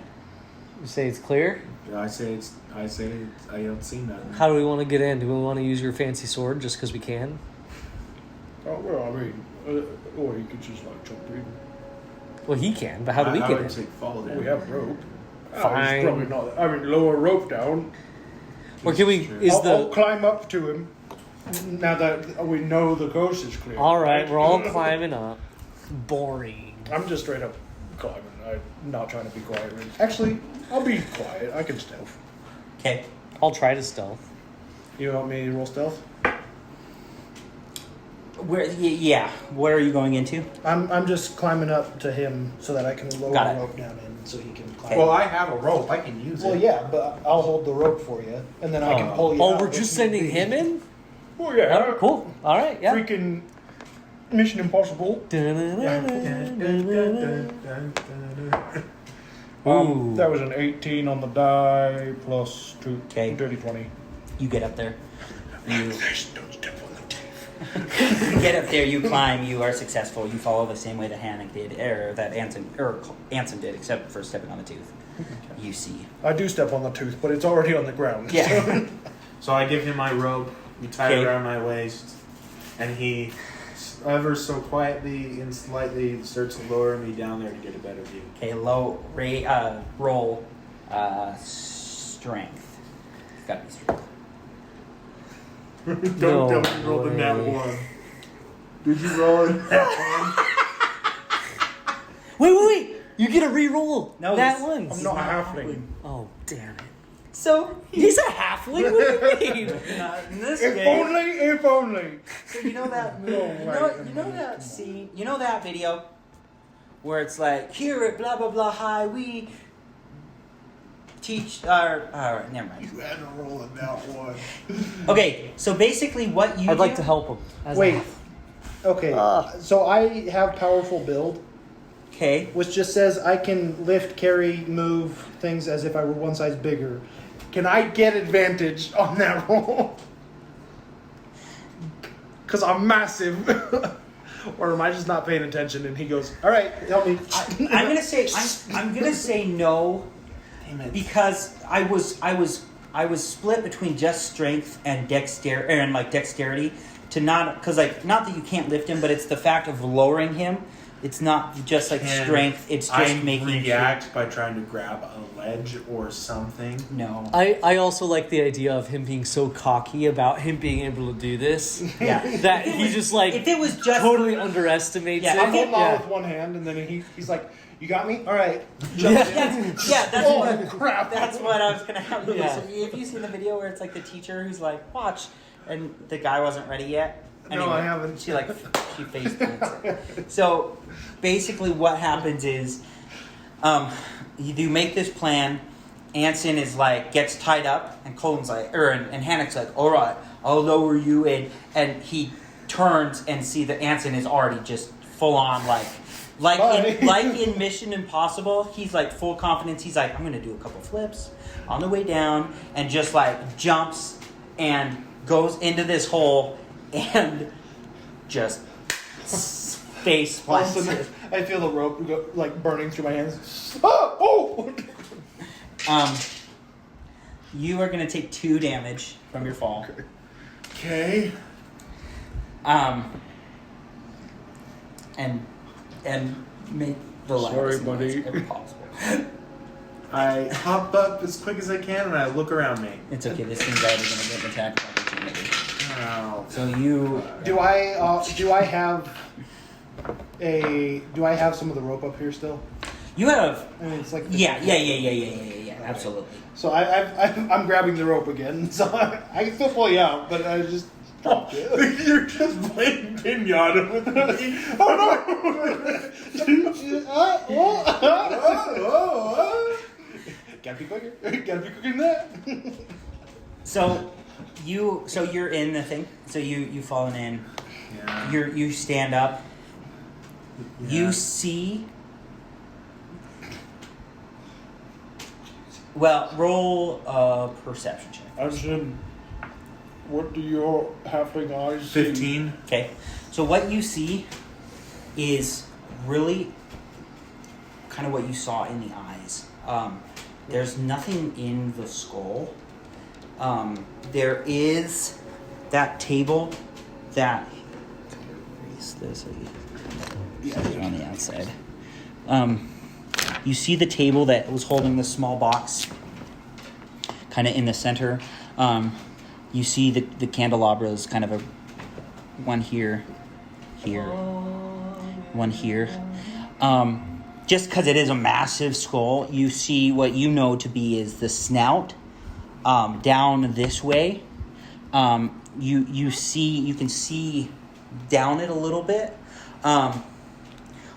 you say it's clear? I say I don't see nothing. How do we want to get in? Do we want to use your fancy sword just because we can? Oh, well, I mean, or you could just like jump in. Well, he can, but how do we I get would in? say follow them. We have rope. Fine. It's probably not. I mean, lower rope down. Or can we? True. Is I'll the climb up to him. Now that we know the coast is clear. All right, we're all climbing up. Boring. I'm just straight up climbing. I'm not trying to be quiet. Actually, I'll be quiet. I can stealth. Okay. I'll try to stealth. You want me to roll stealth? Yeah. Where are you going into? I'm just climbing up to him so that I can lower Got it. the rope down in so he can climb. Okay. Well, I have a rope. I can use Well, it. yeah, but I'll hold the rope for you, and then I can pull you out. Oh, we're if just need sending be. him in? Oh yeah. Oh, cool. All right, yeah. Freaking Mission Impossible. Ooh. That was an 18 on the die plus 2. Okay. Dirty 20. You get up there. You Don't step on the teeth. you get up there. You climb. You are successful. You follow the same way that Hannock did, or that Anson did, except for stepping on the tooth. You see. I do step on the tooth, but it's already on the ground. Yeah. So I give him my rope. We tie Okay. it around my waist, and he ever so quietly and slightly starts to lower me down there to get a better view. Okay. Roll. Strength. It's gotta be strength. Don't No tell me you rolled a nat way. 1. Did you roll a nat 1? Wait. You get a re-roll. No, that this- one. I'm not a halfling. Oh, damn it. So He's a halfling? What do you mean? in this If only. So you know that No way. you know that scene, you know that video where it's like, here at blah blah blah high we teach our never mind. You had to roll a nat 1. Okay, so basically what you I'd like do- to help him. as a Wait. half- Okay, so I have powerful build, Okay. which just says I can lift, carry, move things as if I were one size bigger. Can I get advantage on that roll? Because I'm massive. Or am I just not paying attention? And he goes, All right, help me. I'm gonna say I'm gonna say no Damn it. because I was split between just strength and dexterity to not because like not that you can't lift him, but it's the fact of lowering him. It's not just like Can strength. It's just I making react by trying to grab a ledge or something. No. I also like the idea of him being so cocky about him being able to do this. Yeah. That he just like If it was just totally underestimates Yeah, it. I'm holding on Yeah. with one hand, and then he's like, "You got me? All right." yeah, that's Oh what crap! that's what I was gonna have. Yeah. So have you seen the video where it's like the teacher who's like, "Watch," and the guy wasn't ready yet? No, I haven't. She face plants it. So basically, what happens is, you make this plan. Anson is like gets tied up, and Colin's like, and Hannock's like, "All right, I'll lower you in," and he turns and see that Anson is already just full on like in Mission Impossible. He's like full confidence. He's like, "I'm gonna do a couple flips on the way down," and just like jumps and goes into this hole and just face All of a plants sudden, it. I feel the rope go, like burning through my hands. Oh! You are going to take 2 damage from your fall. Okay. And make the Sorry, loudest buddy. noise ever possible. I hop up as quick as I can and I look around me. It's okay. This thing's already going to get an attack of opportunity. Ow. So you, Do I have some of the rope up here still? you have, I mean, it's like yeah, absolutely. So I'm grabbing the rope again. So I can still pull you out, but I just dropped it. You're just playing pinata with me. Oh no! Gotta be quicker. Gotta be quicker than that. So you're in the thing. So you've fallen in. Yeah. You stand up. Yeah. You see. Well, roll a perception check. As in, what do your halfling eyes see? 15. Okay. So what you see is really kind of what you saw in the eyes. There's nothing in the skull. There is that table that. Erase this. Yeah, on the outside. You see the table that was holding the small box, kind of in the center. You see the candelabras, kind of a one here, one here. Just because it is a massive skull, you see what you know to be is the snout down this way. You can see down it a little bit. Well,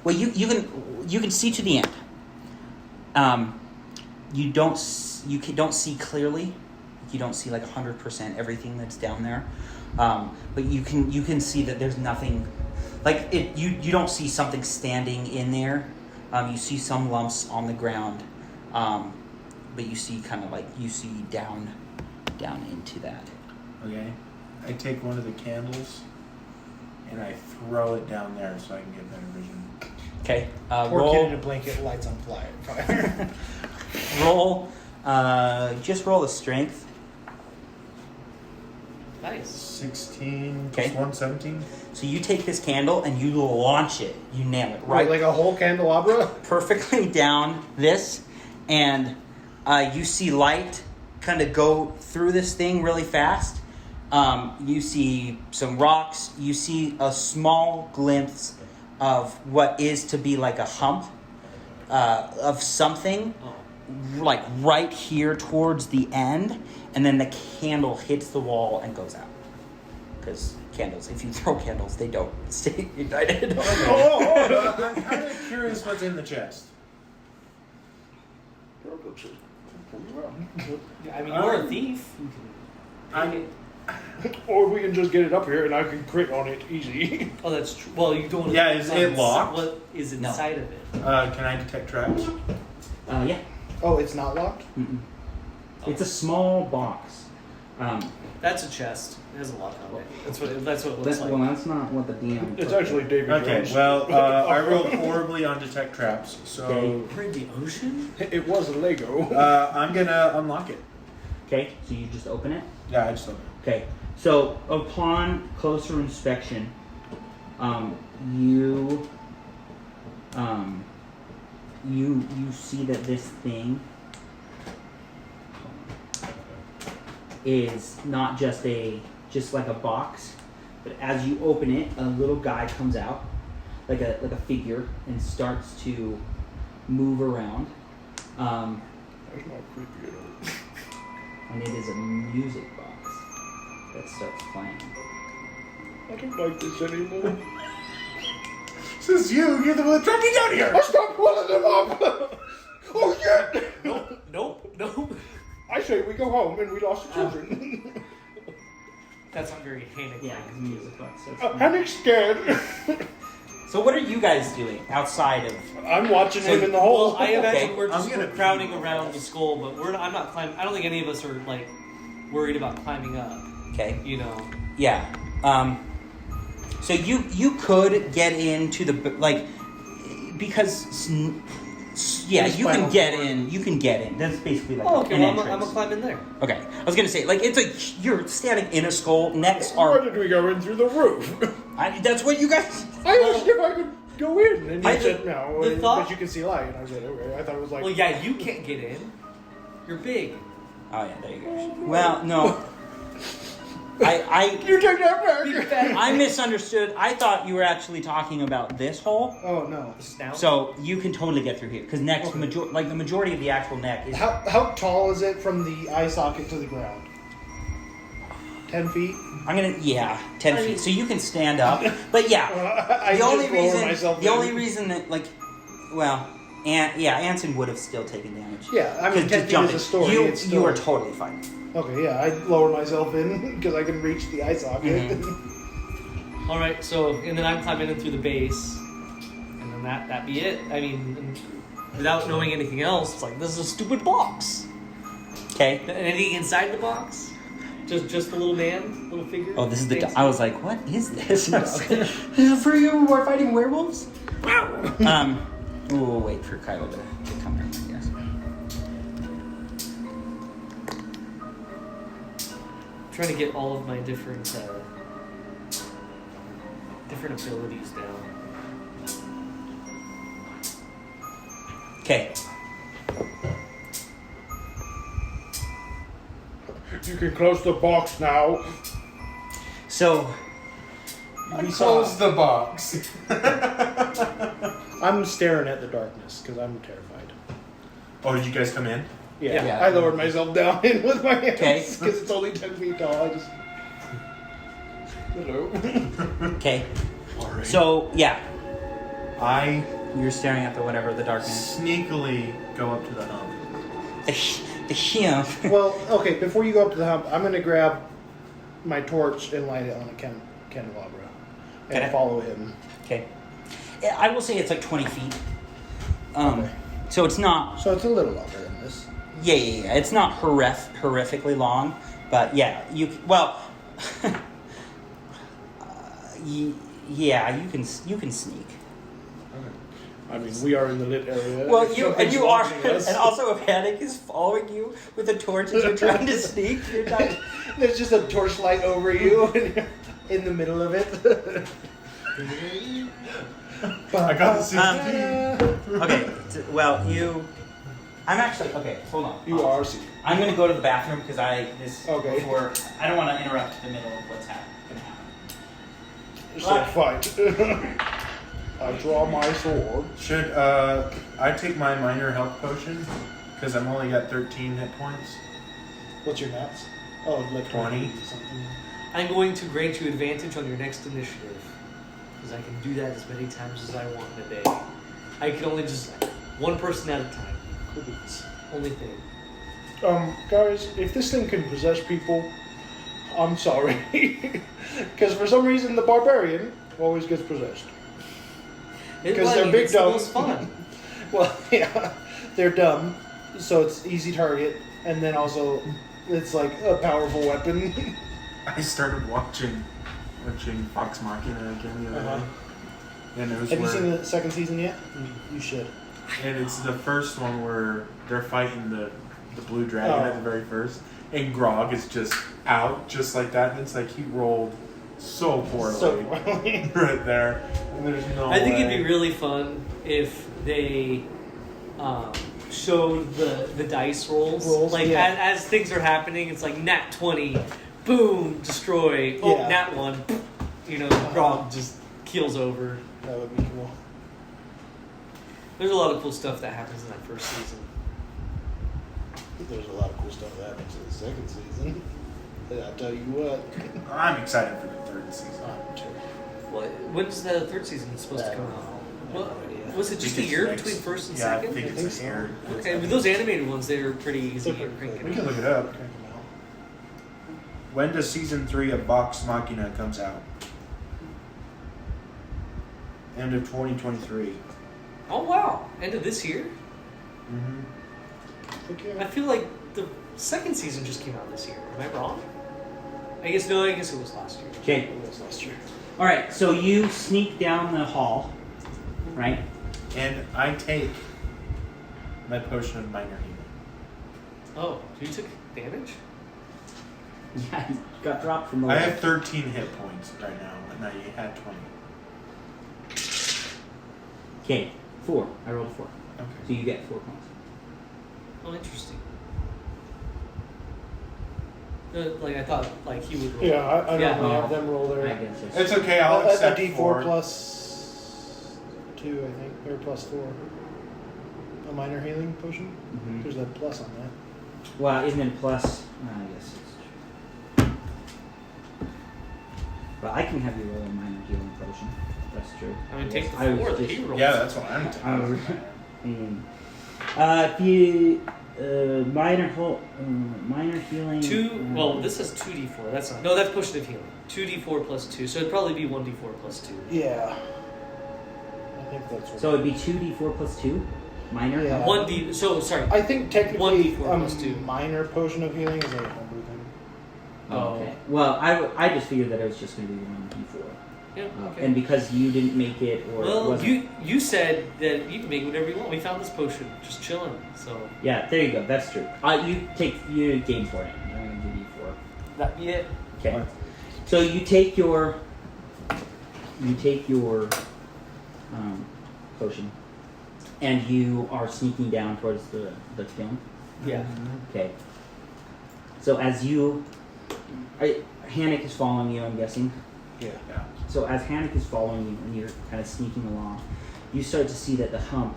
you can see to the end. You don't see clearly. You don't see like 100% everything that's down there. But you can see that there's nothing like it. You don't see something standing in there. You see some lumps on the ground, but you see down into that. Okay. I take one of the candles and I throw it down there so I can get better vision. Okay. Poor Roll. kid in a blanket, lights on fire. Roll. Just roll a strength. Nice. 16 Okay. plus 1, 17. So you take this candle and you launch it. You nail it right Like a whole candelabra? perfectly down this, and you see light kind of go through this thing really fast. You see some rocks. You see a small glimpse of what is to be like a hump of something, like right here towards the end, and then the candle hits the wall and goes out. Because candles, if you throw candles, they don't stay ignited. I'm kind of curious what's in the chest. I mean, you're a thief. Or we can just get it up here and I can crit on it easy. Oh, that's true. Well, you don't. Yeah, is it locked? What is inside of it? Can I detect traps? Yeah. Oh, it's not locked? Mm-mm. It's a small box. That's a chest. It has a lock on it. That's what it looks like. Well, that's not what the DM. It's actually David Okay, Jones. well, I rolled horribly on detect traps, so Okay. We're in the ocean. It was a Lego. I'm gonna unlock it. Okay, so you just open it. Yeah, I just opened Okay, so upon closer inspection, you see that this thing is not just like a box, but as you open it, a little guy comes out, like a figure, and starts to move around. That's not creepy at all. And it is a music box that starts playing. I don't like this anymore. it. This is you! You're the one that trapped me down here! I stopped pulling them up! Oh shit! Nope. I say we go home and we lost the children. That's not very Hannick. Yeah, the music box starts playing. Hannick's scared. So what are you guys doing outside of? I'm watching him in the hole. Well, I imagine Okay. we're I'm just gonna crowding pee. around the skull, but I'm not climbing. I don't think any of us are like worried about climbing up. Okay. You know. Yeah. So you could get into the like because yeah, you can get in. You can get in. That's basically like Oh, okay. an Well, entrance. I'm gonna climb in there. Okay, I was gonna say like it's a you're standing in a skull. Necks Why are. did we go in through the roof? That's what you guys. I asked if I could go in, and you I- said no. the thought- But you can see light, and I said okay. I thought it was like. Well, yeah, you can't get in. You're big. Oh yeah, there you go. Well, no. I You take that Big back. fat I misunderstood. I thought you were actually talking about this hole. Oh, no. snout. So you can totally get through here because neck's Okay. the majority of the actual neck is. How tall is it from the eye socket to the ground? 10 feet? I'm gonna 10 feet. So you can stand up, but yeah. I The only just lower reason, myself the in. only reason that Anson would have still taken damage. Yeah, I mean, 'Cause 10 just feet jumping. is a story. You it's still... you are totally fine. Okay, yeah, I lower myself in because I can reach the eye socket. Mm-hmm. All right. So, and then I'm climbing in through the base, and then that be it. I mean, without knowing anything else, it's like this is a stupid box. Okay. Anything inside the box? Just the little man, little figure. Oh, this is the. Fancy? I was like, what is this? Okay. For you who are fighting werewolves. We'll wait for Kylo to come in. I guess. Trying to get all of my different abilities down. Okay. You can close the box now. So We saw. Close the box. I'm staring at the darkness because I'm terrified. Oh, did you guys come in? Yeah. I lowered myself down in with my hands Okay. because it's only 10 feet tall. I just. Hello. okay. Alright. So yeah, I you're staring at the darkness. sneakily go up to the hump. The him. Well, okay. Before you go up to the hump, I'm gonna grab my torch and light it on a candelabra and Okay. follow him. Okay. I will say it's like 20 feet. Okay. So it's not. So it's a little longer than this. Yeah. It's not horrifically long, but yeah, you well. Yeah, you can sneak. I mean, we are in the lit area. Well, If you something's are, watching us- and also if Panic is following you with a torch as you're trying to sneak, you're trying. There's just a torchlight over you, and you're in the middle of it. I got the 16. Okay, well I'm actually okay. Hold on. You are see. I'm gonna go to the bathroom because I Okay. before I don't want to interrupt the middle of what's gonna happen. So fight. I draw my sword. Should I take my minor health potion? Because I'm only got 13 hit points. What's your mats? Oh, like 20. something. I'm going to grant you advantage on your next initiative. Because I can do that as many times as I want in a day. I can only just one person at a time. Coolies. Only thing. Guys, if this thing can possess people, I'm sorry. Because for some reason the barbarian always gets possessed. Because they're big it's the dumb. most fun. Well, yeah, they're dumb, so it's easy target, and then also it's like a powerful weapon. I started watching Fox Machina again the other day. And it was Have you where, seen the second season yet? You should. and it's the first one where they're fighting the blue dragon Oh. at the very first, and Grog is just out just like that, and it's like he rolled so poorly So right there, and there's no I think way. it'd be really fun if they showed the dice rolls. Like yeah. as things are happening, it's like nat 20, boom, destroy. Oh, Yeah. nat 1, Grog just keels over. That would be cool. There's a lot of cool stuff that happens in that first season. There's a lot of cool stuff that happens in the second season. And I'll tell you what. I'm excited for the third season. Well, when's the third season supposed to come out? Well, was it just a Think year it's between first and yeah, second? I think think it's a so. year. Okay, but those animated ones, they're pretty easy They're and pretty cranking We out. can look it up. Crank 'em out. When does season 3 of Vox Machina comes out? End of 2023. Oh wow! End of this year? Mm-hmm. I feel like the second season just came out this year. Am I wrong? I guess no. I guess it was last year. Okay. It was last year. All right. So you sneak down the hall, right? And I take my potion of minor healing. Oh, you took damage? Yeah, you got dropped from the. I have 13 hit points right now, and I had 20. Okay, 4. I rolled 4, so Okay. you get 4 points. Oh, interesting. Like I thought, like he would roll. Yeah, I Yeah. normally have them roll I their. guess it's. It's okay, I'll a accept D4 4. plus 2, I think, or plus 4. A minor healing potion. Mhm. There's a plus on that. Well, isn't it plus? I guess it's true. Well, I can have you roll a minor healing potion. That's true. I mean, Yes, take the I was 4 that just- he rolled. Yeah, that's what I'm I was- taking. If you minor healing. Well, this says 2d4. That's not. No, that's potion of healing. 2d4 plus 2. So it'd probably be 1d4 plus 2. Yeah. I think that's what. So it'd be 2d4 plus 2? Minor? Yeah. 1d. So sorry. I think technically 1d4 plus 2. minor potion of healing is like a homebrew thing. Oh, okay. Well, I just figured that it was just going to be 1d4. Yeah. Okay. And because you didn't make it, or it Well, wasn't. you said that you can make whatever you want. We found this potion just chilling. So Yeah, there you go. That's true. You gain for it. I'm going to give you 4. that be it. Okay. So you take your potion, and you are sneaking down towards the kiln. Yeah. Okay. So as Hannick is following you, I'm guessing. Yeah. So as Hannick is following you and you're kind of sneaking along, you start to see that the hump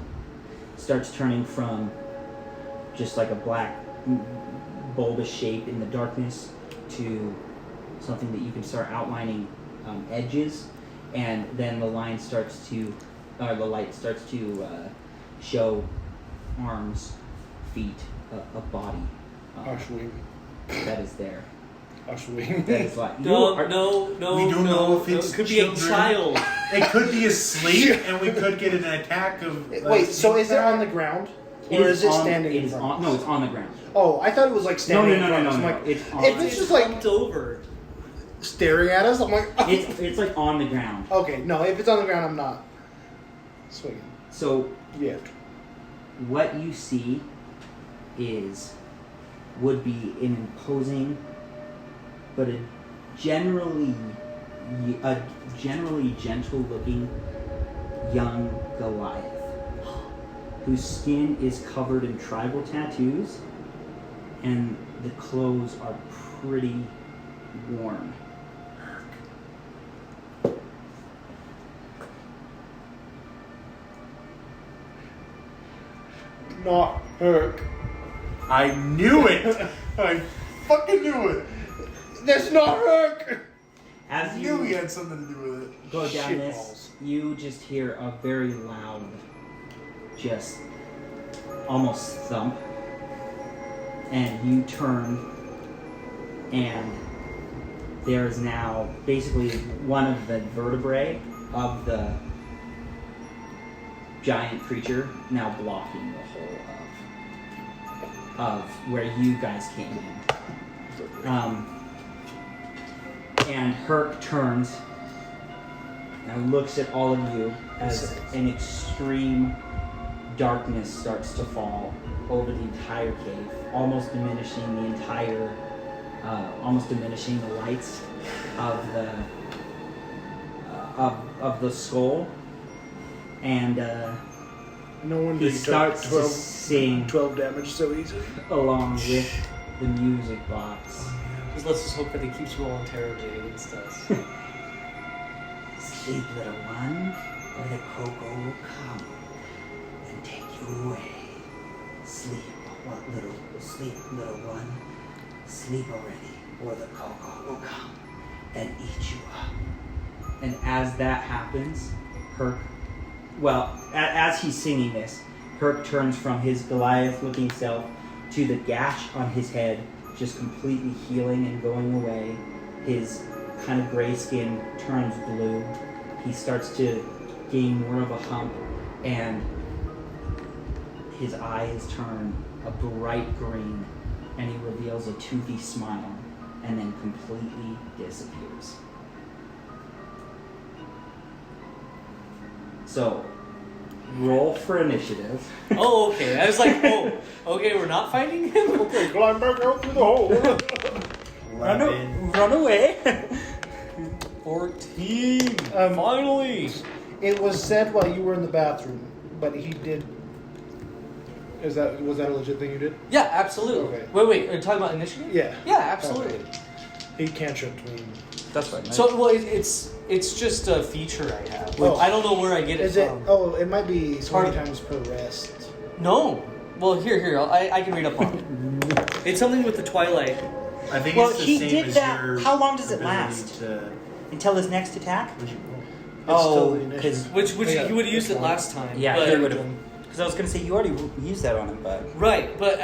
starts turning from just like a black bulbous shape in the darkness to something that you can start outlining edges, and then the light starts to show arms, feet, a body Ashwing. that is there. Ashwing. That is like No. We don't know if it's It could be children. a child. It could be asleep, and we could get an attack of. Wait, so is it on the ground? Or is it standing in front of us? No, it's on the ground. Oh, I thought it was like standing No. in front of us. I'm like, It's on. If it's just like Humped over. staring at us, I'm like, it's like on the ground. okay, no, if it's on the ground, I'm not swinging. So Yeah. what you see would be an imposing, but a generally gentle-looking young Goliath, whose skin is covered in tribal tattoos, and the clothes are pretty worn. Not Herc. I knew it. I fucking knew it. That's not Herc! As I knew he you had something to do with it. go down Shit this, balls. you just hear a very loud, just almost thump, and you turn, and there is now basically one of the vertebrae of the giant creature now blocking the whole of where you guys came in. And Herc turns and looks at all of you as an extreme darkness starts to fall over the entire cave, almost diminishing the lights of the skull, and No wonder he you took starts to 12, sing 12 damage so easily. along with the music box. Just let's just hope that he keeps rolling terribly against us. Sleep, little one, or the Coco will come and take you away. Sleep, little one. Sleep already, or the Coco will come and eat you up. And as that happens, Herc, as he's singing this, Herc turns from his Goliath-looking self to the gash on his head, just completely healing and going away. His kind of gray skin turns blue. He starts to gain more of a hump, and his eyes turn a bright green, and he reveals a toothy smile, and then completely disappears. So, roll for initiative. Oh, okay. I was like, oh, okay, we're not fighting him? Okay, climb back out through the hole. Run away! 14. Um, Finally. It was said while you were in the bathroom, but he did. Was that a legit thing you did? Yeah, absolutely. Okay. Wait, are you talking about initiative? Yeah. Yeah, absolutely. Okay. He cantripped me. That's right. So, well, it's just a feature I have. Oh. I don't know where I get it Is it? from. Oh, it might be so many Part- times per rest. No. Well, here, I can read up on it. It's something with the Twilight. I think Well, it's the he same did as that. your How long does it ability last? to- Until his next attack? It's Oh, still the because initiative. Which Yeah, he would have used this it one. last time. yeah, but, he would have. Because I was gonna say you already used that on him, but Right, but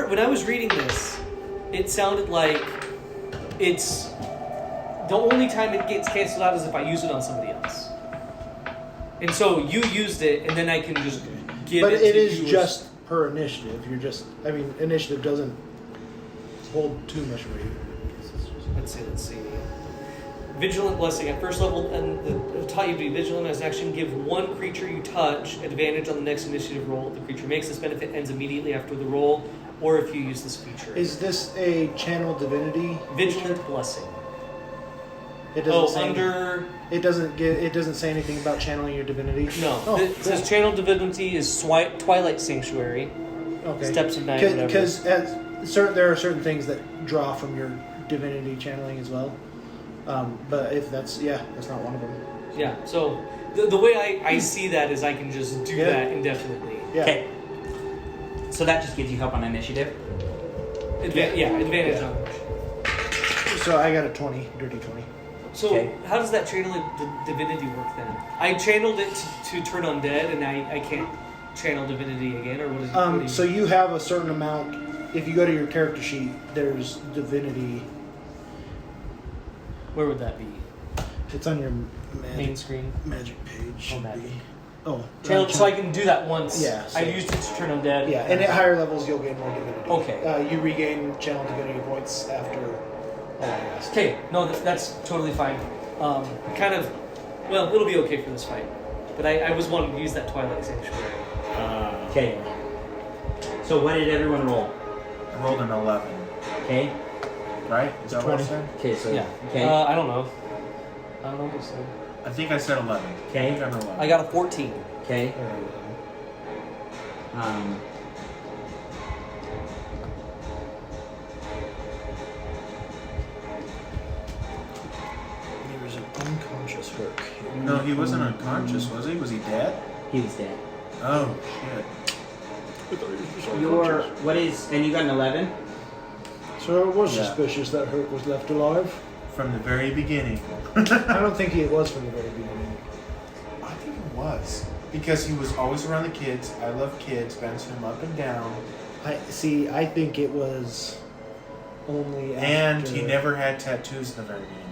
when I was reading this, it sounded like it's the only time it gets canceled out is if I use it on somebody else. And so you used it, and then I can just give But it. it to is you as- just per initiative. Initiative doesn't hold too much weight. Let's see. Vigilant Blessing. At first level, and taught you to be vigilant as action. Give one creature you touch advantage on the next initiative roll the creature makes. This benefit ends immediately after the roll, or if you use this feature. Is this a channel divinity? Vigilant Blessing. It doesn't say under... It doesn't say anything about channeling your divinity. No. Oh, It says Channel Divinity is Twilight Sanctuary. okay. Steps of Night, whatever. Because there are certain things that draw from your divinity channeling as well. But if that's not one of them. Yeah. So the way I see that is I can just do that indefinitely. Yeah. Okay. So that just gives you help on initiative. Advantage Yeah. on it. So I got a 20, dirty 20. So Okay. how does that channeling divinity work then? I channeled it to turn undead, and I can't channel divinity again, or what is it? So you have a certain amount. If you go to your character sheet, there's divinity. Where would that be? It's on your Main screen. magic page. Oh, Should magic. be. Oh, Channel, so I can do that once. Yeah, I so- used it to turn undead. Yeah, and at higher levels you'll gain more divinity. Okay. You regain channel divinity points after a long rest. Okay, no, that's totally fine. Kind of, well, it'll be okay for this fight. But I was wanting to use that Twilight Sanctuary. Okay. So what did everyone roll? I rolled an 11. Okay. Right? Is that what I 20. said? Okay. So Yeah. okay. I don't know. I don't know what to say. I think I said 11. Okay. I think I'm 11. I got a 14. Okay. There was an unconscious Herc. No, he wasn't unconscious, was he? Was he dead? He was dead. Oh, shit. Your what is and you got an 11. So it was Yeah. suspicious that Herc was left alive. From the very beginning. I don't think he was from the very beginning. I think it was. Because he was always around the kids. I love kids, bouncing them up and down. I think it was only after... And he never had tattoos in the very beginning.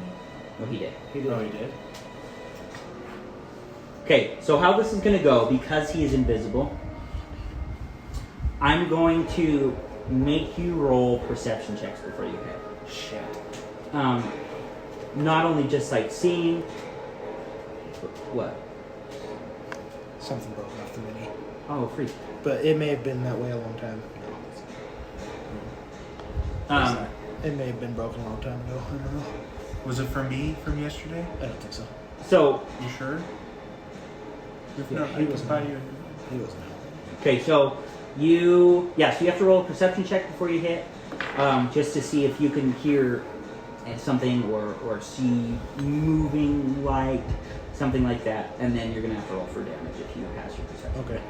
Well, he did. He did. Oh, he did? Okay. So how this is going to go because he is invisible. I'm going to make you roll perception checks before you hit. Shit. Not only just like seeing. What? Something broke off the mini. Oh, freak. But it may have been that way a long time. It may have been broken a long time ago. I don't know. Was it for me from yesterday? I don't think so. So You sure? If Yeah, not, he I can wasn't. buy you. He wasn't. okay. So you so you have to roll a perception check before you hit, just to see if you can hear something or see moving light, something like that, and then you're gonna have to roll for damage if you pass your perception. Okay.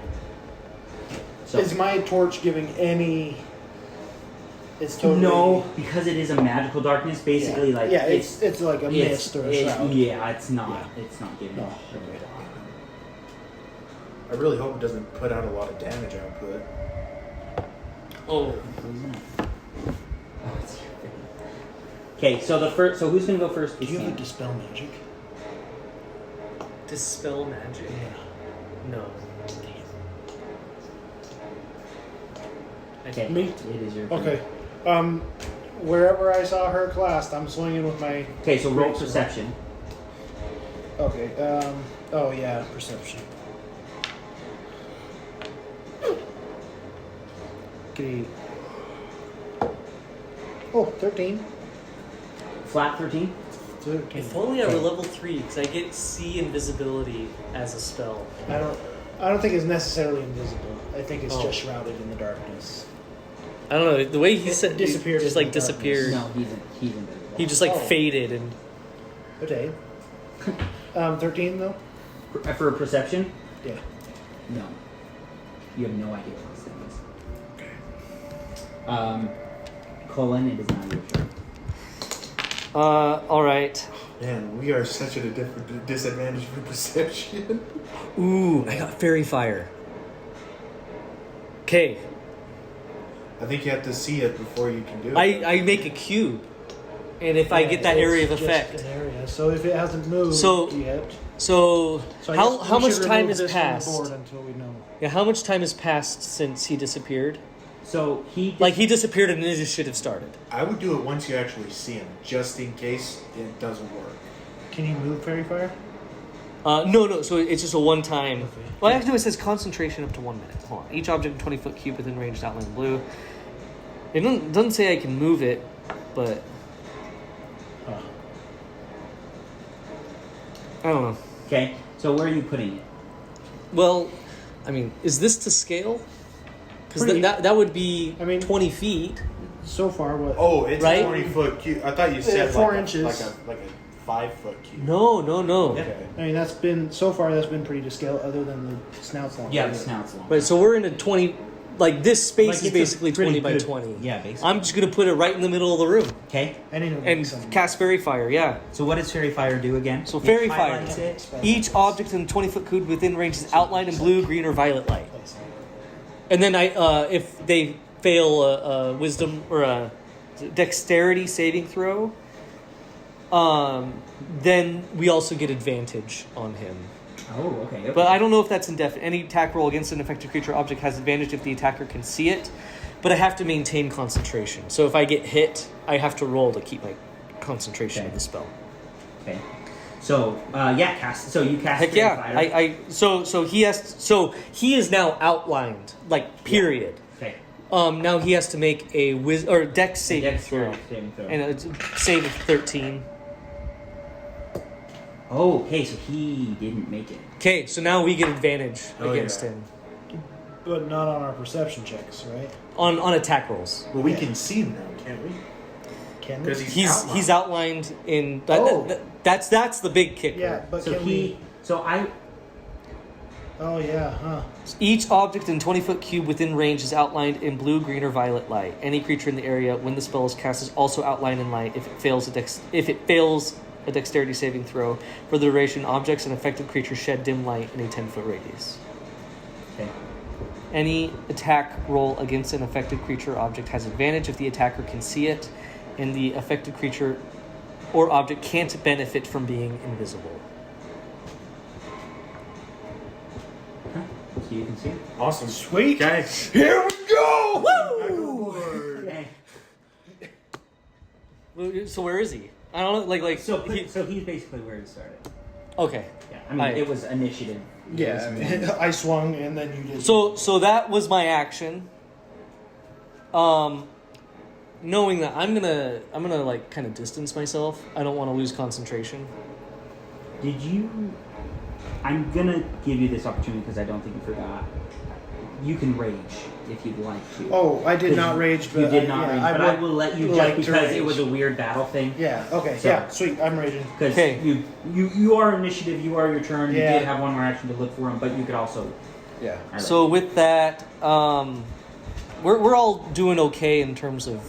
So Is my torch giving any... It's totally... no, because it is a magical darkness. Basically, like it's like a mist or a shroud. Yeah, it's not. Yeah. It's not giving. No. Okay. I really hope it doesn't put out a lot of damage output. Oh, Okay, so the first. So who's gonna go first? Do you have a Sam. dispel magic? dispel magic? No. Okay, Me? it is your turn. Okay. Wherever I saw her last, I'm swinging with my... Okay, so roll Great, so- perception. Okay, oh yeah, perception. Okay. Oh, 13. Flat 13. 13. If only I were level 3, because I get see invisibility as a spell. I don't think it's necessarily invisible. I think it's Oh. just shrouded in the darkness. I don't know, the way he It said disappeared just in like the disappeared. No, he's invisible. He just like Oh. faded and Okay. 13 though? For a perception? Yeah. No. You have no idea what this thing is. Colin, it is not your turn. alright. Man, we are such at a different disadvantage for perception. Ooh, I got fairy fire. Okay. I think you have to see it before you can do it. I make a cube. And if I get that area of It's just effect. an area. So if it hasn't moved So- yet... So, So I how guess how we much should time remove has this from the passed? board until we know. Yeah, how much time has passed since he disappeared? So he Like he disappeared and Ninja should have started. I would do it once you actually see him, just in case it doesn't work. Can you move fairy fire? No, so it's just a one time. Okay. Well, actually, it says concentration up to 1 minute. Hold on. Each object in 20-foot cube within range outlined in blue. It doesn't say I can move it, but Huh. I don't know. Okay, so where are you putting it? Well, I mean, is this to scale? Because Pretty- that would be I mean- 20 feet. so far, what? Oh, it's Right? a 20-foot cube. I thought you said 4 like inches. like a 5-foot cube. No. Okay. I mean, that's been so far. That's been pretty to scale, other than the snouts long. Yeah, the snout's long. Right, so we're in a 20. Like this space Like, is it's a basically pretty 20 by good- 20. Yeah, basically. I'm just gonna put it right in the middle of the room Okay. and cast Fairy Fire. Yeah. So what does Fairy Fire do again? So It Fairy Fire. highlights it. Each object in the 20-foot cube within range is outlined in blue, green, or violet light. And then if they fail a wisdom or a dexterity saving throw, then we also get advantage on him. Oh, okay. But I don't know if that's indefinite. Any attack roll against an affected creature or object has advantage if the attacker can see it, but I have to maintain concentration. So if I get hit, I have to roll to keep my concentration Okay. of the spell. Okay. So cast. So you cast. Heck Fairy yeah! Fire. So he is now outlined, like period. Okay. Now he has to make a dex saving throw, Saving throw. and it's a save of 13. Oh, okay. So he didn't make it. Okay, so now we get advantage Oh, against yeah. him But not on our perception checks, right? on attack rolls. Well, we can see him now, can't we? Can we? Because He's outlined in Oh. that's the big kicker. Yeah, but So can he. we? So I. Oh yeah, huh? Each object in 20-foot cube within range is outlined in blue, green, or violet light. Any creature in the area when the spell is cast is also outlined in light. If it fails a dexterity saving throw for the duration, objects and affected creatures shed dim light in a 10-foot radius. Okay. Any attack roll against an affected creature or object has advantage if the attacker can see it, and the affected creature or object can't benefit from being invisible. So you can see it. Awesome. Sweet. Guys. Here we go! Okay. So where is he? I don't know. Like So he's basically where it started. okay. Yeah. I mean, Alright. it was initiative. Yeah, I mean, I swung and then you did. So that was my action. Knowing that I'm gonna like kind of distance myself. I don't want to lose concentration. Did you? I'm gonna give you this opportunity because I don't think you forgot. You can rage if you'd like to. Oh, I did not rage, but you did not yeah, rage, I but would I will let you like just to because rage. it was a weird battle thing. Yeah. Okay. So- yeah. Sweet. I'm raging. Because Okay. you are initiative, you are your turn. Yeah. You did have one more action to look for him, but you could also. Yeah. I So with that, we're all doing okay in terms of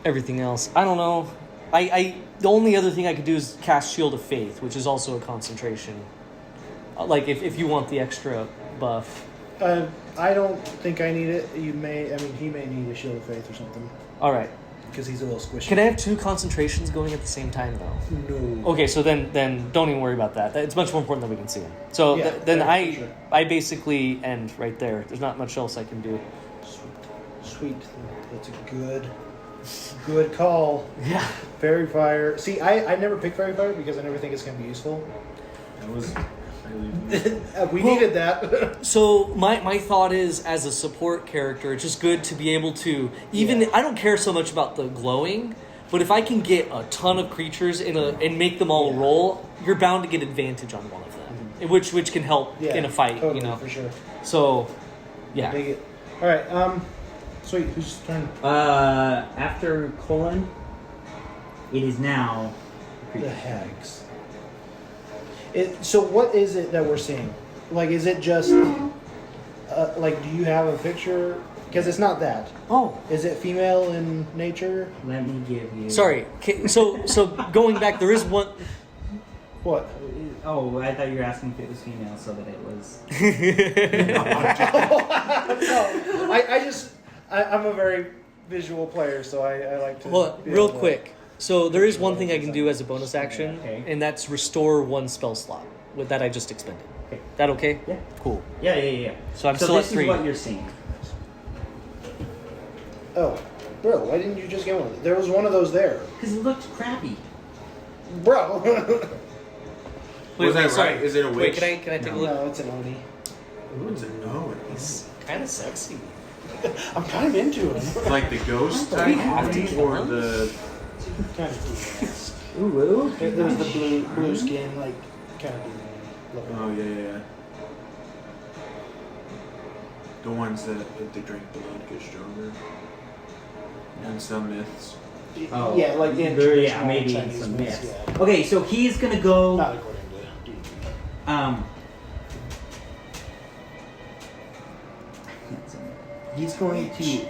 everything else. I don't know. The only other thing I could do is cast Shield of Faith, which is also a concentration. Like if you want the extra buff. I don't think I need it. You may. I mean, he may need a shield of faith or something All right. because he's a little squishy. Can I have 2 concentrations going at the same time though? No. Okay, so then don't even worry about that. It's much more important that we can see him. So Yeah, then yeah, I for sure. I basically end right there. There's not much else I can do. Sweet. That's a good call. Yeah. Fairy fire. See, I never pick fairy fire because I never think it's gonna be useful. That was really. We Well- needed that. So my thought is, as a support character, it's just good to be able to even. Yeah. I don't care so much about the glowing, but if I can get a ton of creatures and make them all Yeah. roll, you're bound to get advantage on one of them, which can help Yeah, in a fight. totally, You know. for sure. So, yeah. Dig it. All right. Sweet. Whose turn? After Colin, it is now. The hags. So what is it that we're seeing? Like, is it just like? Do you have a picture? Because it's not that. Oh, Is it female in nature? Let me give you. sorry. So going back, there is one. What? Oh, I thought you were asking if it was female, so that it was. No, I'm a very visual player, so I like to. Well, be real able to- quick. So there is one thing I can do as a bonus action, Okay. and that's restore 1 spell slot with that I just expended. Okay. That okay? Yeah. Cool. Yeah. So I'm so still at this 3. is what you're seeing. Oh, bro, why didn't you just get one? There was one of those there, Because it looked crappy. bro. Was that right? Is it a Wait, witch? can I take a look? No, it's an oni. It's a no. It's kind of sexy. I'm kind of into it. Like the ghost Do type we have to thing, or count? the. Kind of cool. Ooh. There's the blue skin, like kind of looking. Oh yeah. The ones that if they drink blood get stronger. And some myths. Oh, yeah, like in there, yeah, traditional maybe in Chinese some myths, myths. yeah. Okay, so he's gonna go. Not according to D&D. He's going to.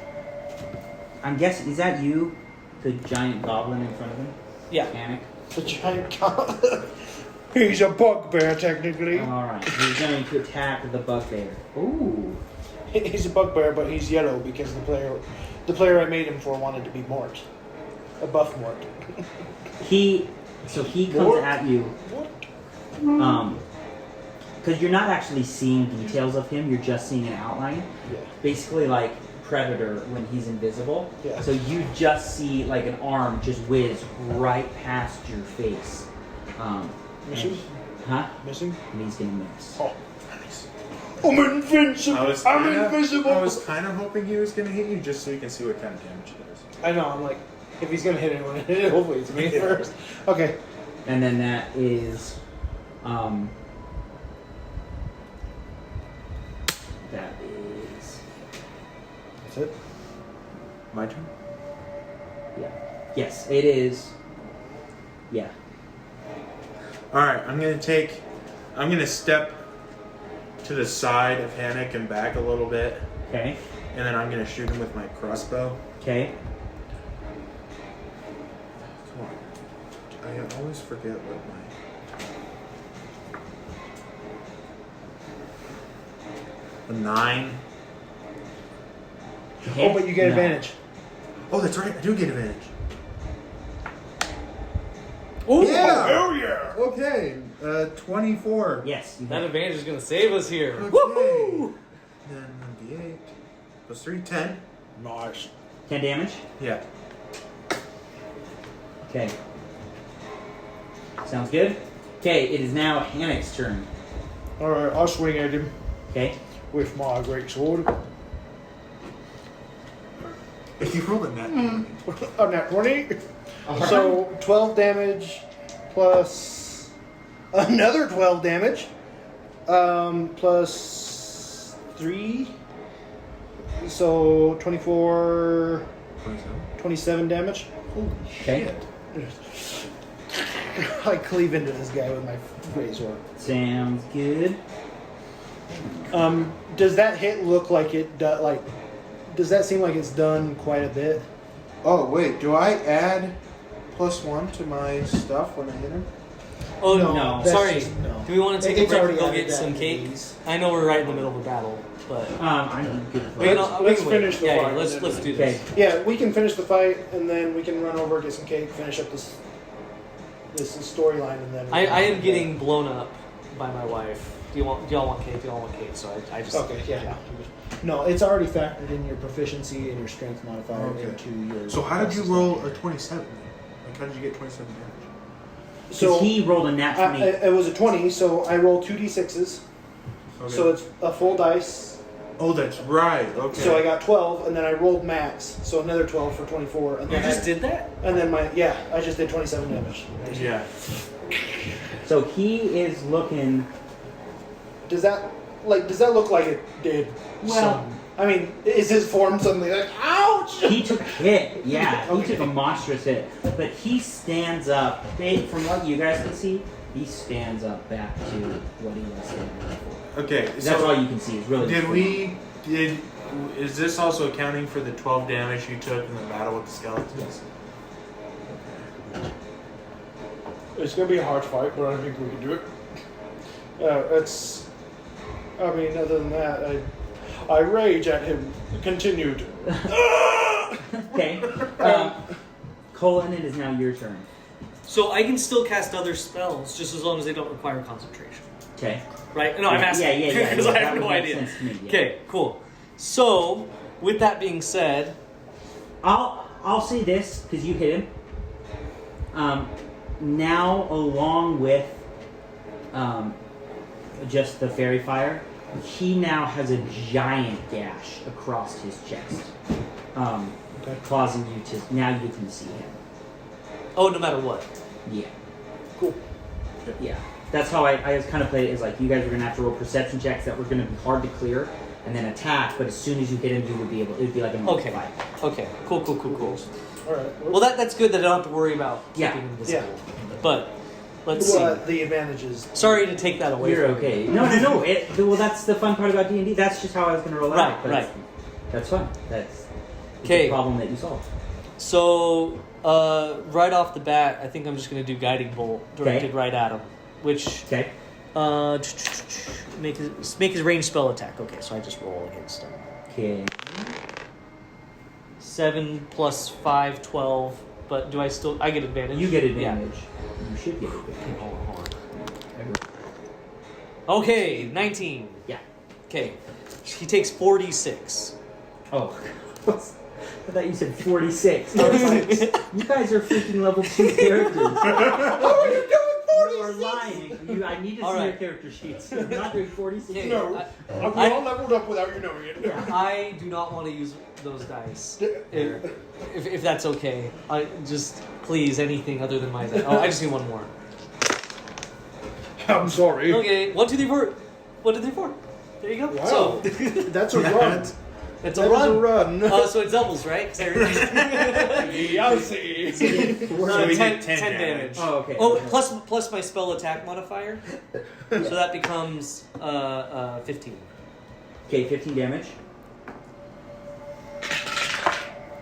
I'm guessing, is that you, the giant goblin in front of him? Yeah. Panic. The giant goblin. He's a bugbear, technically. All right, he's going to attack the bugbear. Ooh. He's a bugbear, but he's yellow because the player I made him for wanted to be Mort, a buff Mort. He comes What? at you. What? Because you're not actually seeing details of him, you're just seeing an outline. Yeah. Basically, like Predator when he's invisible. Yeah. So you just see like an arm just whiz right past your face. Missing? and- Huh? Missing? And he's gonna miss. Oh, nice. I'm invincible. I'm invisible. I was kind of hoping he was going to hit you just so you can see what kind of damage he does. I know. I'm like, if he's gonna hit anyone, hopefully it's me first. Okay. And then that is, that is, That's it. My turn? yeah. Yes, it is. Yeah. Alright, I'm going to step to the side of Hannick and back a little bit, Okay. and then I'm going to shoot him with my crossbow. Okay. Come on. I always forget what my... A 9. Oh, but you get No. advantage. Oh, that's right. I do get advantage. Ooh, Yeah! Hell yeah! Okay. 24. Yes. You that hit. advantage is gonna save us here. Okay. Woohoo! Then 1d8 plus 3, 10. Nice. 10 damage. Yeah. Okay. Sounds good. Okay, it is now Hannick's turn. All right, I'll swing at him Okay. with my great sword. If you roll a net. A nat 20. So 12 damage plus another 12 damage. Plus 3. So 24, 27 damage. Holy Okay. shit. I cleave into this guy with my great sword. Sounds good. Does that hit look like it does that seem like it's done quite a bit? Oh, wait. Do I add +1 to my stuff when I hit him? Oh No, no! that's Sorry. just- no. Do we want to take It's a break already and go added get some that cake? to these. I know we're right in the middle of a battle, but I'm good. we can- we let's can wait. finish the yeah, fight, Yeah, let's and let's then- do Okay. this. Yeah, we can finish the fight and then we can run over, get some cake, finish up this storyline, and then. I am getting blown up by my wife. Do y'all want cake? Do y'all want cake? So I just Okay, yeah. No, it's already factored in your proficiency and your strength modifier Okay. into your. So how did you roll a 27? Like, how did you get 27 damage? So he rolled a nat 20. it was a 20, so I roll 2d6s. Okay. So it's a full dice. Oh, that's right. Okay. So I got 12, and then I rolled max, so another 12 for 24, and You then just did that? and then I just did 27 damage. Yeah. So he is looking. Does that look like it did? Well- I mean, is his form suddenly like, ouch? He took a hit. Yeah, he Okay. took a monstrous hit. But he stands up. From what you guys can see, he stands up back to what he was standing before. Okay. That's so all you can see. Is really. Is this also accounting for the 12 damage you took in the battle with the skeletons? It's gonna be a hard fight, but I think we can do it. I mean, other than that, I rage at him. Continued. Okay. Colin, it is now your turn. So I can still cast other spells just as long as they don't require concentration, Okay. right? No, I'm asking Yeah. because I that have would no make idea. sense to me, yeah. Okay, cool. So with that being said, I'll say this because you hit him. Now, along with just the fairy fire, he now has a giant gash across his chest, causing you to now you can see him. oh, no matter what. Yeah, Cool. yeah. That's how I kind of played it. Is like you guys were gonna have to roll perception checks that were gonna be hard to clear, and then attack. But as soon as you hit him, you would be able. It would be like a normal Okay. fight. Okay. Cool. All right. Well, that's good that I don't have to worry about Yeah. keeping invisible. But let's Well, see. the advantage is Sorry to take that away. You're from okay. you. No. Well, that's the fun part about D&D. That's just how I was going to roll Right, out. But right. That's fine. That's Okay. the problem that you solved. So right off the bat, I think I'm just gonna do guiding bolt directed right at him, which Okay. make his ranged spell attack. Okay, so I just roll against him. Okay. 7 plus 5, 12. But do I still? I get advantage. You get Yeah. advantage. You should get advantage. Hold on. Okay, 19. Yeah. Okay, he takes 46. Oh. I thought you said 46. I was like, you guys are freaking level 2 characters. How are you doing You are lying. I need to All see right. your character sheets. You're not doing 46. Okay, No. I- We all leveled up without you knowing it. I do not want to use those dice. If that's okay. I just please anything other than my dice. Oh, I just need one more. I'm sorry. Okay, 1, 2, 3, 4. 1, 2, 3, 4. There you go. Wow. So That's a run. it's a That was run. a run. Oh, so it doubles, right? 'Cause I- Yossi. So we 10 did 10 damage. Oh, okay. Oh, plus my spell attack modifier. So that becomes 15. Okay, 15 damage.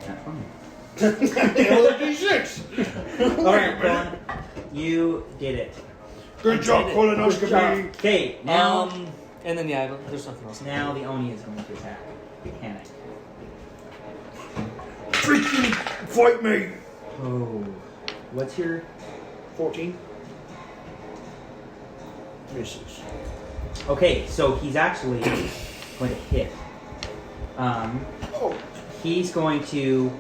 Not funny. Another D6. Alright, Colin. You did it. Good job, colonoscopy. Okay, now And then there's nothing else. now the Oni is going to attack. Panic. Freaking fight me. Oh. What's your 14. Misses. Okay, so he's actually going to hit. Oh. He's going to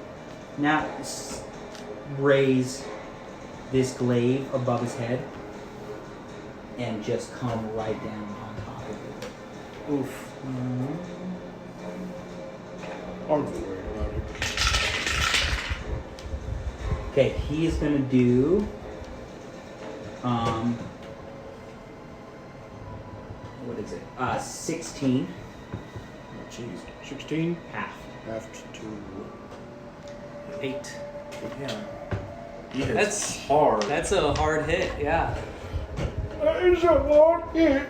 now raise this glaive above his head and just come right down on top of it. Oof. I'm not worried about it. Okay, he is going to do. What is it? 16 Oh, jeez. 16. half. Half to 8. Yeah. He hits That's- hard. That's a hard hit, yeah. That is a hard hit.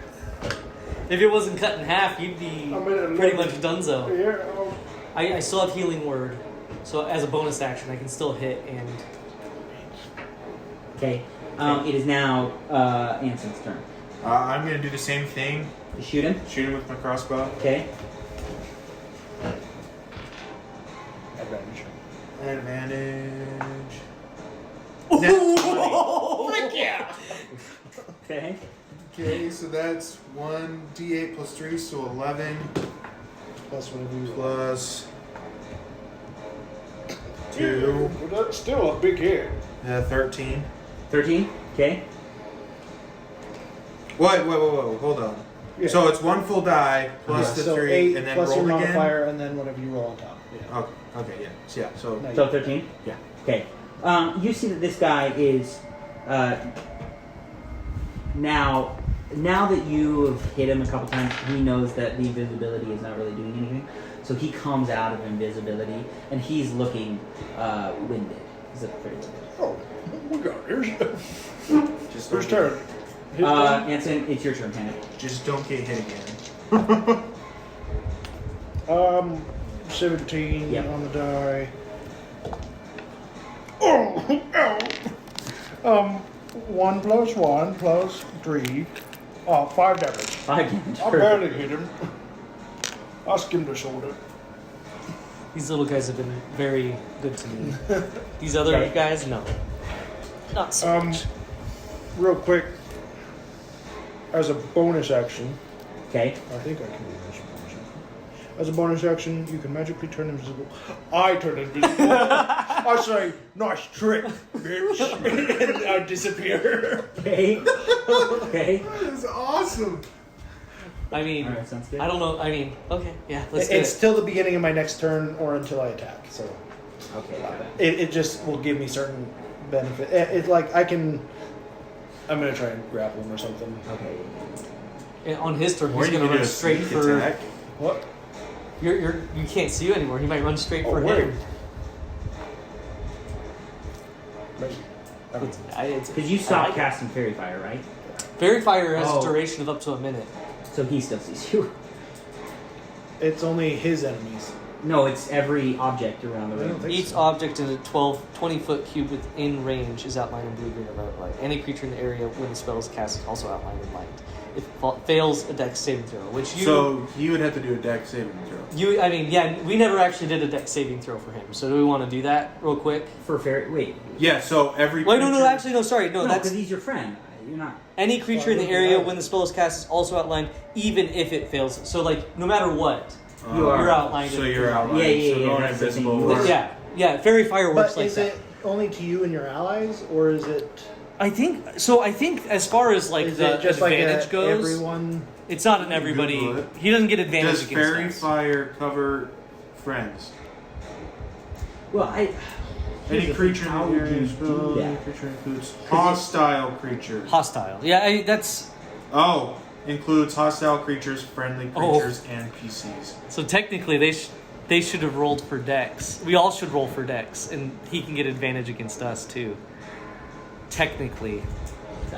If it wasn't cut in half, you'd be I'm at pretty 11. much donezo. Yeah. I still have healing word, so as a bonus action, I can still hit and. Okay, it is now Anson's turn. I'm gonna do the same thing. You shoot him. Shoot him with my crossbow. Okay. Advantage. Advantage. Frick yeah! Okay. Okay, so that's 1d8 plus 3, so 11 Plus whatever you plus 2, Well, that's still a big hit. 13. 13. Okay. Wait, hold on. Yeah. So it's one full die plus the so 3, 8 and then plus roll your again. modifier, and then whatever you roll on top. Yeah. Okay, yeah. So, yeah, so No, So 13. yeah. Okay. You see that this guy is now that you have hit him a couple times, he knows that the invisibility is not really doing anything. So he comes out of invisibility, and he's looking winded. He's looking pretty winded. Oh, we got it. Just First don't turn. His turn. Anson, it's your turn, Panic. Just don't get hit again. 17 Yep. on the die. Oh, ow. 1 plus 1 plus 3. 5 damage. 5 damage. I barely hit him. I skimmed the shoulder. These little guys have been very good to me. These other Okay. guys, no. Not so much. Real quick, as a bonus action, Okay. I think I can do this bonus action. As a bonus action, you can magically turn invisible. I turn invisible. I say, nice trick, bitch. And I disappear. Okay. Okay. That is awesome. I mean, Alright, sounds good. I don't know. I mean, okay, yeah, let's do It's it. till the beginning of my next turn or until I attack. So Okay, got it. it just will give me certain benefit. It's like I'm going to try and grapple him or something. Okay. And on his turn, Or he's you going to can do run a straight sneak for. attack. What? You can't see you anymore. He might run straight for wait. him. Maybe. It's Because you I stopped like it. casting Fairy Fire, right? Fairy Fire has Oh. a duration of up to a minute. So he still sees you. It's only his enemies. No, it's every object around the I don't room. think Each so. object in a 20-foot cube within range is outlined in blue, green, or red light. Any creature in the area when the spell is cast is also outlined in light. It fails a dex saving throw, which you... So you would have to do a dex saving throw. we never actually did a dex saving throw for him. So do we want to do that real quick? For Fairy... Wait. Yeah. So every. Wait, no, creature- actually, no, sorry. No, No, that's... because he's your friend. You're not... Any creature in the area when the spell is cast is also outlined, even if it fails. So, like, no matter what, You are. you're outlined. So in you're outlined. Yeah, So going that's the thing. invisible. You are. Yeah, Fairy Fire works But like is that. it only to you and your allies, or is it? I think as far as like Is the it just advantage like goes, everyone? it's not an You can everybody. Google it. He doesn't get advantage Does against fairy us. fire cover friends? Well, Any here's the creature thing, how in the would area you is do that? creature includes hostile creatures. Hostile. Yeah, that's Oh, includes hostile creatures, friendly Oh. creatures, and PCs. so technically they should have rolled for Dex. We all should roll for Dex, and he can get advantage against us too. Technically,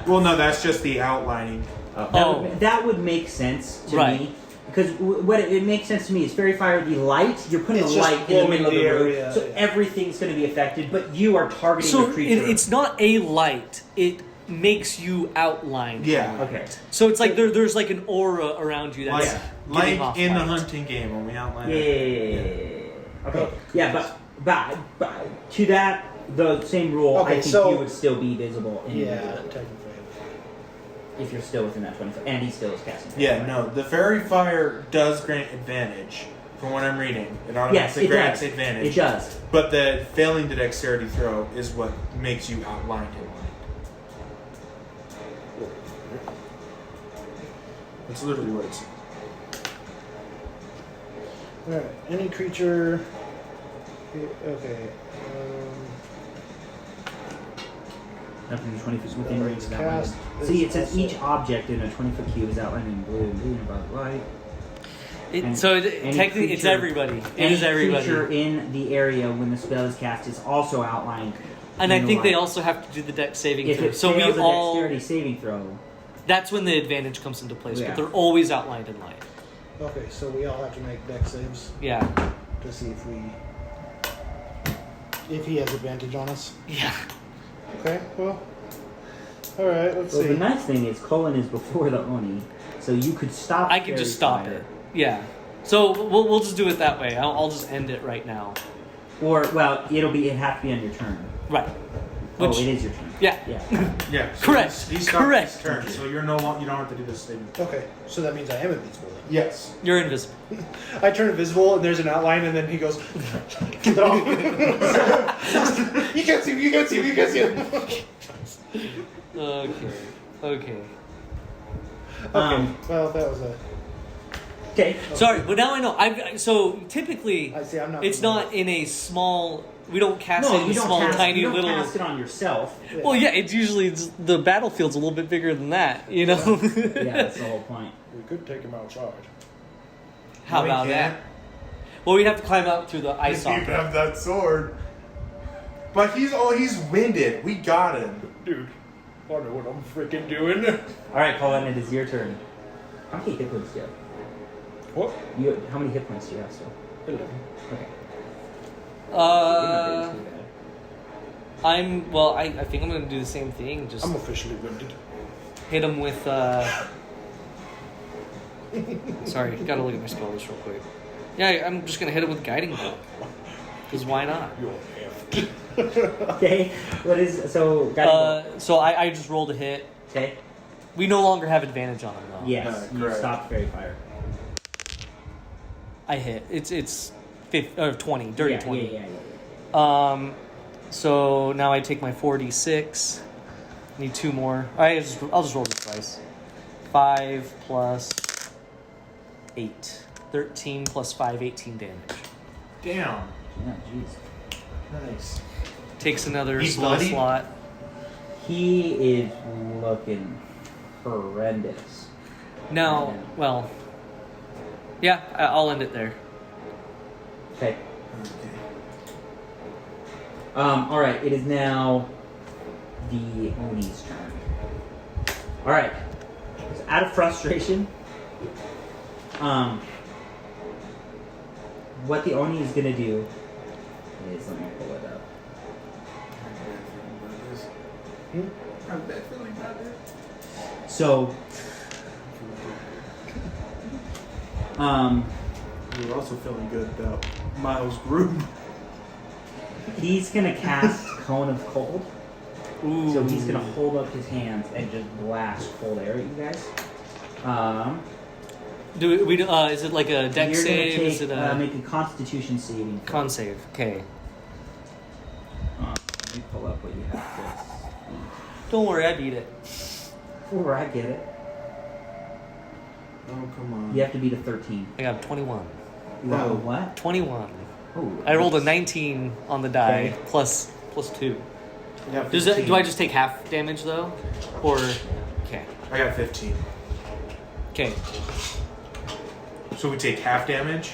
Well, no, that's just the outlining. That would make sense to Right. me. Because what it makes sense to me is Fairy Fire, the light, you're putting It's a just light in the glowing middle of the the room, area, so yeah. everything's going to be affected, but you are targeting so the creature. it's not a light. It makes you outlined. Yeah. Okay. So it's like there's like an aura around you that's Like, giving off in the light. hunting game when we outline Yeah. it. Okay. Yeah, but to that, the same rule, Okay, I think so- you would still be visible Yeah, anyway, technically. if you're still within that 20 foot, and he still is casting. Yeah, no, the fairy fire does grant advantage. From what I'm reading, it Yes, automatically it grants does. advantage. It does. But the failing the dexterity throw is what makes you outlined in light. That's literally what it's. All right. Any creature. Okay. Nothing 20 feet within range of that Cast one. See, it is says also- each object in a 20 foot cube is outlined in blue and green above light. And any Technically, it's creature- everybody. It Any is everybody. creature in the area when the spell is cast is also outlined. And I in the think they light. also have to do the dex saving If throw. it So we fails a all. dexterity saving throw, That's when the advantage comes into place. Yeah. But they're always outlined in light. Okay, so we all have to make dex saves Yeah. to see if he has advantage on us. Yeah. Okay. Well. All right. Let's well, see. the nice thing is Cullen is before the Oni, so you could stop. I can just stop Fairy it. Yeah. So we'll just do it that way. I'll just end it right now. Fire. Or well, it have to be on your turn. Right. Oh, Which- it is your turn. Yeah. Yeah. Yeah. So Correct. He stopped Correct. his turn, so you're no longer. You don't have to do this statement. Okay, so that means I am invisible. Then. Yes. You're invisible. I turn invisible, and there's an outline, and then he goes, "Get it off." You can't see him. You can't see him. You can't see him. Okay. Okay. Okay. Well, that was a. Okay. Sorry, but now I know. So typically, I see. I'm not. it's not in a small. We don't cast it No, in you a don't small, cast, tiny you don't little. cast it on yourself. Well, yeah, it's usually the battlefield's a little bit bigger than that, you know. Yeah, that's the whole point. We could take him outside. How No, we about can't. that? Well, we'd have to climb up through the ice You socket. have that sword. But he's winded. We got him. Dude, I know what I'm freaking doing. All right, Cullen, it is your turn. How many hit points do you have? What? How many hit points do you have still? 11. Okay. You're not Uh, doing too bad. I think I'm gonna do the same thing. Just I'm officially winded. hit him with. Sorry, gotta look at my spell list real quick. Yeah, I'm just gonna hit him with guiding bolt. Because why not? You're effed. Okay. What is so? So I just rolled a hit. Okay. We no longer have advantage on him though. Yes, you correct. stopped Fairy Fire. I hit. It's 20, dirty yeah, 20. Yeah. So now I take my 4d6. Need 2 more. I'll just roll this twice. 5 plus 8. 13 plus 5, 18 damage. Damn. Yeah. Jeez. Nice. Takes another He's spell bloody? slot. He is looking horrendous. Now, well, yeah, I'll end it there. Okay. Okay. All right. It is now the Oni's turn. All right. So out of frustration, what the Oni is gonna do is, let me pull it up. I have a bad feeling about this. So, We were also feeling good about Miles' group. he's gonna cast Cone of Cold. Ooh. So he's gonna hold up his hands and just blast cold air at you guys. Do we? Is it like a deck you're save? gonna Is it a make a Constitution saving. throw. con save? Okay. Let me pull up what you have first. Don't worry, I beat it. Or I get it. Oh, come on. You have to beat a 13. I got 21. You got a Oh. what? 21. Oh, I rolled a 19 on the die Okay. plus 2. I got Does that, 15. do I just take half damage though, or okay? I got 15. Okay. So we take half damage?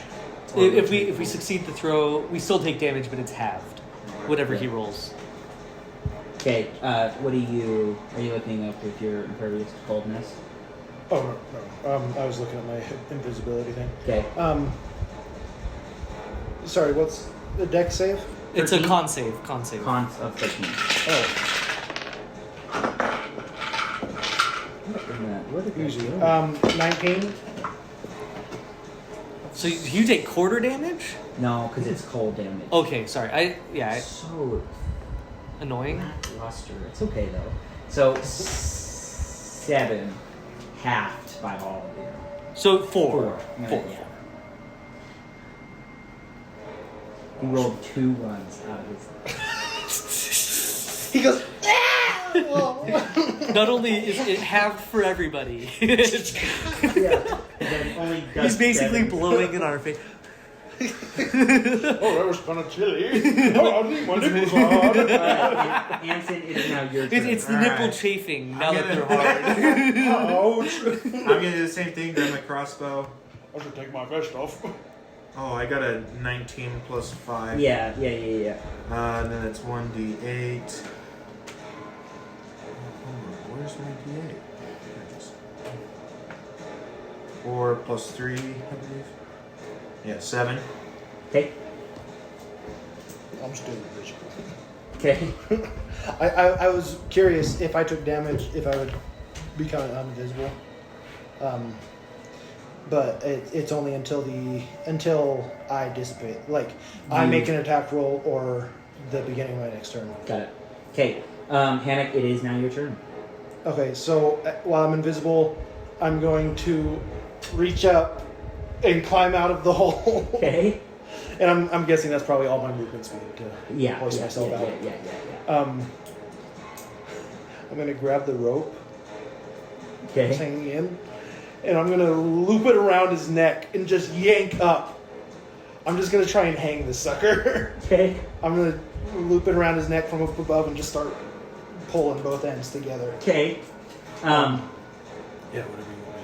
If we succeed the throw, we still take damage, but it's halved. Whatever he rolls. Okay, what are you looking up with your impervious to coldness? Oh no. I was looking at my invisibility thing. Okay. Sorry, what's the deck save? It's a 13? con save. Con save. Cons of 13. Oh, What did that easy. do? 19. So you take quarter damage? No, because it's cold damage. Okay, sorry. So Annoying. lackluster. It's okay though. So 7 halved by all of you. So 4. Yeah, 4. yeah. He rolled 2 ones out of his. He goes. Not only is it halved for everybody, Yeah. Then only got he's basically 7. blowing in our face. Oh, that was kind of chilly. Oh, I think my nipples are hard. Anson, it is now your turn. It's the Alright. nipple chafing now that I'm they're gonna- hard. Ouch. I'm gonna do the same thing, grab my crossbow. I should take my vest off. Oh, I got a 19 plus 5. Yeah. And then it's 1d8. Hold on, where's my d8? There it is. 4 plus 3, I believe. Yeah, 7. Okay. I'm still invisible. Okay. I was curious if I took damage, if I would become invisible. But it's only until I dissipate. Like I make an attack roll or the beginning of my next turn. Got it. Okay. Hannock, it is now your turn. Okay, so while I'm invisible, I'm going to reach up and climb out of the hole. Okay. And I'm guessing that's probably all my movement speed to Yeah. hoist yeah, myself yeah, out. Yeah. I'm gonna grab the rope Okay. hanging in, and I'm gonna loop it around his neck and just yank up. I'm just gonna try and hang this sucker. Okay. I'm gonna loop it around his neck from up above and just start pulling both ends together. Okay. Yeah, whatever you want.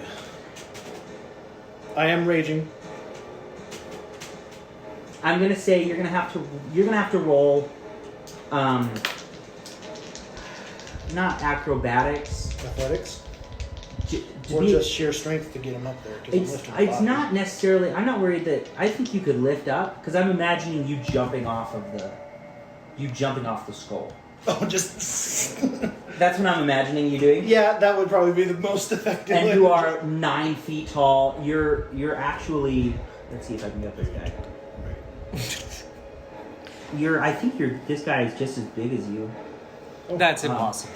I am raging. I'm gonna say you're gonna have to roll, not acrobatics. Athletics, To or be- just sheer strength to get him up there. 'Cause I'm It's lifting the body. not necessarily. I'm not worried that. I think you could lift up because I'm imagining you jumping off the skull. Oh, just That's what I'm imagining you doing. yeah, that would probably be the most effective. And way you to are 9 feet tall. You're actually. Let's see if I can get this guy. I think this guy is just as big as you. That's Wow. impossible.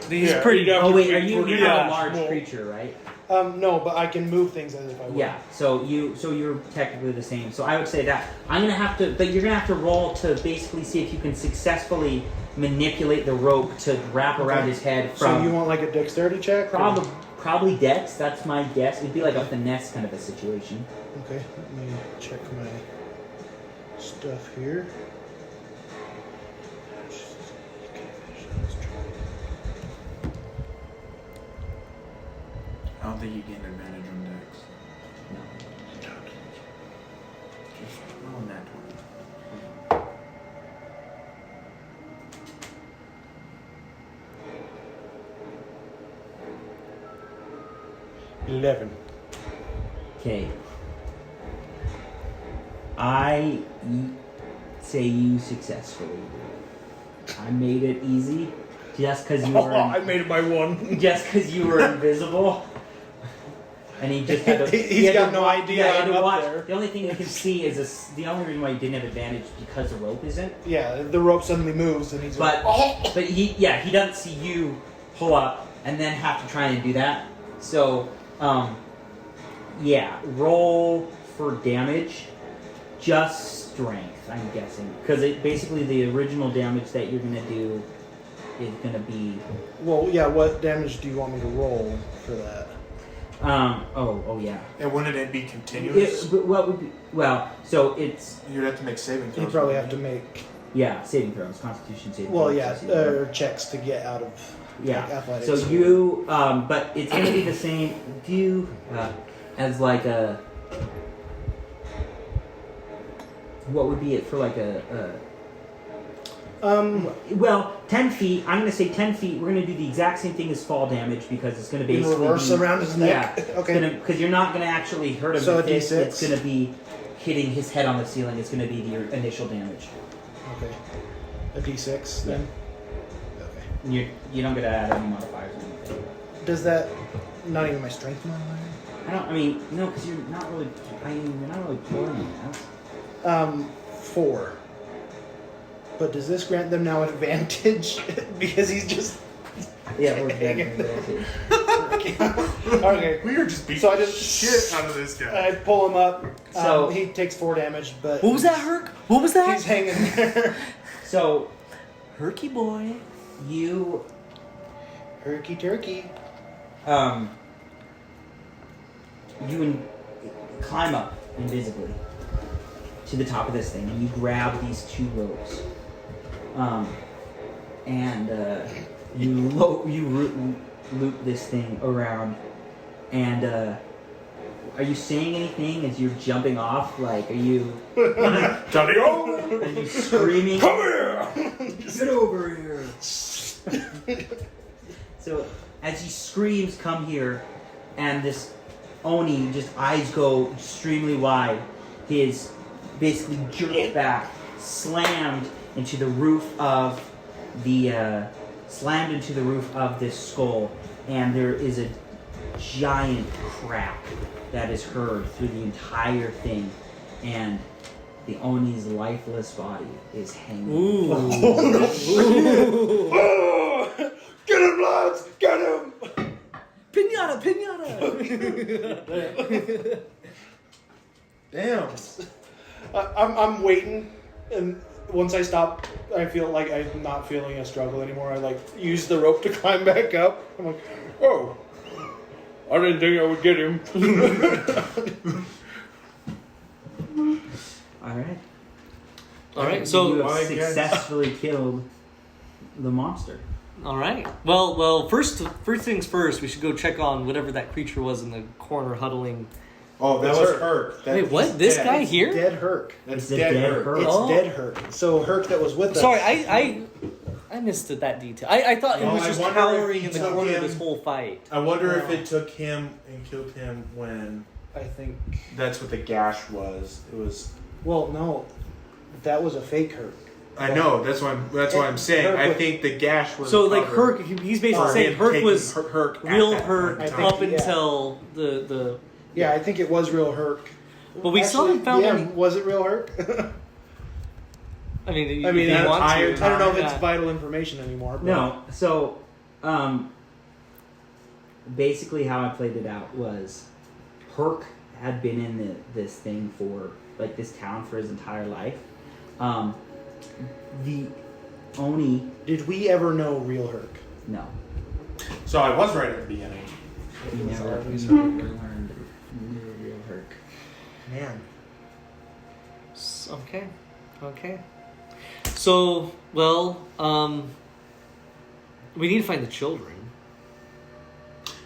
He's Yeah, pretty. you'd have Oh to wait, be are you? pretty You're not a small. large creature, right? No, but I can move things as if I were. Yeah. So you're technically the same. So I would say that I'm gonna have to, but you're gonna have to roll to basically see if you can successfully manipulate the rope to wrap around Okay. his head So from you want like a dexterity check? or- probably Dex. That's my guess. It'd be like a finesse kind of a situation. Okay, let me check my stuff here. I don't think you gain advantage on dex. No. 11. Okay. I say you successfully. I made it easy just because you were. I made it by 1. Just because you were invisible. And he just had to. He's he had got to no watch- idea Yeah, he had I'm to up watch. there. The only thing you can see is the only reason why he didn't have advantage because the rope isn't. Yeah, the rope suddenly moves and he's But like, but he doesn't see you pull up and then have to try and do that. So roll for damage, just strength. I'm guessing because it basically the original damage that you're gonna do is gonna be. well, yeah, what damage do you want me to roll for that? Oh yeah. And wouldn't it be continuous? But what would be so it's You'd have to make saving throws. You probably have to make, saving throws, Constitution saving. well, throws, yeah, saving throws. checks to get out of Yeah. like, athletics. So you, but it's gonna be the same. Do you as like a what would be it for like well 10 feet. I'm gonna say 10 feet. We're gonna do the exact same thing as fall damage because it's gonna in basically reverse be, around his neck. Yeah, Okay. because you're not gonna actually hurt him. So with a this. D6? It's gonna be hitting his head on the ceiling. It's gonna be the initial damage. Okay. A D6 then. Okay. You don't get to add any modifiers or anything. Does that not even my strength modifier? I mean, no, because you're not really. You're not really pulling that. 4. But does this grant them now an advantage? Because he's just. Yeah, we're advantage. Okay. We are just beating So I just- shit out of this guy. I pull him up. So- he takes 4 damage, but. What was that, Herc? What was that? He's hanging there. So Herky boy. you Herky turkey. climb up invisibly to the top of this thing, and you grab these 2 ropes, and you loop this thing around, and are you saying anything as you're jumping off? Like, are you Johnny, oh! are you screaming? Come here! Get over here! So as he screams, "Come here!" and this Oni just eyes go extremely wide, his basically jerked back, slammed into the roof of this skull, and there is a giant crack that is heard through the entire thing, and the Oni's lifeless body is hanging. Ooh. Get him, lads! Get him! Pinata, pinata. Damn. I'm waiting, and once I stop, I feel like I'm not feeling a struggle anymore. I like use the rope to climb back up. I'm like, oh, I didn't think I would get him. All right. So you have I guess. successfully killed the monster. all right. Well. First things first. We should go check on whatever that creature was in the corner huddling. Oh, that That's was Herc. Herc. That- Wait, what? he's This dead. guy here? Dead Herc. That's It's a dead, dead Herc. Herc. It's Oh. dead Herc. So Herc that was with us. Sorry, I missed that detail. I thought it Oh, was I just wonder if cowering he in the took corner of him- this whole fight. I wonder if No. it took him and killed him when I think. that's what the gash was. It was. Well, no, that was a fake Herc. I know. That's why I'm saying. Herc I was- think the gash was. So like covered Herc, he's basically Or saying him Herc taking was Herc at real that Herc point in I up think, yeah. until the. Yeah, I think it was real Herc. But we still haven't found yeah, any. Was it real Herc? I mean, I mean, if I you want I to. don't know if it's Yeah. vital information anymore. But No. So, basically, how I played it out was Herc had been in this thing for like this town for his entire life. The Oni, Did we ever know real Herc? no, So I was right at the beginning. we never Always learned real Herc. Man. Okay. So, well, we need to find the children.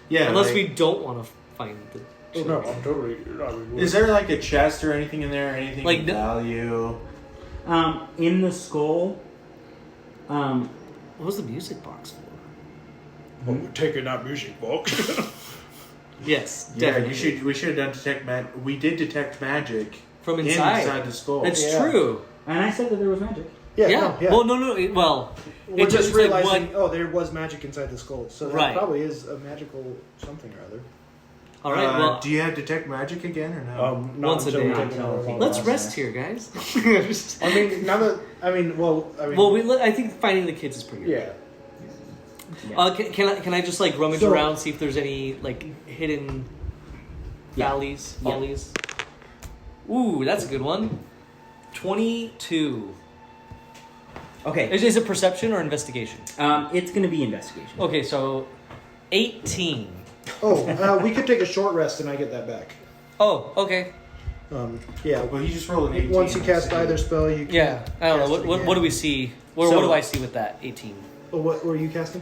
Yeah. Unless like- we don't want to find the Oh, children. no, I'm totally. I mean, Is there like a chest or anything in there? Anything Like of the- value? In the skull, What was the music box for? oh, we're taking that music box. Yes, Yeah, definitely. we should have done detect magic. We did detect magic From inside. the skull. That's Yeah. true. And I said that there was magic. Yeah. Yeah. No, yeah. Well, no. Well, We're it's just it's like realizing, what- oh, there was magic inside the skull. So that Right. probably is a magical something or other. All right. Well, do you have detect magic again or no? Not Once a until day. we take another long let's rest. rest here, guys. I mean, now that well, I think finding the kids is pretty good. yeah. Can I just like rummage So- around, see if there's any like hidden valleys? Yeah. Valleys. Ooh, that's a good one. 22. Okay. Is it perception or investigation? It's going to be investigation. Okay, so 18. Oh, we could take a short rest and I get that back. Oh, okay. Yeah. Well, he just rolled an 18. Once you cast either spell, you can Yeah, I don't know. cast it What again. do we see? What So- do I see with that 18? Oh, what were you casting?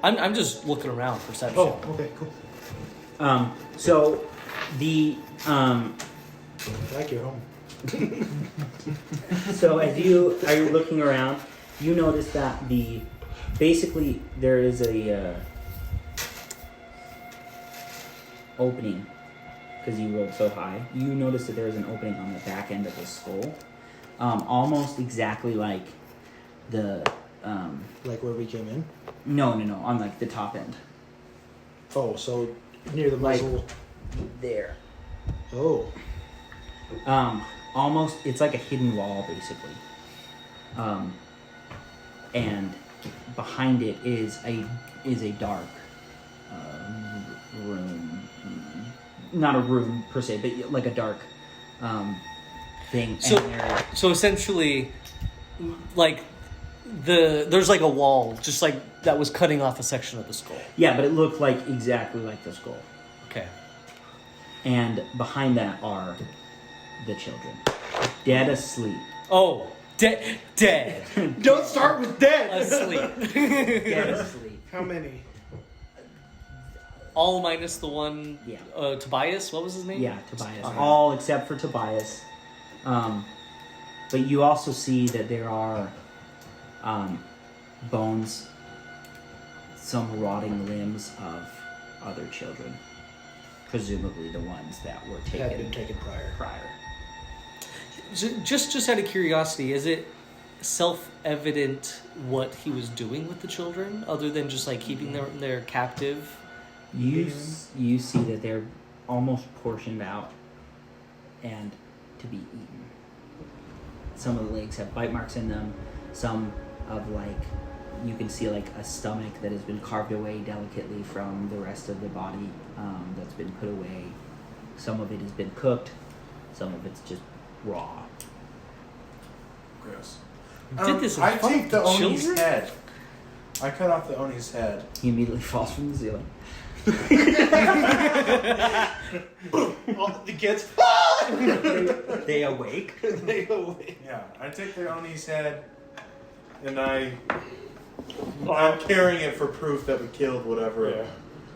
I'm just looking around perception. Oh, okay, cool. So the Like you're home. so as you are looking around, you notice that basically there is a opening because you rolled so high. You notice that there is an opening on the back end of the skull, almost exactly like the Like where we came in. no on like the top end Oh, so near the Like- muzzle. there. Oh. Almost it's like a hidden wall basically. And behind it is a dark room. Not a room per se, but like a dark thing. So- and there, So essentially, like there's like a wall, just like that was cutting off a section of the skull. yeah, but it looked like exactly like the skull. Okay. And behind that are the children, dead asleep. Oh, dead. Don't start with dead. Asleep. Dead asleep. How many? All minus the one. Yeah. Tobias. What was his name? Yeah, Tobias. Okay. All except for Tobias. But you also see that there are bones, some rotting limbs of other children. Presumably the ones that were Had been taken taken prior. Just out of curiosity, is it self-evident what he was doing with the children, other than just like keeping them there captive? You see that they're almost portioned out and to be eaten. Some of the legs have bite marks in them. Some of like you can see like a stomach that has been carved away delicately from the rest of the body that's been put away. Some of it has been cooked. Some of it's just raw. Gross. You did this in I front take of the the Oni's children? head. I cut off the Oni's head. He immediately falls from the ceiling. All the kids. They awake. They away. Yeah, I take the Oni's head, and I'm carrying it for proof that we killed whatever. Yeah.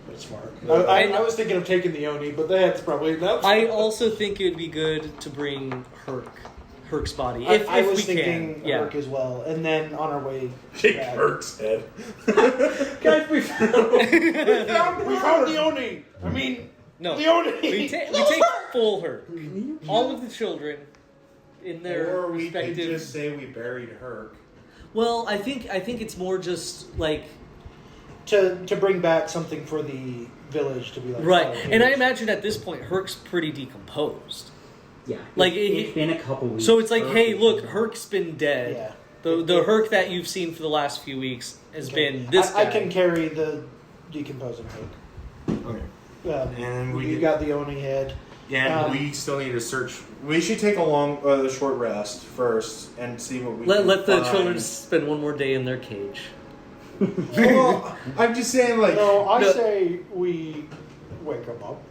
That's smart. I was thinking of taking the Oni, but that's probably enough. I also think it would be good to bring Herc's body I if was we thinking can. Yeah. Herc as well, and then on our way. Take back- Herc's head. Guys, we found We found the Oni. I mean, No. the Oni. We take full Herc. All of the children in their Or we could respective. just say we buried Herc. Well, I think it's more just like to bring back something for the village to be like. right. oh, And I here's- imagine at this point Herc's pretty decomposed. Yeah, Like, it's been a couple weeks. So it's like, Herc hey, is- look, Herc's been dead. Yeah. The Herc that you've seen for the last few weeks has Okay. been this guy. I can carry the decomposing Herc. And Okay. we you did- got the Oni head. Yeah, and Um, we still need to search. We should take a short rest first and see what we can let the find. children spend one more day in their cage. Well, I'm just saying, like, No, I No. say we wake them up.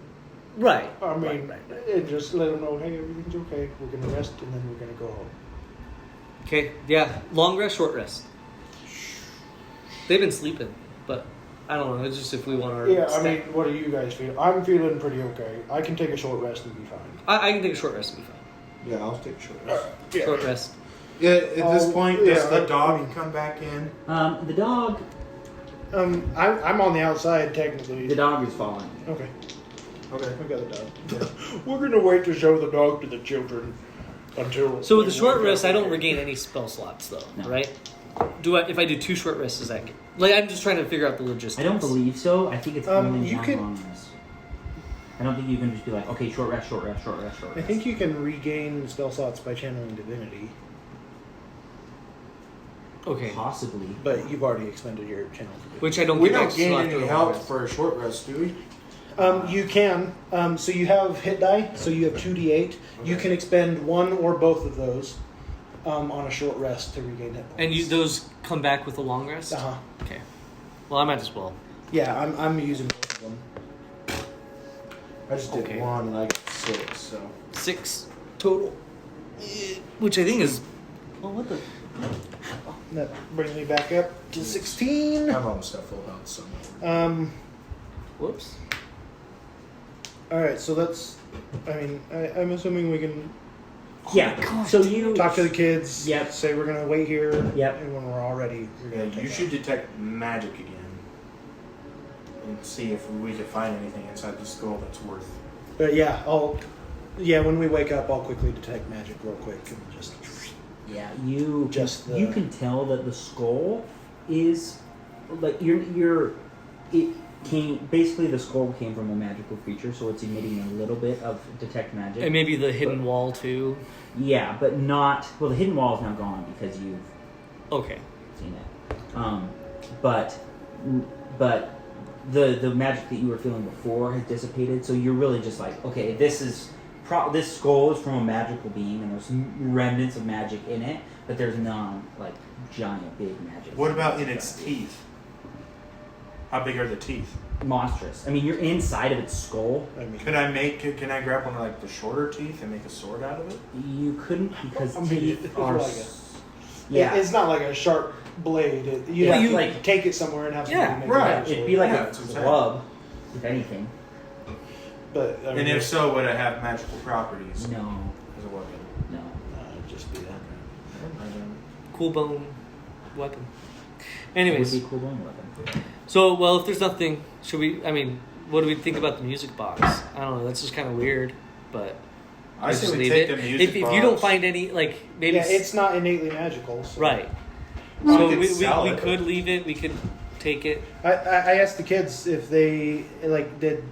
Right. I mean, Right. and just let them know, hey, everything's okay. We're gonna rest, and then we're gonna go home. Okay. Yeah. Long rest, short rest. They've been sleeping, but I don't know. It's just if we want our. Yeah, I mean, what do you guys feel? I'm feeling pretty okay. I can take a short rest and be fine. I can take a short rest and be fine. yeah, I'll take a short rest. Short rest. Yeah, at this Oh, point, does yeah, the dog I mean- come back in? The dog. I'm on the outside technically. The dog is following you. Okay. Okay. We got the dog. We're gonna wait to show the dog to the children until. So with the we short wake rest, up. I don't regain any spell slots though, No. right? If I do 2 short rests, is that like I'm just trying to figure out the logistics? I don't believe so. I think it's only you one could- long rest. I don't think you can just be like, okay, short rest, short rest, short rest, short I rest. think you can regain spell slots by channeling divinity, Okay, Possibly. but you've already expended your channel divinity. which I don't. We get don't back gain till any after a health rest. for a short rest, do we? You can. So you have hit die, so you have 2d8. You Okay. can expend one or both of those on a short rest to regain hit points. And those come back with a long rest. Uh-huh. Okay. Well, I might as well. Yeah, I'm using both of them. I just did Okay. 1 and I got 6, so. 6 total, which I think is. Oh, what the? That brings me back up to 16. I'm almost at full health, so. Whoops. All right, so that's. I mean, I'm assuming we can Yeah. So you talk to the kids. Yep. Say we're gonna wait here. Yep. And when we're all ready, we're Yeah, gonna. you take should off. detect magic again. And see if we can find anything inside the skull that's worth. But yeah, when we wake up, I'll quickly detect magic real quick and just. Yeah, you Just the- you can tell that the skull is like it came basically the skull came from a magical creature, so it's emitting a little bit of detect magic. And maybe the hidden wall too. Yeah, but not well. The hidden wall is now gone because you've Okay. seen it. But the magic that you were feeling before has dissipated, so you're really just like, okay, this skull is from a magical being, and there's remnants of magic in it, but there's none like giant big magic. What about in its teeth? How big are the teeth? Monstrous. I mean, you're inside of its skull. I mean, Can I grab one of like the shorter teeth and make a sword out of it? You couldn't because I mean, teeth it's are. like Yeah. it's not like a sharp blade. You Yeah, have to you- like take it somewhere and have Yeah, somebody make right. it. It'd be like Yeah, a that's what I'm saying. club, if anything. But I mean, And if so, would it have magical properties No, as a weapon? no. it'd just be that. Cool bone weapon. It Anyways, would be a cool bone weapon. so well, if there's nothing, should we? I mean, what do we think about the music box? I don't know. That's just kind of weird, but I just say we leave take it. the music If you don't box. find any, like maybe Yeah, it's not innately magical. So. right. We So could we sell it. could leave it. We could take it. I asked the kids if they like did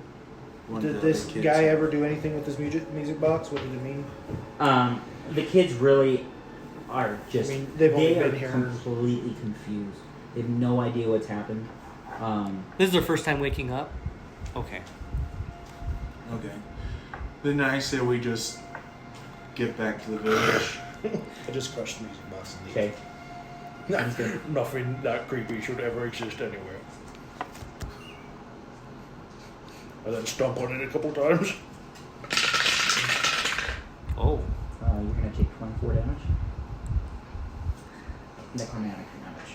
One did of the this other kids guy said- ever do anything with this music box? What did it mean? The kids really are just. I mean, they've only they are been here- completely confused. They have no idea what's happened. This is their first time waking up. Okay. Okay. Then I say we just get back to the village. I just crushed the music box. And Okay. Nothing that creepy should ever exist anywhere. And then stomp on it a couple times. Oh. You're gonna take 24 damage. Necromantic damage.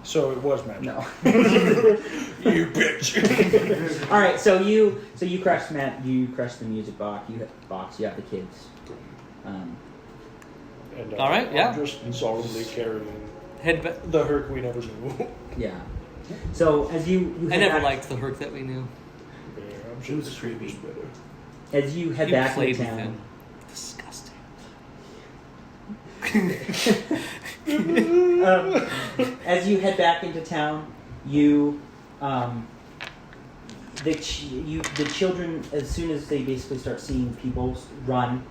So it was magic. No. You bitch. All right. So you crushed you crushed the music box. You have the kids. And, All right, yeah. I'm just solemnly carrying Head back. the Herc we never knew. Yeah. So as you I head never back, liked the Herc that we knew. Yeah, I'm sure was this creepy. was better. as you head You back played into with town. him. Disgusting. As you head back into town, the children, as soon as they basically start seeing people run,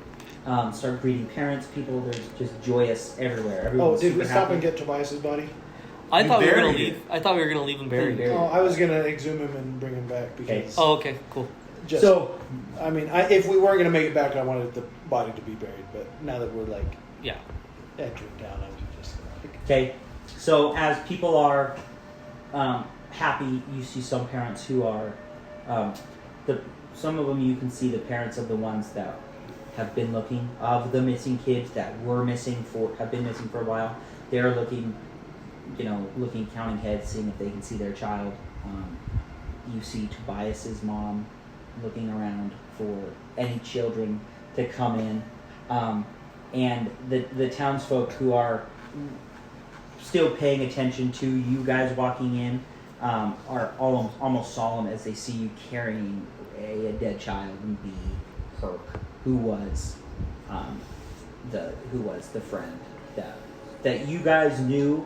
start greeting parents, people. There's just joyous everywhere. Oh, Everyone's did we super stop happy. and get Tobias's body? I You thought we were gonna buried leave. it. I thought we were gonna leave him buried. Buried. Oh, I was gonna exhume him and bring him back because. Oh, okay, cool. Just, So I mean, if we weren't gonna make it back, I wanted the body to be buried. But now that we're like Yeah. entering town, I was just like, okay, so as people are happy, you see some parents who are some of them you can see the parents of the ones that have been looking of the missing kids that have been missing for a while. They're looking, counting heads, seeing if they can see their child. You see Tobias's mom looking around for any children to come in, and the townsfolk who are still paying attention to you guys walking in. are almost solemn as they see you carrying a dead child and be Herc, who was the friend that you guys knew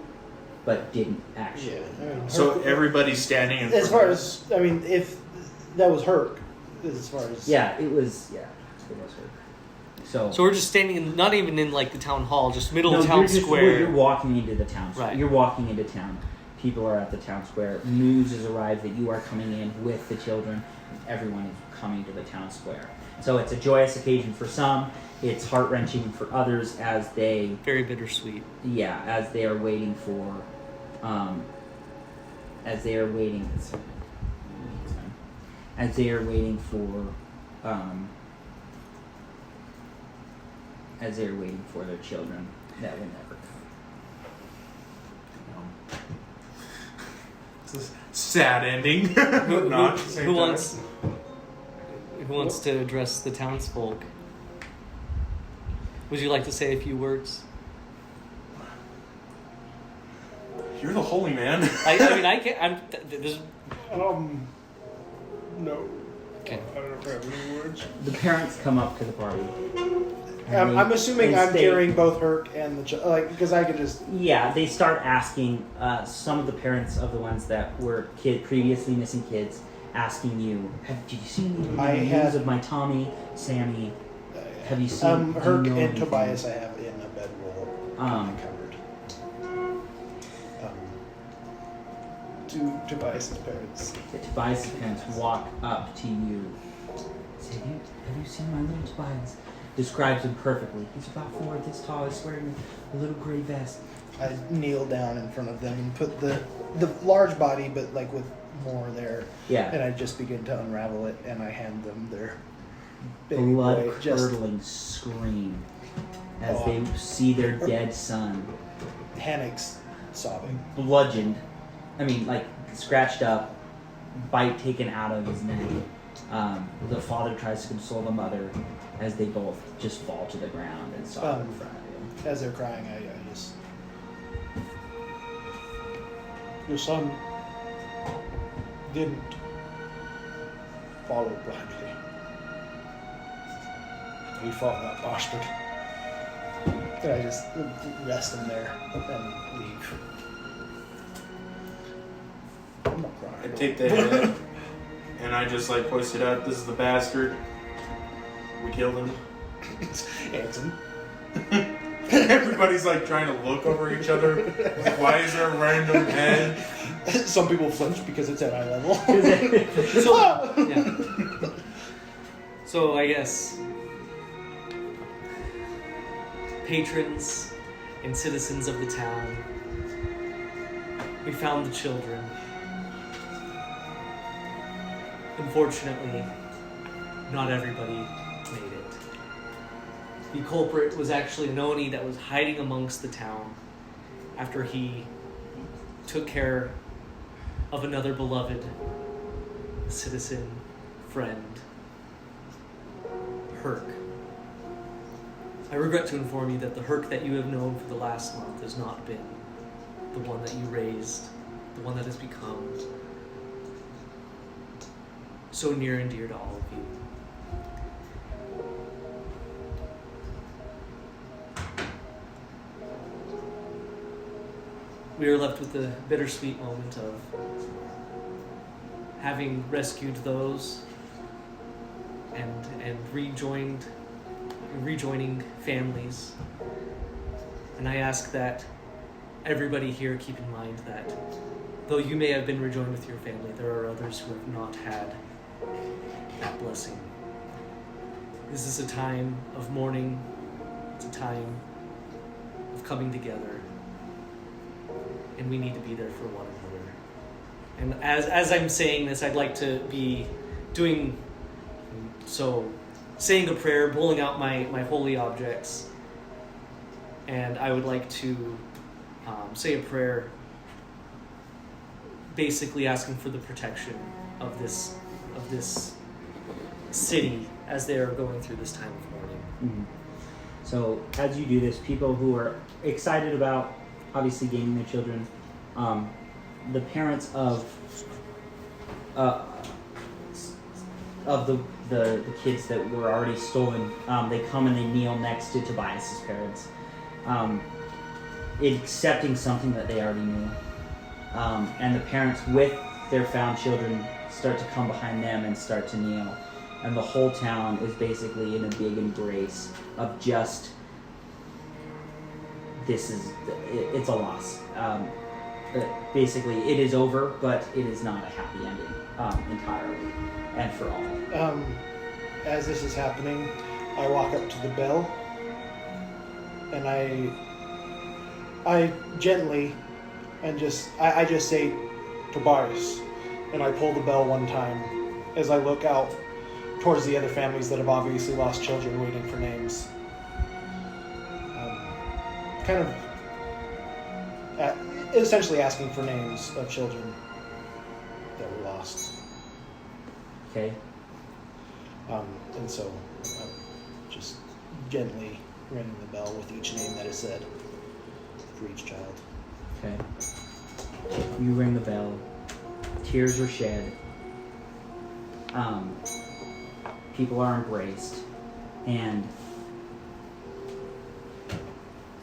but didn't actually. Yeah. So everybody's standing in As front far of as I mean, if that was Herc, as far as It was Herc. So So we're just standing in, not even in like the town hall, just middle no, of town you're just, square. You're walking into the town. Right. You're walking into town. People are at the town square. News has arrived that you are coming in with the children. And everyone is coming to the town square. So it's a joyous occasion for some. It's heart-wrenching for others as they, Very bittersweet. as they are waiting for, as they are waiting for, as they are waiting for their children that will never come. It's a sad ending. But not at the same time. Who wants to address the townsfolk? Would you like to say a few words? You're the holy man. I mean, I can't. There's, No. okay. I don't have any words. The parents come up to the party. And I'm they- assuming and I'm they- carrying both Herc and the child, because I could just. Yeah, they start asking some of the parents of the ones that were previously missing kids, asking you, did you see any I news had- of my Tommy, Sammy? Have you seen? do you Herc know and anything? Tobias I have in a bedroll in my cupboard. To Tobias's parents. The Tobias' parents walk up to you. Say, have you seen my little Tobias? Describes him perfectly. He's about 4 this tall. He's wearing a little gray vest. I kneel down in front of them and put the large body, but like with more there, Yeah. and I just begin to unravel it, and I hand them their baby boy. Blood curdling scream as they see their dead son Panics, sobbing. bludgeoned. I mean, like scratched up, bite taken out of his neck. The father tries to console the mother as they both just fall to the ground and sob in front of you. As they're crying, I just. Your son didn't follow blindly. He fought that bastard. And I just rest him there and leave. I'm not crying. I take the head and I just like hoist it up. This is the bastard. We killed him. Anson. Everybody's like trying to look over each other. Like, why is there a random head? Some people flinch because it's at eye level. so, yeah. So I guess patrons and citizens of the town, we found the children. Unfortunately, not everybody made it. The culprit was actually an Oni that was hiding amongst the town after he took care of another beloved citizen, friend, Herc. I regret to inform you that the Herc that you have known for the last month has not been the one that you raised, the one that has become so near and dear to all of you. We are left with the bittersweet moment of having rescued those and rejoining families. And I ask that everybody here keep in mind that though you may have been rejoined with your family, there are others who have not had that blessing. This is a time of mourning. It's a time of coming together. And we need to be there for one another. And as I'm saying this, I'd like to be saying a prayer, pulling out my holy objects. And I would like to say a prayer basically asking for the protection of this city as they are going through this time of mourning. Mm-hmm. So as you do this, people who are excited about obviously gaining their children the parents of the kids that were already stolen, they come and they kneel next to Tobias's parents, accepting something that they already knew. And the parents with their found children start to come behind them and start to kneel. And the whole town is basically in a big embrace of just, it's a loss. Basically, it is over, but it is not a happy ending entirely and for all. As this is happening, I walk up to the bell, and I gently, and I just say, Tobias, and I pull the bell one time as I look out towards the other families that have obviously lost children waiting for names. Kind of essentially asking for names of children that were lost. Okay. And so I'm just gently ringing the bell with each name that is said for each child. Okay. You ring the bell. Tears are shed. People are embraced, and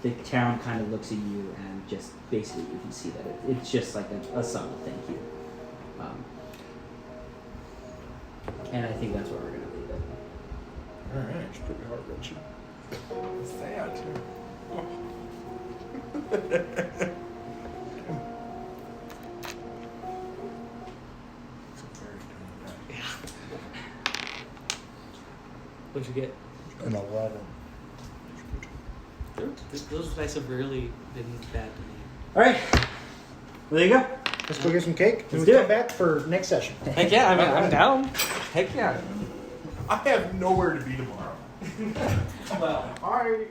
the town kind of looks at you, and just basically you can see that it's just like a subtle thank you. And I think that's where we're gonna leave it. All right. It's pretty heart wrenching. It's sad too. What'd you get? An 11. Those dice have really been bad to me. All right. Well, there you go. Let's go get some cake. Let's And do we it. come back for next session. Heck yeah, I mean, I'm down. Heck yeah. I have nowhere to be tomorrow. Well, I